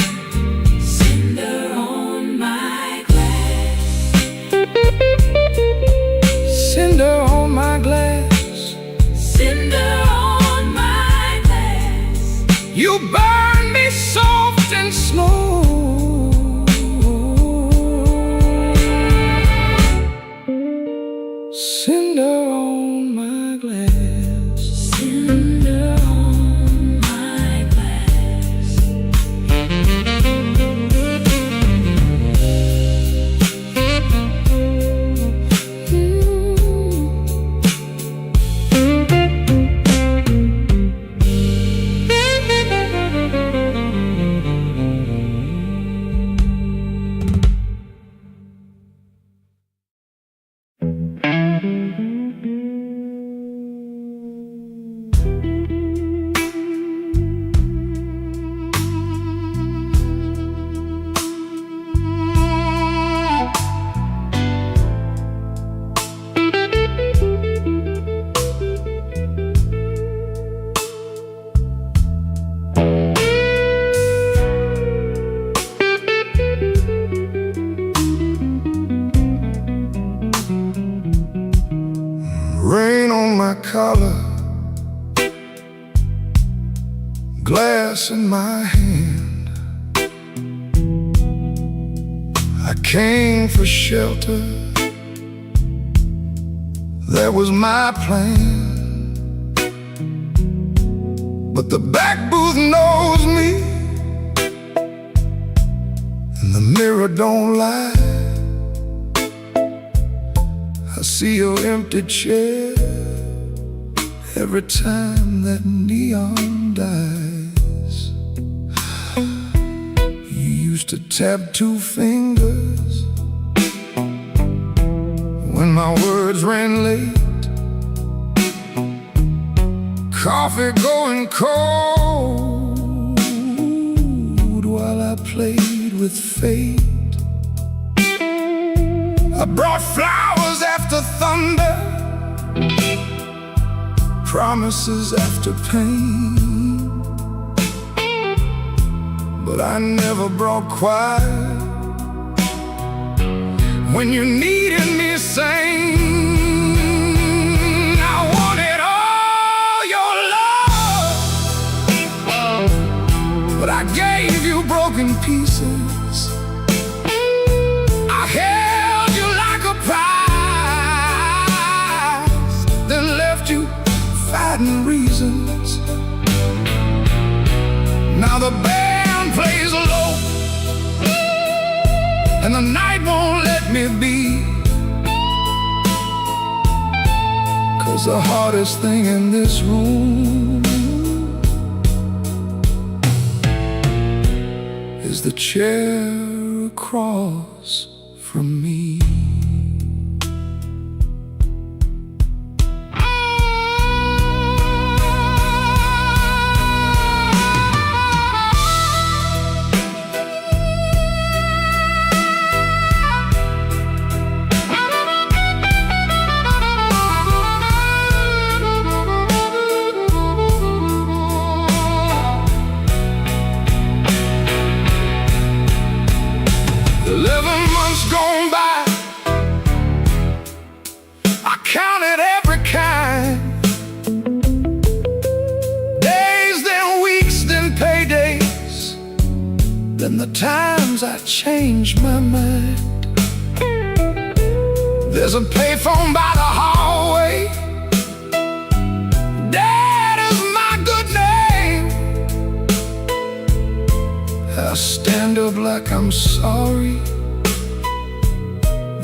Speaker 2: Cinder on my glass, cinder on my glass, cinder on my glass. You burn me soft and slow, cinder on my glass, cinder on my glass. Rain on my collar, glass in my hand. I came for shelter, that was my plan. But the back booth knows me, the mirror don't lie. I see your empty chair every time that neon dies. You used to tap 2 fingers when my words ran late. Coffee going cold while I played with fate. I brought flowers after thunder, promises after pain, but I never brought quiet when you needed me sane. I wanted all your love, but I gave you broken pieces. I held you like a prize, then left you fighting reasons. Now the band plays low, and the night won't let me be. 'Cause the hardest thing in this room is the chair across from me. Gone by, I counted every kind. Days, then weeks, then paydays, then the times I changed my mind. There's a payphone by the hallway, Dad is my good name. I stand up like I'm sorry,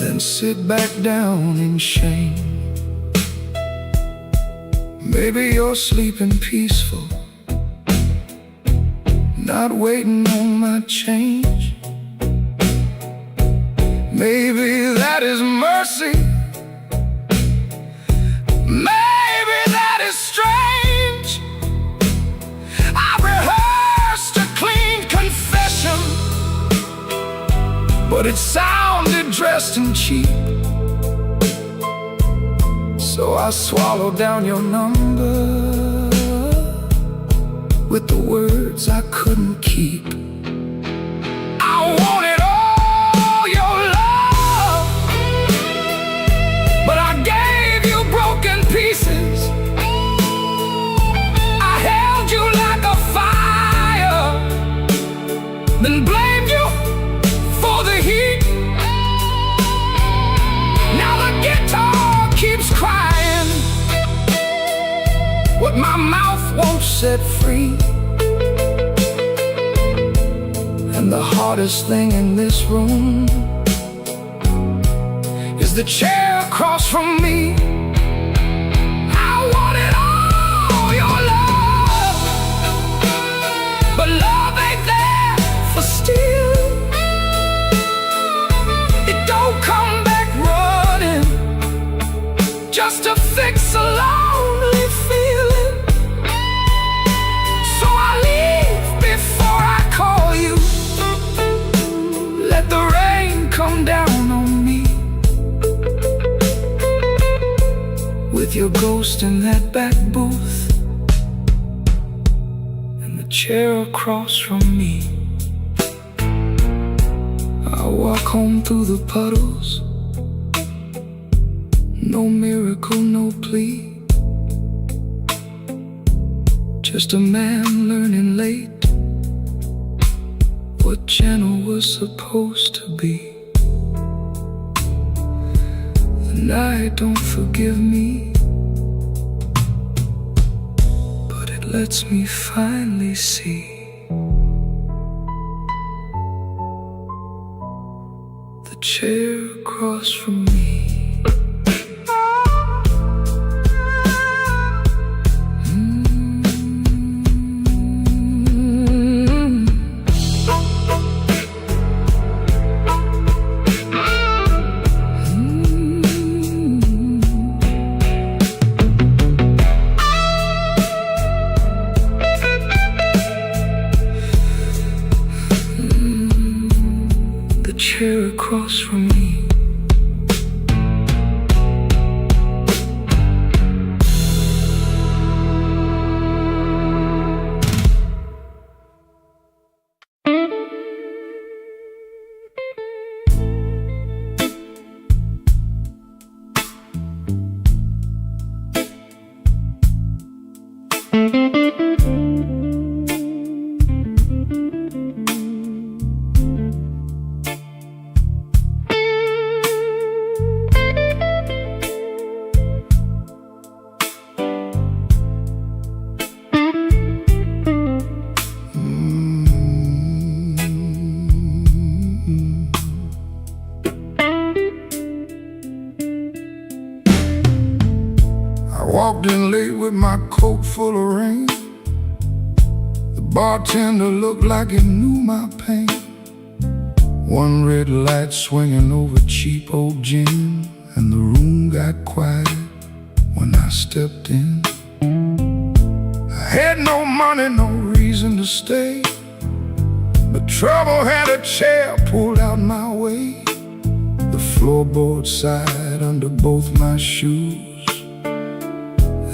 Speaker 2: then sit back down in shame. Maybe you're sleeping peaceful, not waiting on my change. Maybe that is mercy, maybe that is strange. I rehearsed a clean confession, but it sounded dressed and cheap. So I swallowed down your number with the words I couldn't keep. I wanted all your love, but I gave you broken pieces. I held you like a fire, then blamed you for the heat. Now the guitar keeps crying what my mouth won't set free. And the hardest thing in this room is the chair across from me. I wanted all your love, but love ain't there for steal. It don't come back running just to fix a lonely feeling. So I leave before I call you. Let the rain come down on me, with your ghost in that back booth and the chair across from me. I walk home through the puddles, no miracle, no plea, just a man learning late what channel was supposed to be. The night don't forgive me, but it lets me finally see
Speaker 3: chair across from me. The chair across from me.
Speaker 2: I walked in late with my coat full of rain. The bartender looked like he knew my pain. One red light swinging over cheap old gin, and the room got quiet when I stepped in. I had no money, no reason to stay, but trouble had a chair pulled out my way. The floorboard side under both my shoes.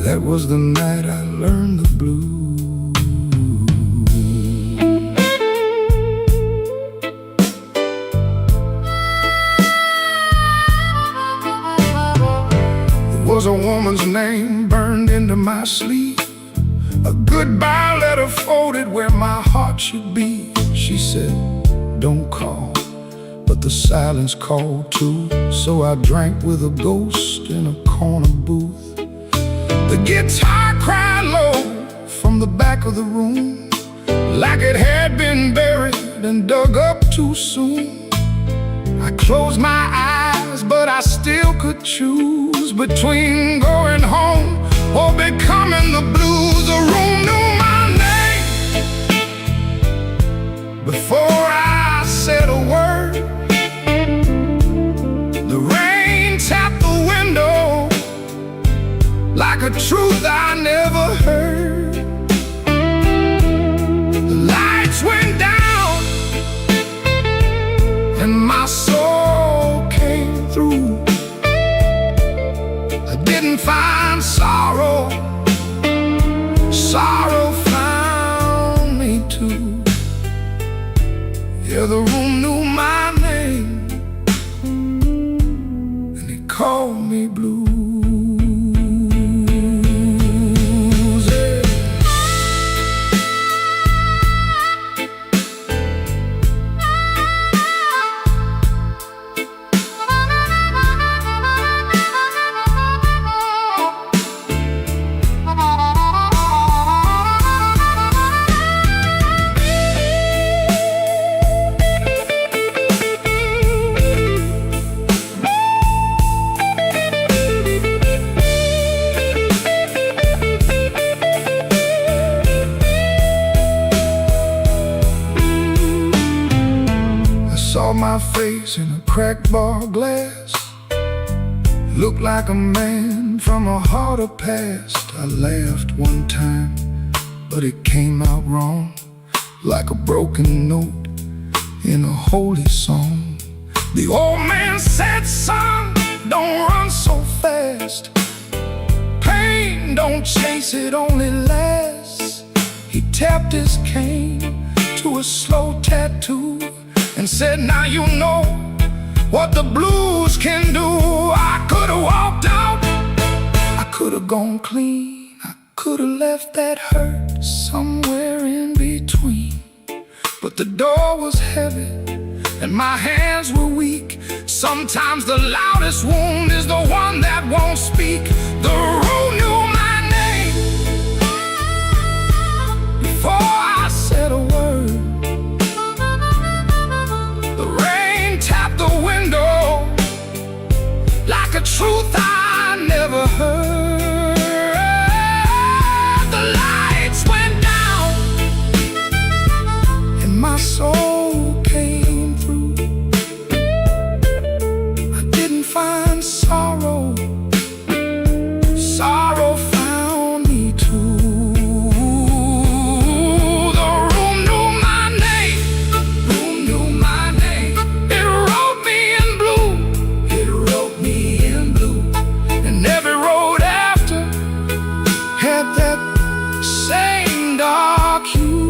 Speaker 2: That was the night I learned the blues. There was a woman's name burned into my sleeve, a goodbye letter folded where my heart should be. She said, don't call, but the silence called too. So I drank with a ghost in a corner booth. The guitar cried low from the back of the room, like it had been buried and dug up too soon. I closed my eyes, but I still could choose between going home or becoming the blues. The room knew my name before I said a word. The rain tapped the window like a truth I never heard. The lights went down and my soul came through. I didn't find sorrow, sorrow found me too. Yeah, the room knew my name and it called me blue. Saw my face in a cracked bar glass. Looked like a man from a harder past. I laughed one time, but it came out wrong, like a broken note in a holy song. The old man said, son, don't run so fast. Pain, don't chase it, only lasts. He tapped his cane to a slow tattoo and said, now you know what the blues can do. I could've walked out, I could've gone clean, I could've left that hurt somewhere in between. But the door was heavy and my hands were weak. Sometimes the loudest wound is the one that won't speak. The room knew my name before I said a word. The rain tapped the window
Speaker 3: same dark hue.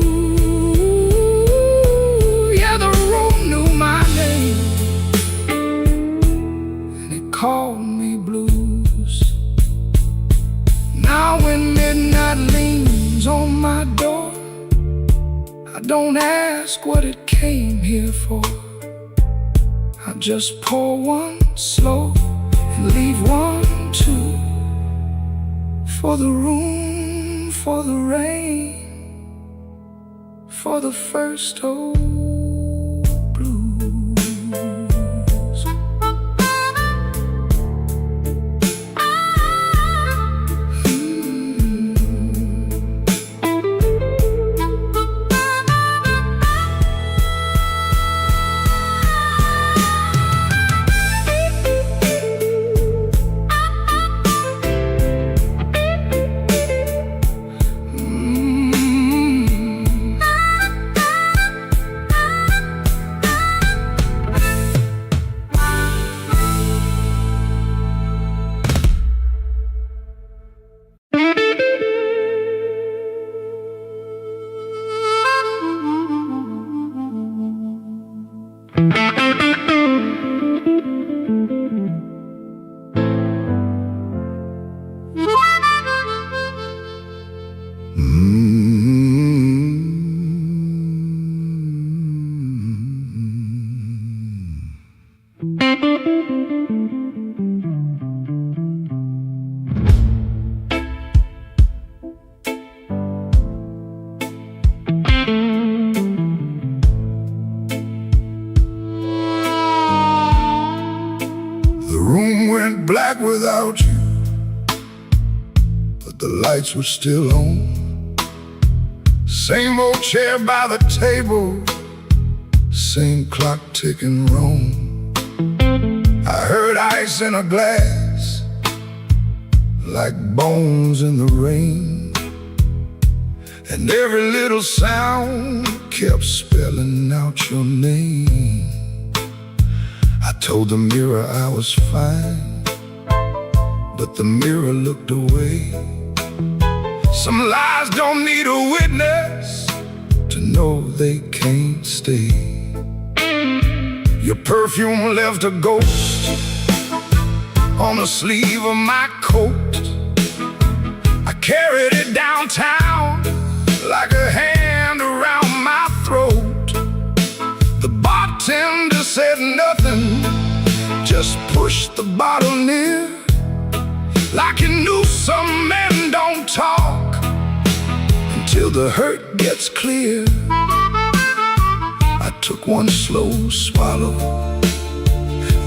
Speaker 3: Yeah, the room knew my name, and it called me blues. Now when midnight leans on my door, I don't ask what it came here for. I just pour one slow and leave one too, for the room, for the rain, for the first old blues.
Speaker 2: Black without you, but the lights were still on. Same old chair by the table, same clock ticking wrong. I heard ice in a glass, like bones in the rain, and every little sound kept spelling out your name. I told the mirror I was fine, but the mirror looked away. Some lies don't need a witness to know they can't stay. Your perfume left a ghost on the sleeve of my coat. I carried it downtown like a hand around my throat. The bartender said nothing, just pushed the bottle near, like he knew some men don't talk until the hurt gets clear. I took one slow swallow,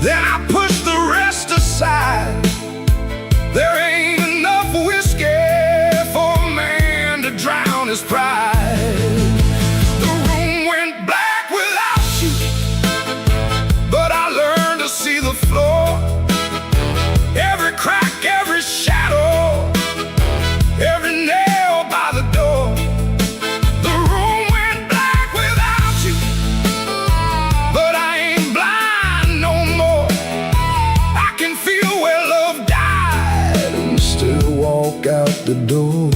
Speaker 2: then I pushed the rest aside. There ain't enough whiskey for a man to drown his pride. The room went black without you, but I learned to see the floor, every crack, every shadow, every nail by the door. The room went black without you, but I ain't blind no more. I can feel where love died and still walk out the door.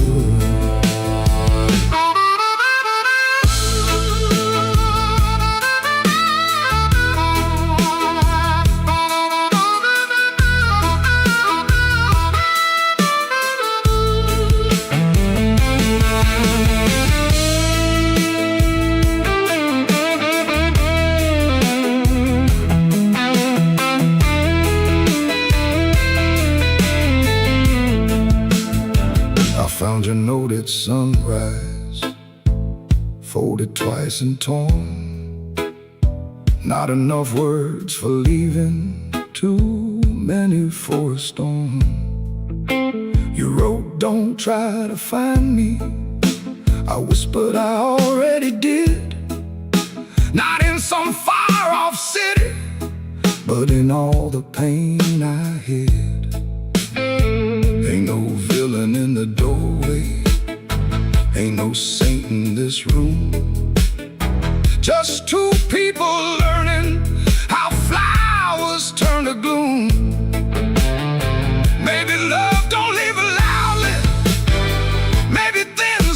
Speaker 2: Found your note at sunrise, folded twice and torn. Not enough words for leaving, too many for a storm. You wrote, don't try to find me. I whispered I already did. Not in some far-off city, but in all the pain I hid. Ain't no villain in the doorway, ain't no saint in this room. Just two people learning how flowers turn to gloom. Maybe love don't leave loudly, maybe then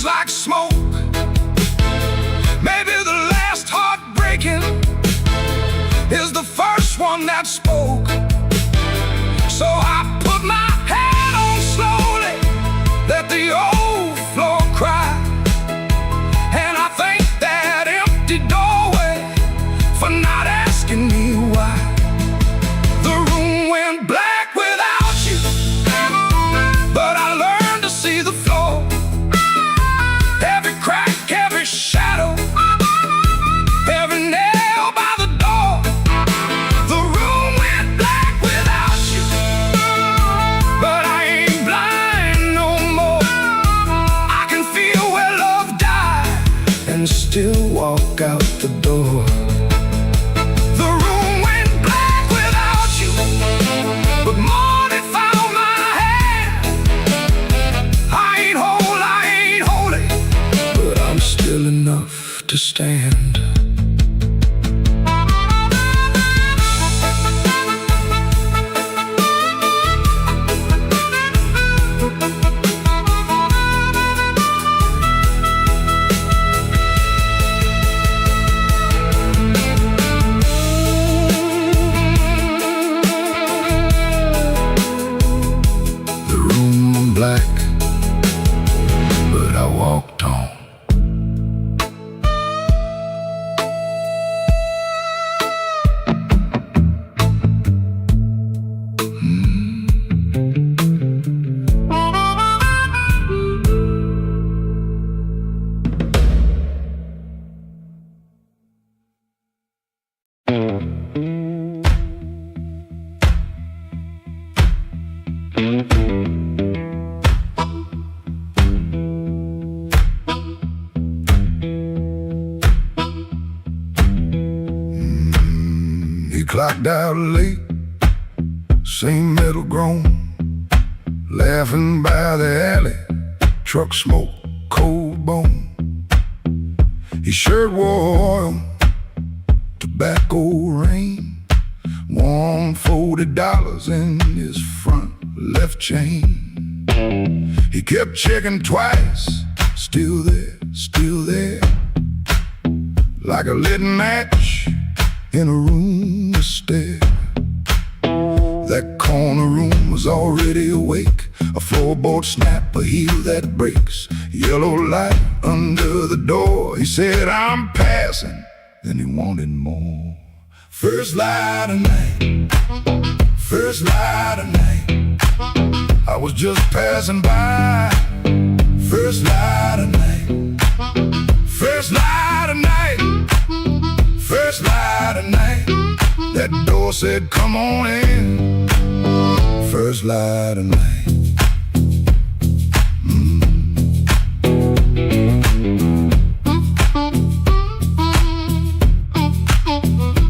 Speaker 1: walk out the door. The room went black without you, but morning found my hand. I ain't whole, I ain't holy, but I'm still enough to stand. Black, but I walked on. He clocked out late, same metal groan, laughing by the alley, truck smoke, cold bone. His shirt wore oil, tobacco rain, warm $40 in his front left chain. He kept checking twice, still there, like a lit match in a room of stare. That corner room was already awake, a floorboard snap, a heel that breaks, yellow light under the door. He said, I'm passing, then he wanted more. First light of night, first light of night, I was just passing by. First light of night, first light of night, first light of night. That door said, come on in. First light of night.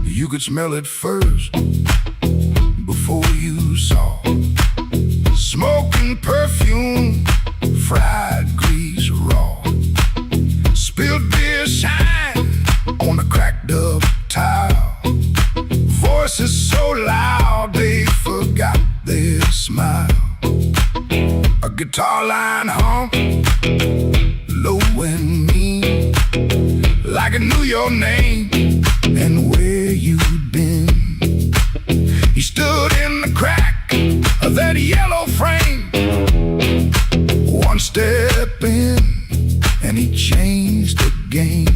Speaker 1: You could smell it first before you saw. Smoking perfume, fried grease raw. Spilled beer shine on a cracked up tile. Voices so loud they forgot their smile. A guitar line hum, low and mean, like it knew your name and where you'd been. He stood in the crack of that yellow frame, one step in and he changed the game.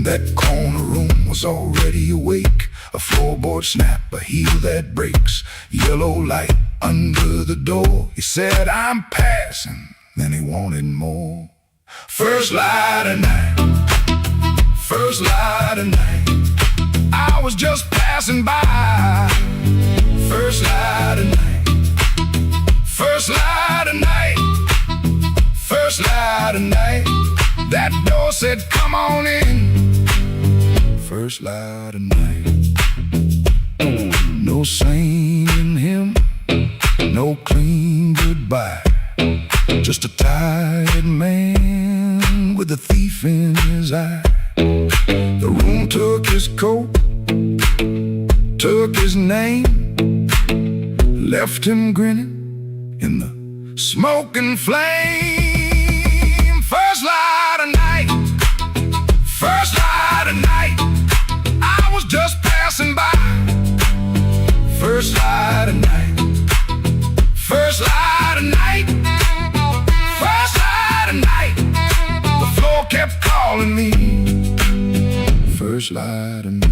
Speaker 1: That corner room was already awake, a floorboard snap, a heel that breaks, yellow light under the door. He said, I'm passing, then he wanted more. First light of night, first light of night, I was just passing by. First light of night, first light of night, first light of night. That door said, come on in. First light of night. No saint in him, no clean goodbye, just a tired man with a thief in his eye. The room took his coat, took his name, left him grinning in the smoking flame. First light of night, first light of night, I was just passing by. First light of night, first light of night, first light of night. The floor kept calling me. First light of night.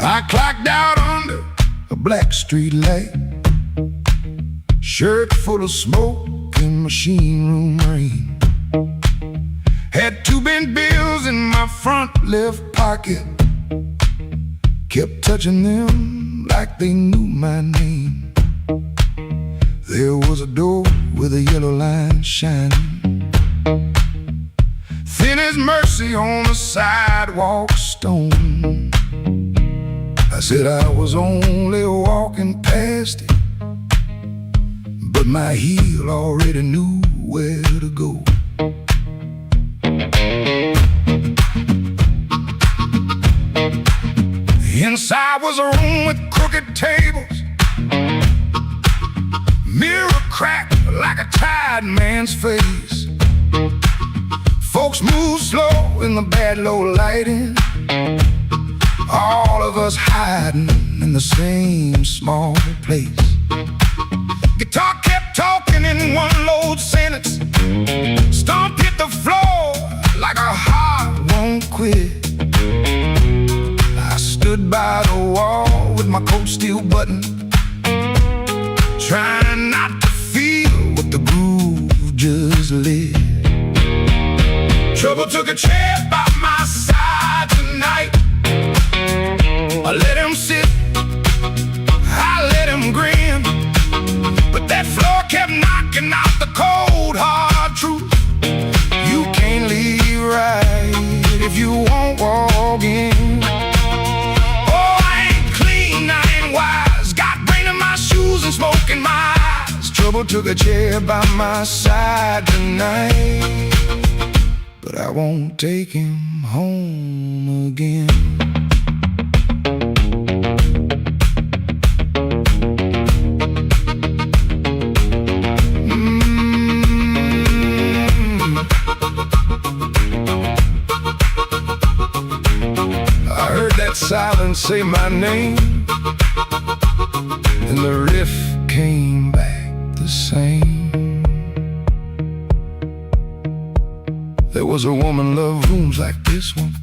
Speaker 1: I clocked out under a black street light, shirt full of smoke and machine room rain. Had 2 bent bills in my front left pocket, kept touching them like they knew my name. There was a door with a yellow line shining, thin as mercy on the sidewalk stone. I said I was only walking past it, but my heel already knew where to go. Inside was a room with crooked tables, mirror cracked like a tired man's face. Folks moved slow in the bad low lighting, all of us hiding in the same small place. Guitar kept talking in one low sentence, stomp hit the floor like a heart won't quit. I stood by the wall with my coat still buttoned, trying not to feel what the groove just lit. Trouble took a chair by my side tonight. I let him sit, I let him grin, but that floor kept knocking out the cold hard truth. You can't leave right if you won't walk in. Oh, I ain't clean, I ain't wise, got brain in my shoes and smoke in my eyes. Trouble took a chair by my side tonight, but I won't take him home again. Silence say my name, and the riff came back the same. There was a woman loved rooms like this one,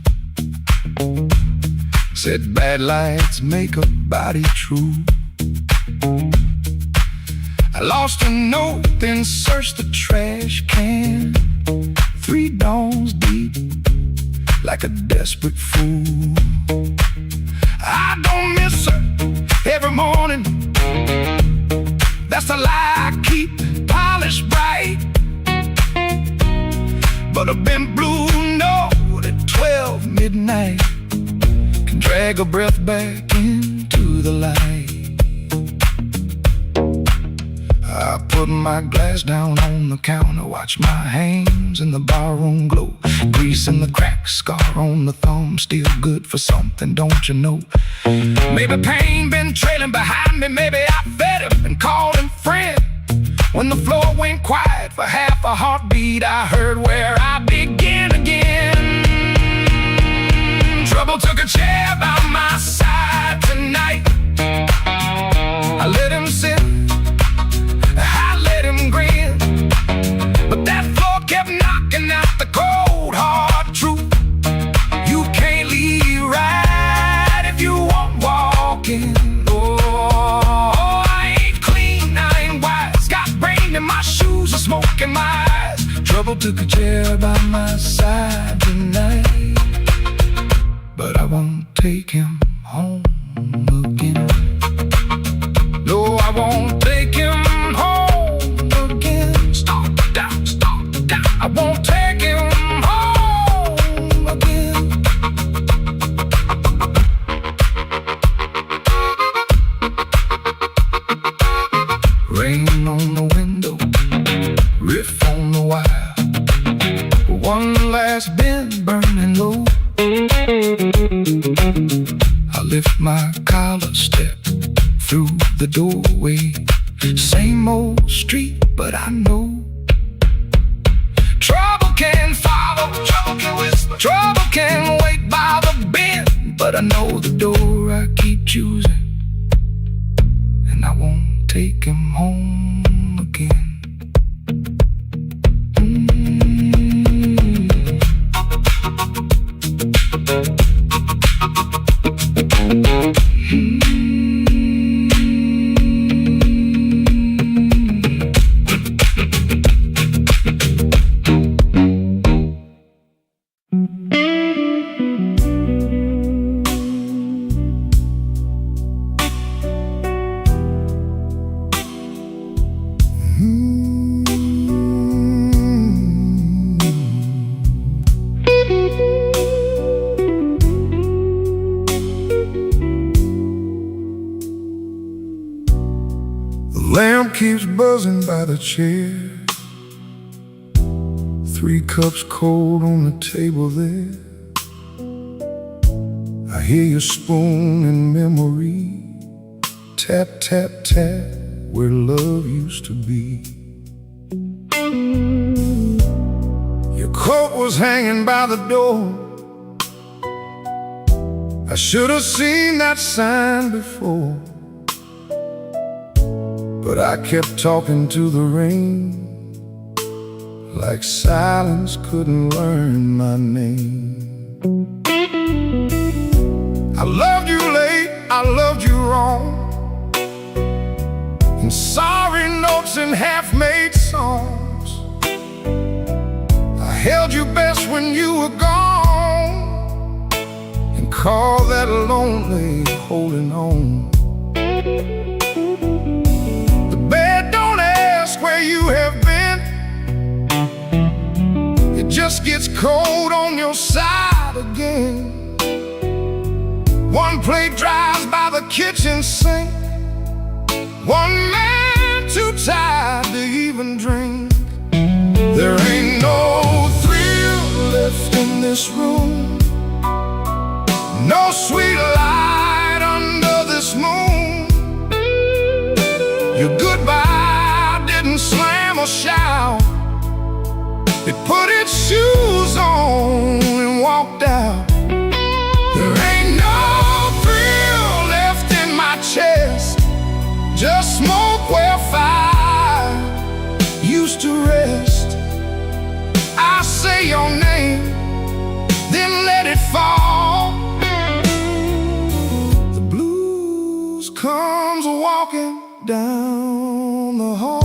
Speaker 1: said bad lights make a body true. I lost a note, then searched the trash can, 3 dawns deep like a desperate fool. I don't miss her every morning, that's a lie I keep polished bright. But a bent blue note at 12 midnight can drag a breath back into the light. I put my glass down on the counter, watch my hands in the barroom glow, grease in the crack, scar on the thumb, still good for something, don't you know? Maybe pain been trailing behind me, maybe I fed him and called him friend. When the floor went quiet for half a heartbeat, I heard where I begin again. Trouble took a chair by my side tonight. I let him sit, grin, but that floor kept knocking out the cold hard truth. You can't leave right if you won't walk in. Oh, I ain't clean, I ain't wise, got brain in my shoes and smoke in my eyes. Trouble took a chair by my side tonight, but I won't take him home again. No, I won't take him home. I won't take him home again. Rain on the window, riff on the wire, one last bend burning low. I lift my collar, step through the doorway. Same old street, but I know trouble can follow, trouble can whisper, trouble can wait by the bend, but I know the door I keep choosing, and I won't take him home again.
Speaker 2: Lamp keeps buzzing by the chair. 3 cups cold on the table there. I hear your spoon in memory. Tap, tap, tap, where love used to be. Your coat was hanging by the door. I should have seen that sign before, but I kept talking to the rain, like silence couldn't learn my name. I loved you late, I loved you wrong, in sorry notes and half-made songs. I held you best when you were gone, and called that lonely holding on. Where you have been, it just gets cold on your side again. One plate dries by the kitchen sink, one man too tired to even drink. There ain't no thrill left in this room, no sweet light under this moon. Your goodbye didn't slam or shout, it put its shoes on and walked out. There ain't no thrill left in my chest, just smoke where fire used to rest. I say your name, then let it fall. The blues comes walking down the hall.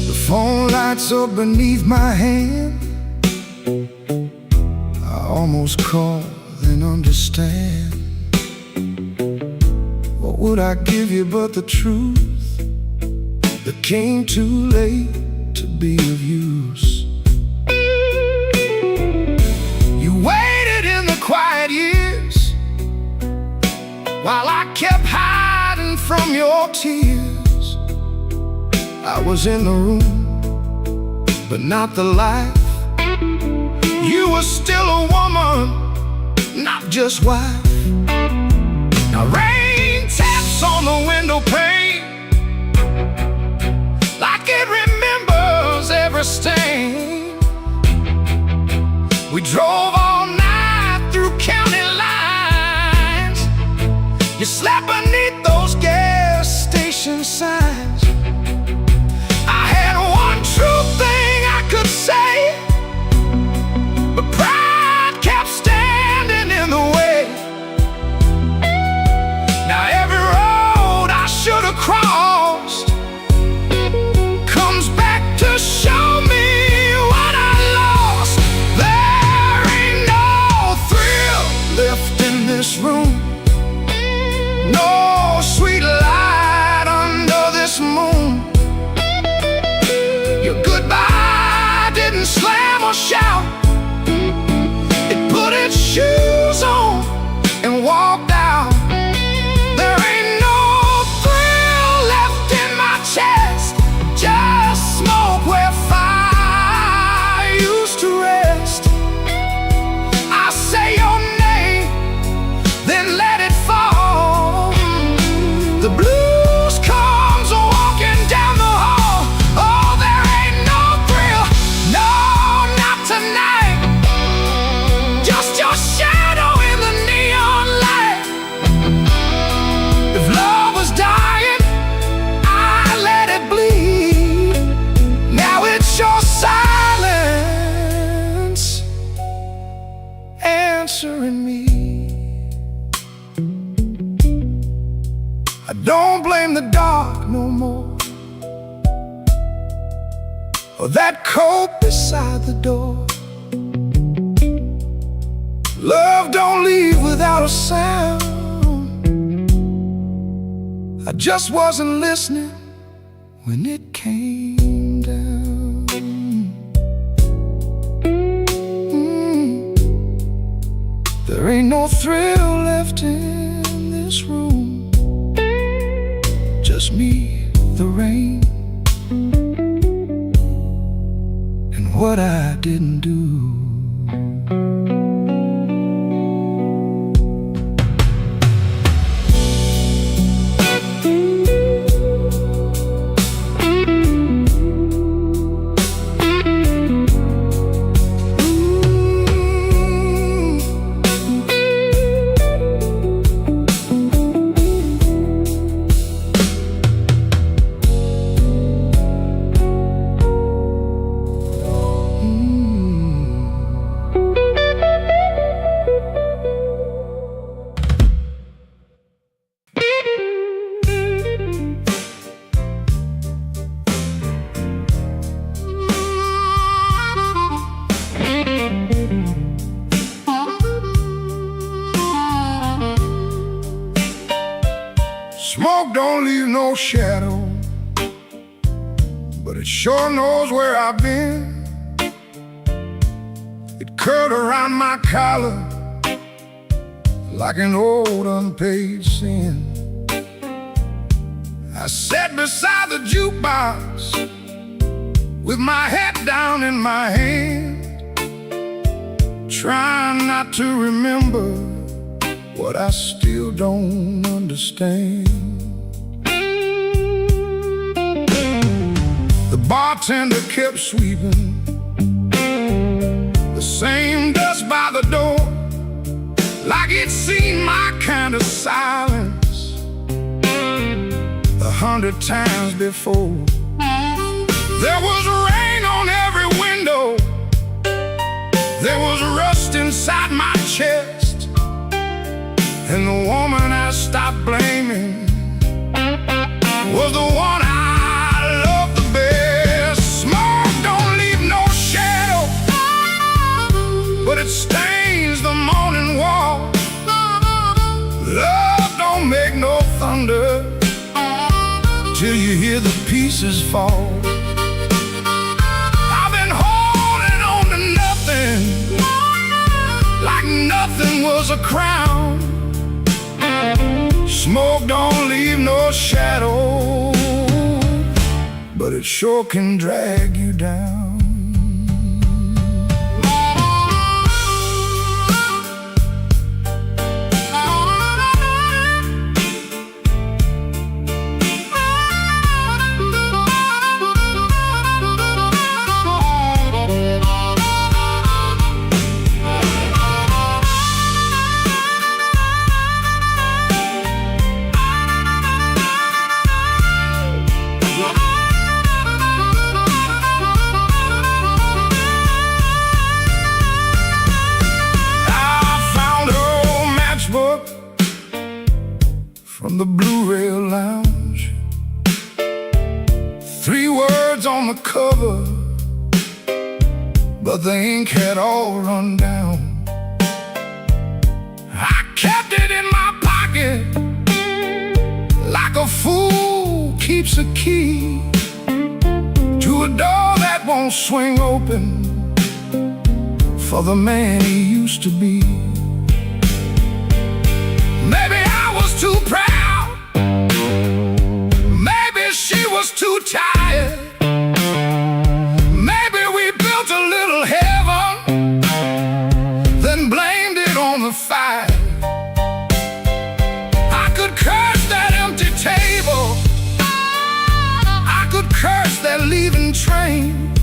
Speaker 2: The phone lights up beneath my hand. I almost call and understand. What would I give you but the truth that came too late to be of use? You waited in the quiet years while I kept hiding from your tears. I was in the room, but not the life. You were still a woman, not just wife. Now rain taps on the window pane like it remembers every stain. We drove all night through county lines. You slept beneath those gas station signs. I had one true thing I could say, but pride kept standing in the way. Now every road I should have crossed comes back to show me what I lost. There ain't or that coat beside the door. Love don't leave without a sound. I just wasn't listening when it came down. There ain't no thrill left in this room, just me, the rain, and what I didn't do.
Speaker 1: Smoke don't leave no shadow, but it sure knows where I've been. It curled around my collar like an old unpaid sin. I sat beside the jukebox with my head down in my hand, trying not to remember what I still don't understand. The bartender kept sweeping the same dust by the door, like he'd seen my kind of silence 100 times before. There was rain on every window, there was rust inside my chest, and the woman I stopped blaming was the one I loved the best. Smoke don't leave no shadow, but it stains the morning wall. Love don't make no thunder till you hear the pieces fall. I've been holding on to nothing, like nothing was a crown. Smoke don't leave no shadow, but it sure can drag you down. From the Blue Rail Lounge, 3 words on the cover, but the ink had all run down. I kept it in my pocket like a fool keeps a key to a door that won't swing open for the man he used to be. Maybe I was too proud, she was too tired. Maybe we built a little heaven, then blamed it on the fire. I could curse that empty table, I could curse that leaving train,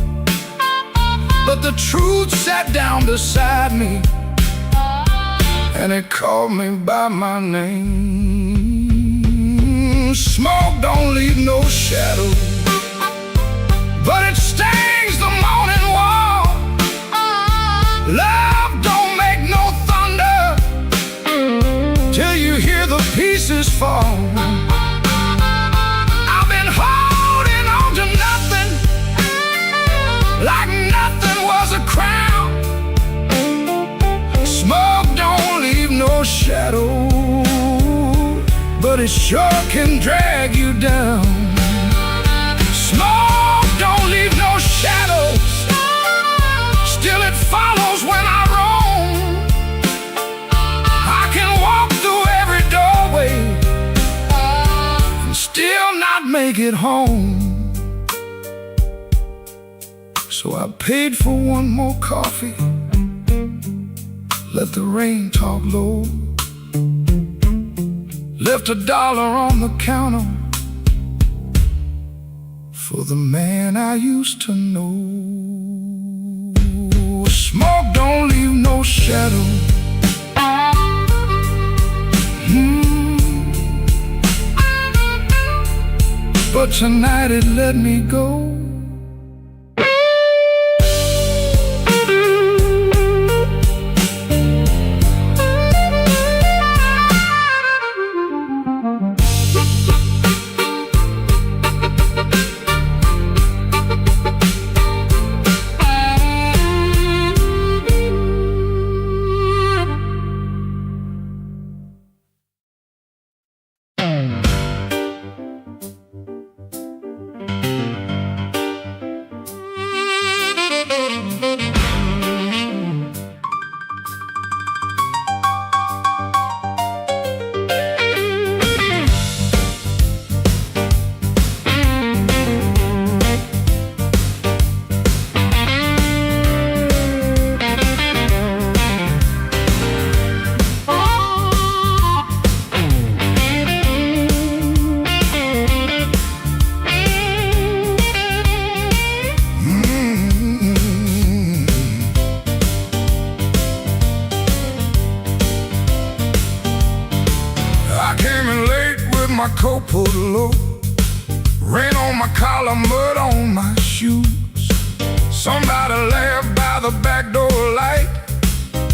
Speaker 1: but the truth sat down beside me and it called me by my name. Smoke don't leave no shadow, but it stains the morning wall. Love don't make no thunder till you hear the pieces fall. I've been holding on to nothing, it sure can drag you down. Smoke don't leave no shadows, still it follows when I roam. I can walk through every doorway and still not make it home. So I paid for one more coffee, let the rain talk low, left $1 on the counter for the man I used to know. Smoke don't leave no shadow. But tonight it let me go. My coat pulled low, rain on my collar, mud on my shoes. Somebody laughed by the back door light,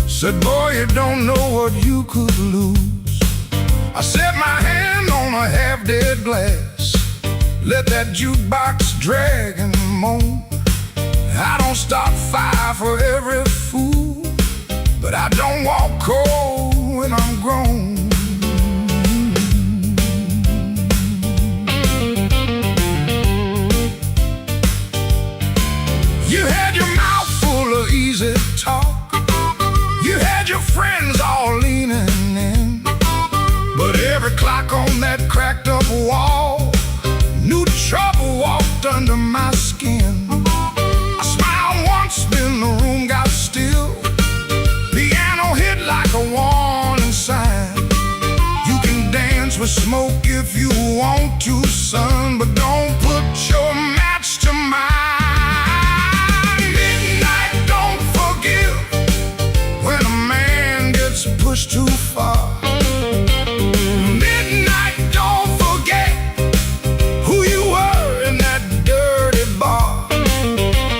Speaker 1: said, boy, you don't know what you could lose. I set my hand on a half-dead glass, let that jukebox drag and moan. I don't stop fire for every fool, but I don't walk cold when I'm grown. You had your mouth full of easy talk, you had your friends all leaning in, but every clock on that cracked up wall knew trouble walked under my skin. I smiled once, then the room got still, piano hit like a warning sign. You can dance with smoke if you want to, son, but don't put your match to mine. Pushed too far. Midnight, don't forget who you were in that dirty bar.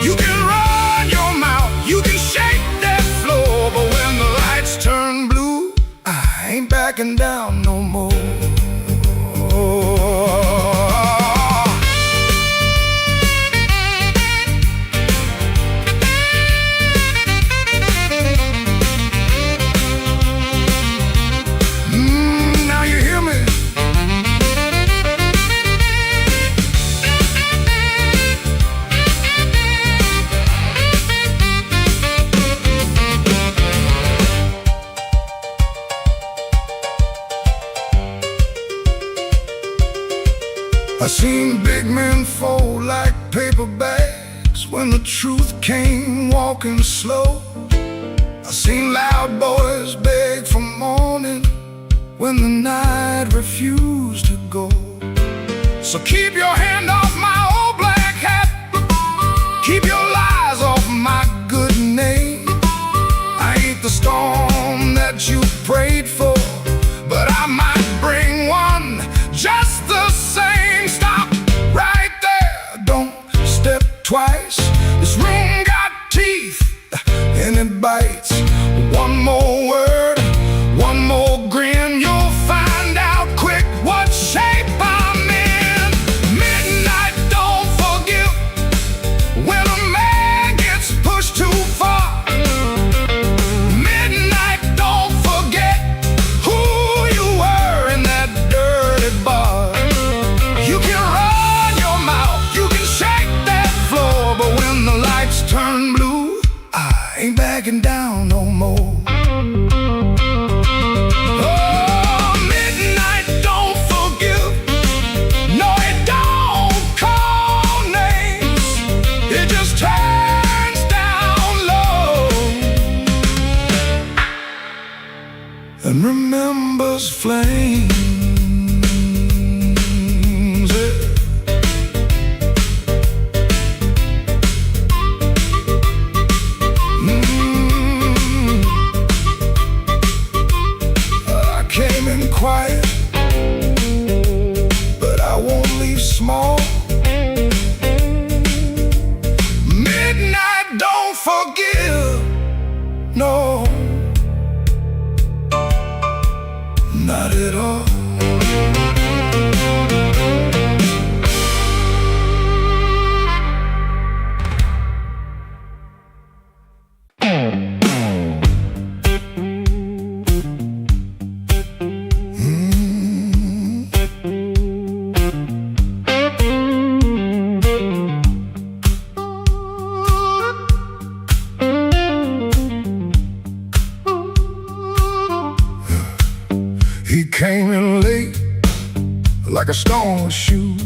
Speaker 1: You can run your mouth, you can shake that floor, but when the lights turn blue, I ain't backing down no more. I seen big men fold like paper bags when the truth came walking slow. I seen loud boys beg for morning when the night refused to go. So keep your hand off my old black hat, keep your lies off my good name. I ain't the storm that you prayed for, but I might bring one just the same. Stop right there, don't step twice. This room got teeth and it bites. One more word, one more grin, you'll find out quick what shape I'm in. Midnight, don't forgive when a man gets pushed too far. Midnight, don't forget who you were in that dirty ain't backing down no more. Oh, midnight don't forgive. No, it don't call names. It just turns down low and remembers flames. Quiet, but I won't leave small. Midnight don't forgive, no, not at all. He came in late, like a stone with shoes,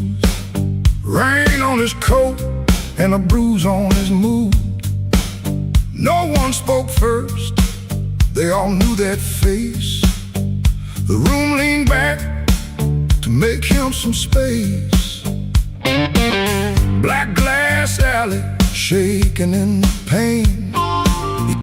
Speaker 1: rain on his coat and a bruise on his mood. No one spoke first, they all knew that face. The room leaned back to make him some space. Black glass alley, shaking in the pain.